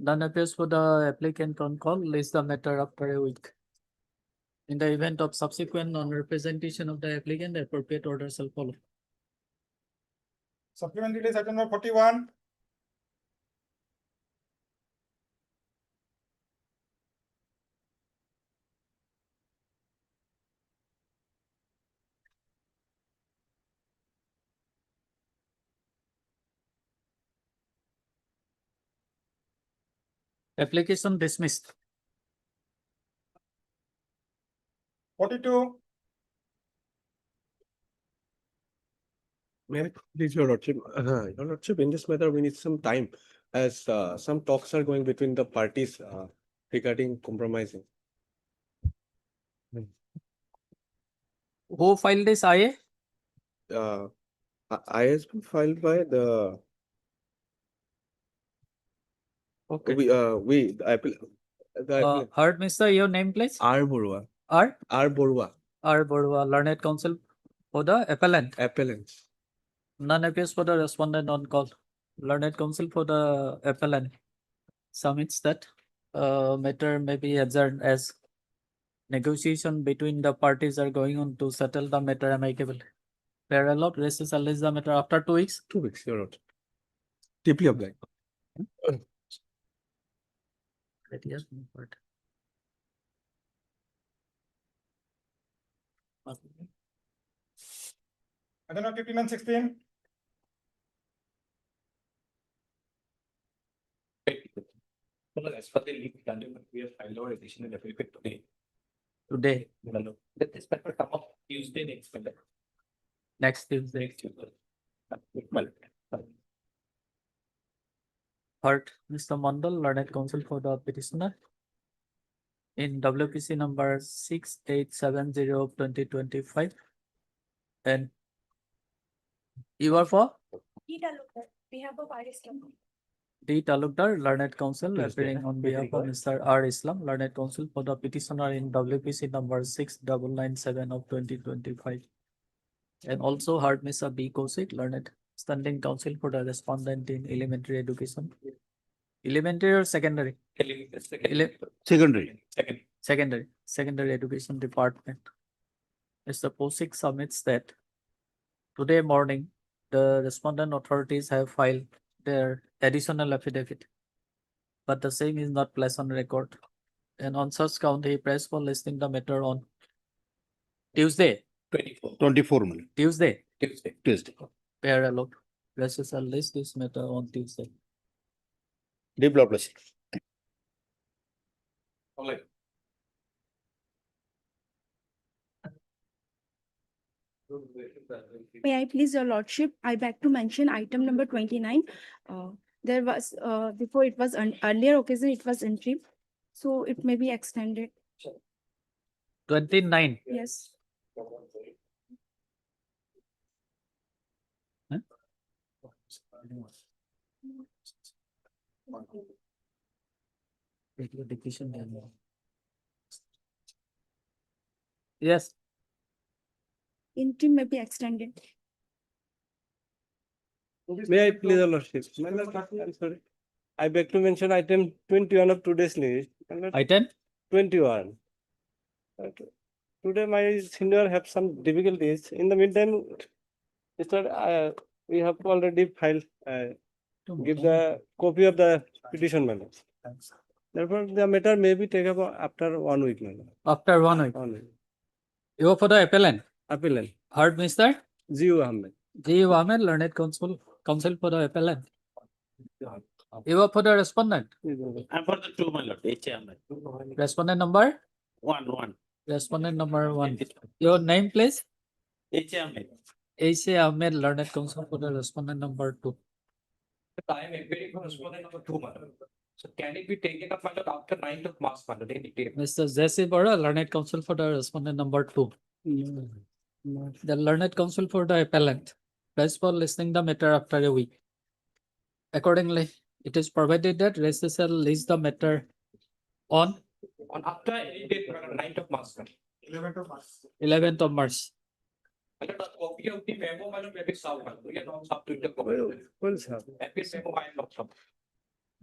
None appears for the applicant on call, list the matter after a week. In the event of subsequent non-representation of the applicant, the appropriate order shall follow. Supplementary list item number 41. Application dismissed. 42. May I please, Your Lordship, Your Lordship, in this matter, we need some time as some talks are going between the parties regarding compromising. Who filed this IA? I has been filed by the, Okay. the Heard, Mr. Your name, please? R. Borua, R. R. Borua, R. Borua, Learned Counsel for the appellant. appellants. None appears for the respondent on call. Learned Counsel for the appellant submits that matter may be adjourned as negotiation between the parties are going on to settle the matter amicably. Parallel races allege the matter after 2 weeks. 2 weeks, Your Lordship. Deeply obliged. That is one part. Item number 15 and 16. As per the legal document, we have filed our additional affidavit today. Today, Let this paper come up Tuesday next Monday. next Tuesday. Next Tuesday. Heard, Mr. Mandal, Learned Counsel for the petitioner. In WPC number 6870 of 2025. And you are for behalf of Arislam. D. Talukdar, Learned Counsel, Tuesday, appearing on behalf of Mr. R. Islam, Learned Counsel for the petitioner in WPC number 6997 of 2025. And also heard Mr. B. Kaushik, Learned Standing Counsel for the respondent in elementary education. Elementary or secondary? Secondary. Secondary Education Department. Mr. Kaushik submits that today morning, the respondent authorities have filed their additional affidavit, but the same is not placed on record. And on such count, he pressed for listing the matter on Tuesday. 24 minutes. Tuesday. Tuesday. Parallel. Presses will list this matter on Tuesday. Deeply obliged. May I please, Your Lordship, I beg to mention item number 29. There was, before it was earlier occasion, it was interim, so it may be extended. 29. Yes. Yes. Interim may be extended. May I please, Your Lordship? My Lord, I'm sorry. I beg to mention item 21 of today's list. My Lord, Item 21. Today my senior have some difficulties. In the meantime, Mr. We have already filed, give the copy of the petition, my Lord. Therefore, the matter may be taken up after 1 week, my Lord. after 1 week. 1 week. You are for the appellant. Appellant, Heard, Mr. Ziu Ahmed. G. Ahmed, Learned Counsel for the appellant. You are for the respondent. I'm for the two, my lord. Respondent number? One. Respondent number 1. Your name, please? A.C. Ahmed, Learned Counsel for the respondent number 2. I am appearing for respondent number 2, my lord. So can it be taken up, my lord, after 9th of March, my lord? Mr. Jesse Bora, Learned Counsel for the respondent number 2. The Learned Counsel for the appellant. Press for listening the matter after a week. Accordingly, it is provided that registrar shall list the matter on On after any date, my lord, 9th of March, my lord. 11th of March. 11th of March. My lord, a copy of the memo, my lord, may be served. We are not up to the copy. Well, sir. Epic memo, my lord, sir.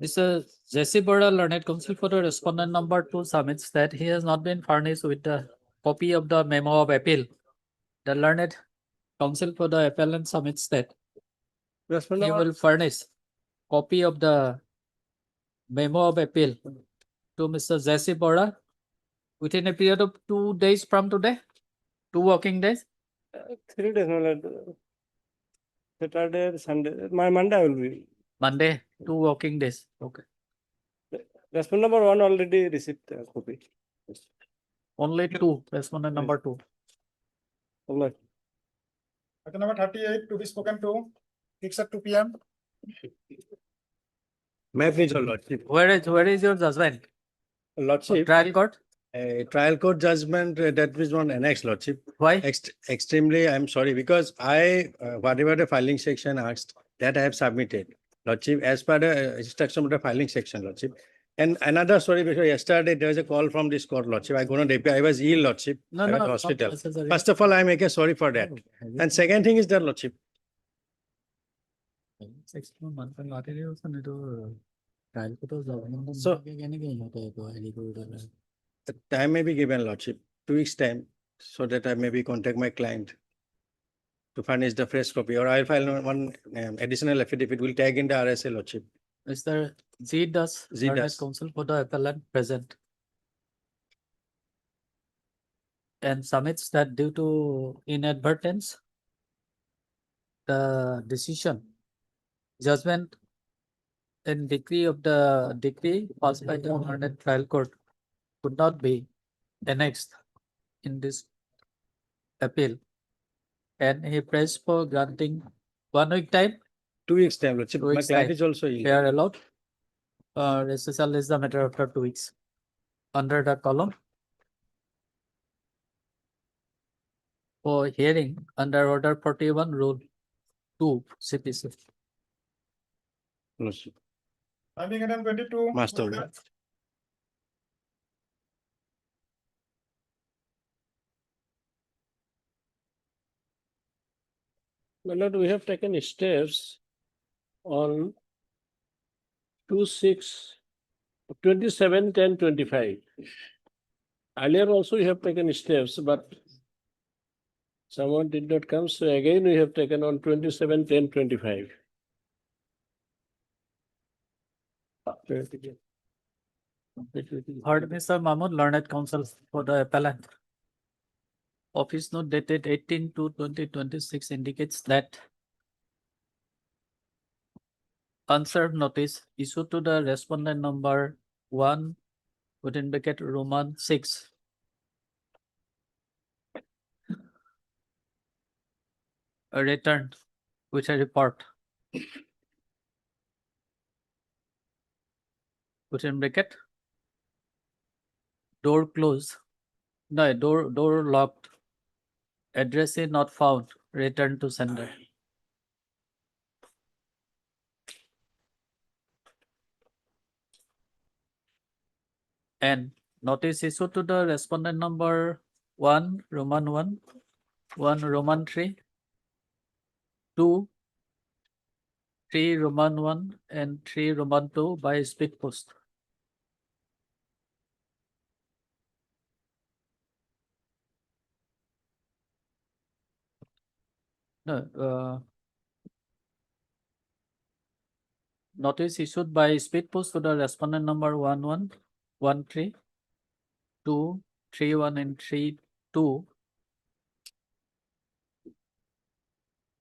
Mr. Jesse Bora, learned counsel for the respondent number 2 submits that he has not been furnished with the copy of the memo of appeal. The learned counsel for the appellant submits that he will furnish copy of the memo of appeal to Mr. Jesse Bora within a period of 2 days from today, 2 working days. 3 days, my lord. Saturday, Sunday, my Monday will be. Monday, 2 working days. Okay. Respondent number 1 already received a copy. Only 2, respondent number 2. All right. Item number 38 to be spoken to, fixed at 2 p.m. May I please, your lordship? Where is your judgment? Lordship, Trial court? trial court judgment that was not annexed, lordship. Why? Extremely, I'm sorry, because I, whatever the filing section asked, that I have submitted, lordship, as per the instruction of the filing section, lordship. And another story, because yesterday there was a call from this court, lordship. I was ill, lordship. No, I was no, in hospital. not necessary. First of all, I make a sorry for that. And second thing is that, lordship, So- the time may be given, lordship, 2 weeks time, so that I maybe contact my client to furnish the fresh copy, or I'll file one additional affidavit, will tag in the RSA, lordship. Mr. Z does, Z learned does. counsel for the appellant present. And submits that due to inadvertence, the decision, judgment and decree of the decree passed by the learned trial court could not be annexed in this appeal. And he prays for granting 1 week time, 2 weeks time, lordship. 2 My weeks client time. is also ill. They are allowed. Recessal is the matter after 2 weeks. Under the column for hearing under order 41 rule 2 CPC. Lordship. Timing item 22. Master. My lord, we have taken steps on 27, 10, 25. Earlier also we have taken steps, but someone did not come, so again we have taken on 27, 10, 25. Heard Mr. Mahmood, learned counsel for the appellant. Office note dated 18/2/2026 indicates that unserved notice issued to the respondent number 1 within bracket Roman 6 returned with a report within bracket door closed, no, door locked, addressee not found, returned to sender. And notice issued to the respondent number 1 Roman 1, 1 Roman 3, 2, 3 Roman 1 and 3 Roman 2 by speed post. No, notice issued by speed post to the respondent number 1113, 2, 31 and 32.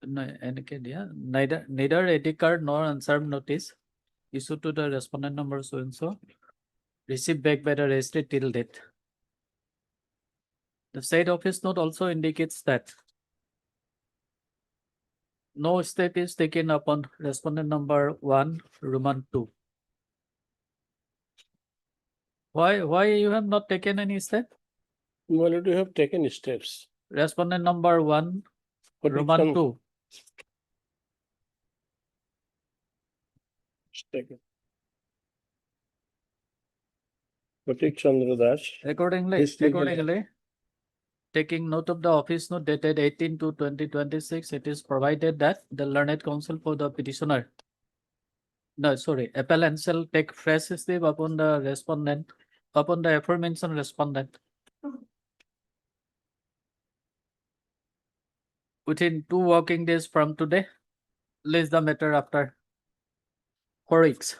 No, neither edit card nor unserved notice issued to the respondent number so and so received back by the registry till date. The said office note also indicates that no step is taken upon respondent number 1 Roman 2. Why you have not taken any step? Well, you have taken steps. Respondent number 1 But it Roman can- 2. Taken. Pratik Chandra Das. Accordingly, His legal- taking note of the office note dated 18/2/2026, it is provided that the learned counsel for the petitioner, no, sorry, appellant shall take fresh leave upon the respondent, upon the aforementioned respondent, within 2 working days from today, list the matter after 4 weeks.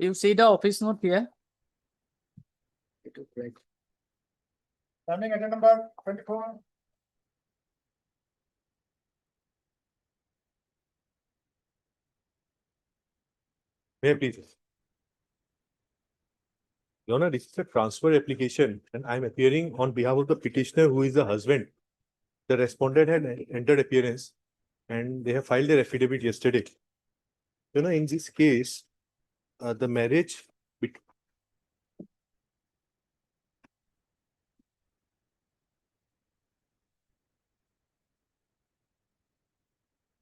You see the office note here? Standing item number 24. May I please? Your Honor, this is a transfer application and I'm appearing on behalf of the petitioner who is the husband. The respondent had entered appearance and they have filed their affidavit yesterday. You know, in this case, the marriage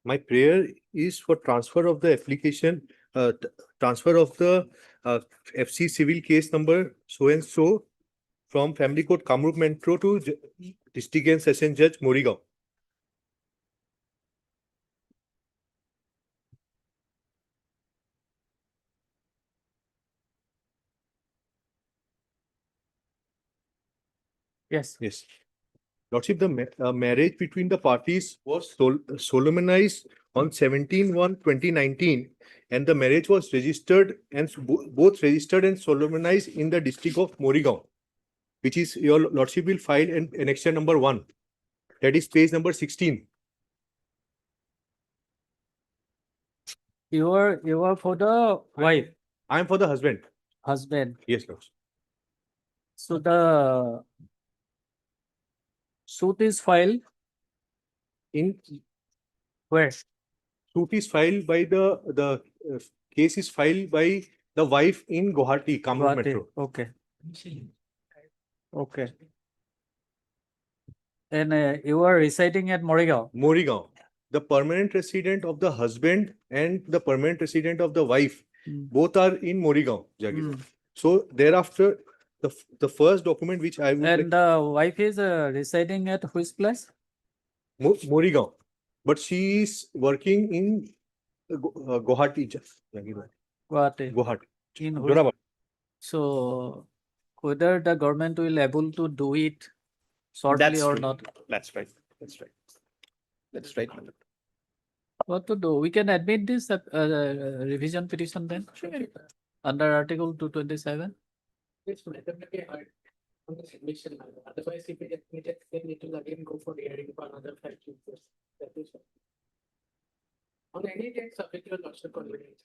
my prayer is for transfer of the application, transfer of the FC civil case number so and so from Family Court Kamrup Metro to District and Session Judge Morigaon. Yes. Yes. Lordship, the marriage between the parties was solemnized on 17/1/2019 and the marriage was registered and both registered and solemnized in the district of Morigaon, which is your Lordship will file in annexure number 1. That is page number 16. You are for the wife, I am for the husband. husband. Yes, Lordship. So the suit is filed In where? suit is filed by the case is filed by the wife in Gauhati, Kamrup Gauhati. Metro. Okay. Okay. And you are residing at Morigaon. Morigaon. The permanent resident of the husband and the permanent resident of the wife, both are in Morigaon, Jagir. Mm. So thereafter, the first document which I would And the wife is residing at which place? Morigaon, but she is working in Gauhati, Jagir. Gauhati. Gauhati. In which- Jorabad. So whether the government will able to do it shortly That's or true. not, That's right. That's right. That's right. my lord. what to do? We can admit this revision petition then under Article 227. Yes, madam, may be heard on the submission. Otherwise, if it admitted, then it will again go for hearing for another 5 years. That is all. On any date, subject to your lordship convenience.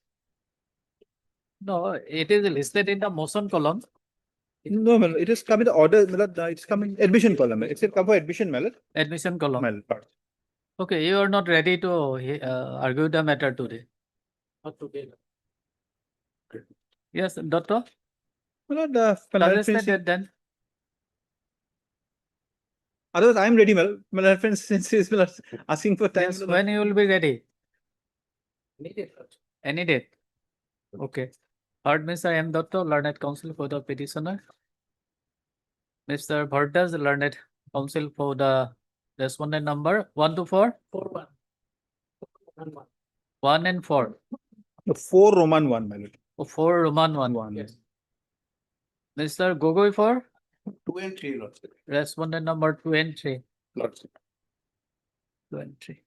No, it is listed in the motion column. No, Malad, it is coming the order, Malad, it's coming admission column. It's come for admission, Malad. Admission column. Malad. Okay, you are not ready to argue the matter today. Not today. Yes, Doctor? Malad, Suggested it then. otherwise, I am ready, Malad. Malad, friends, since he is Malad, asking for time. Yes, when you will be ready? Any date. Any date? Okay. Heard Mr. M. Dotto, learned counsel for the petitioner. Mr. Bhardas, learned counsel for the respondent number 1 to 4? 4-1. 1 and 4. 4 Roman 1, Malad. Oh, 4 Roman 1. 1. Yes. Mr. Gogoi for 2 and 3, Lordship. respondent number 2 and 3. Lordship. 2 and 3.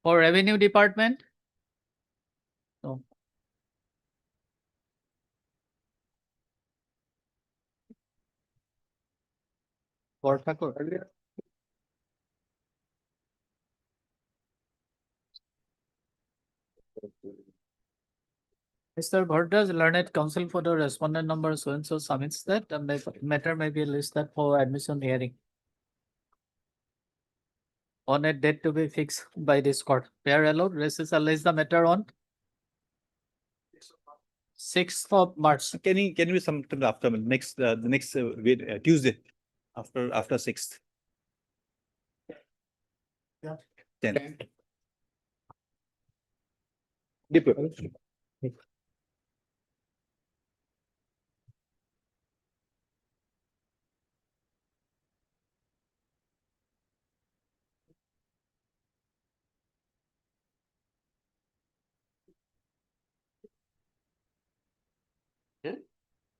For revenue department? No. For Thakur. Mr. Bhardas, learned counsel for the respondent number so and so submits that the matter may be listed for admission hearing on a date to be fixed by this court. Pair allowed, recess the matter on 6th of March. Can you be sometime after next the next Tuesday after 6th? Yeah. 10.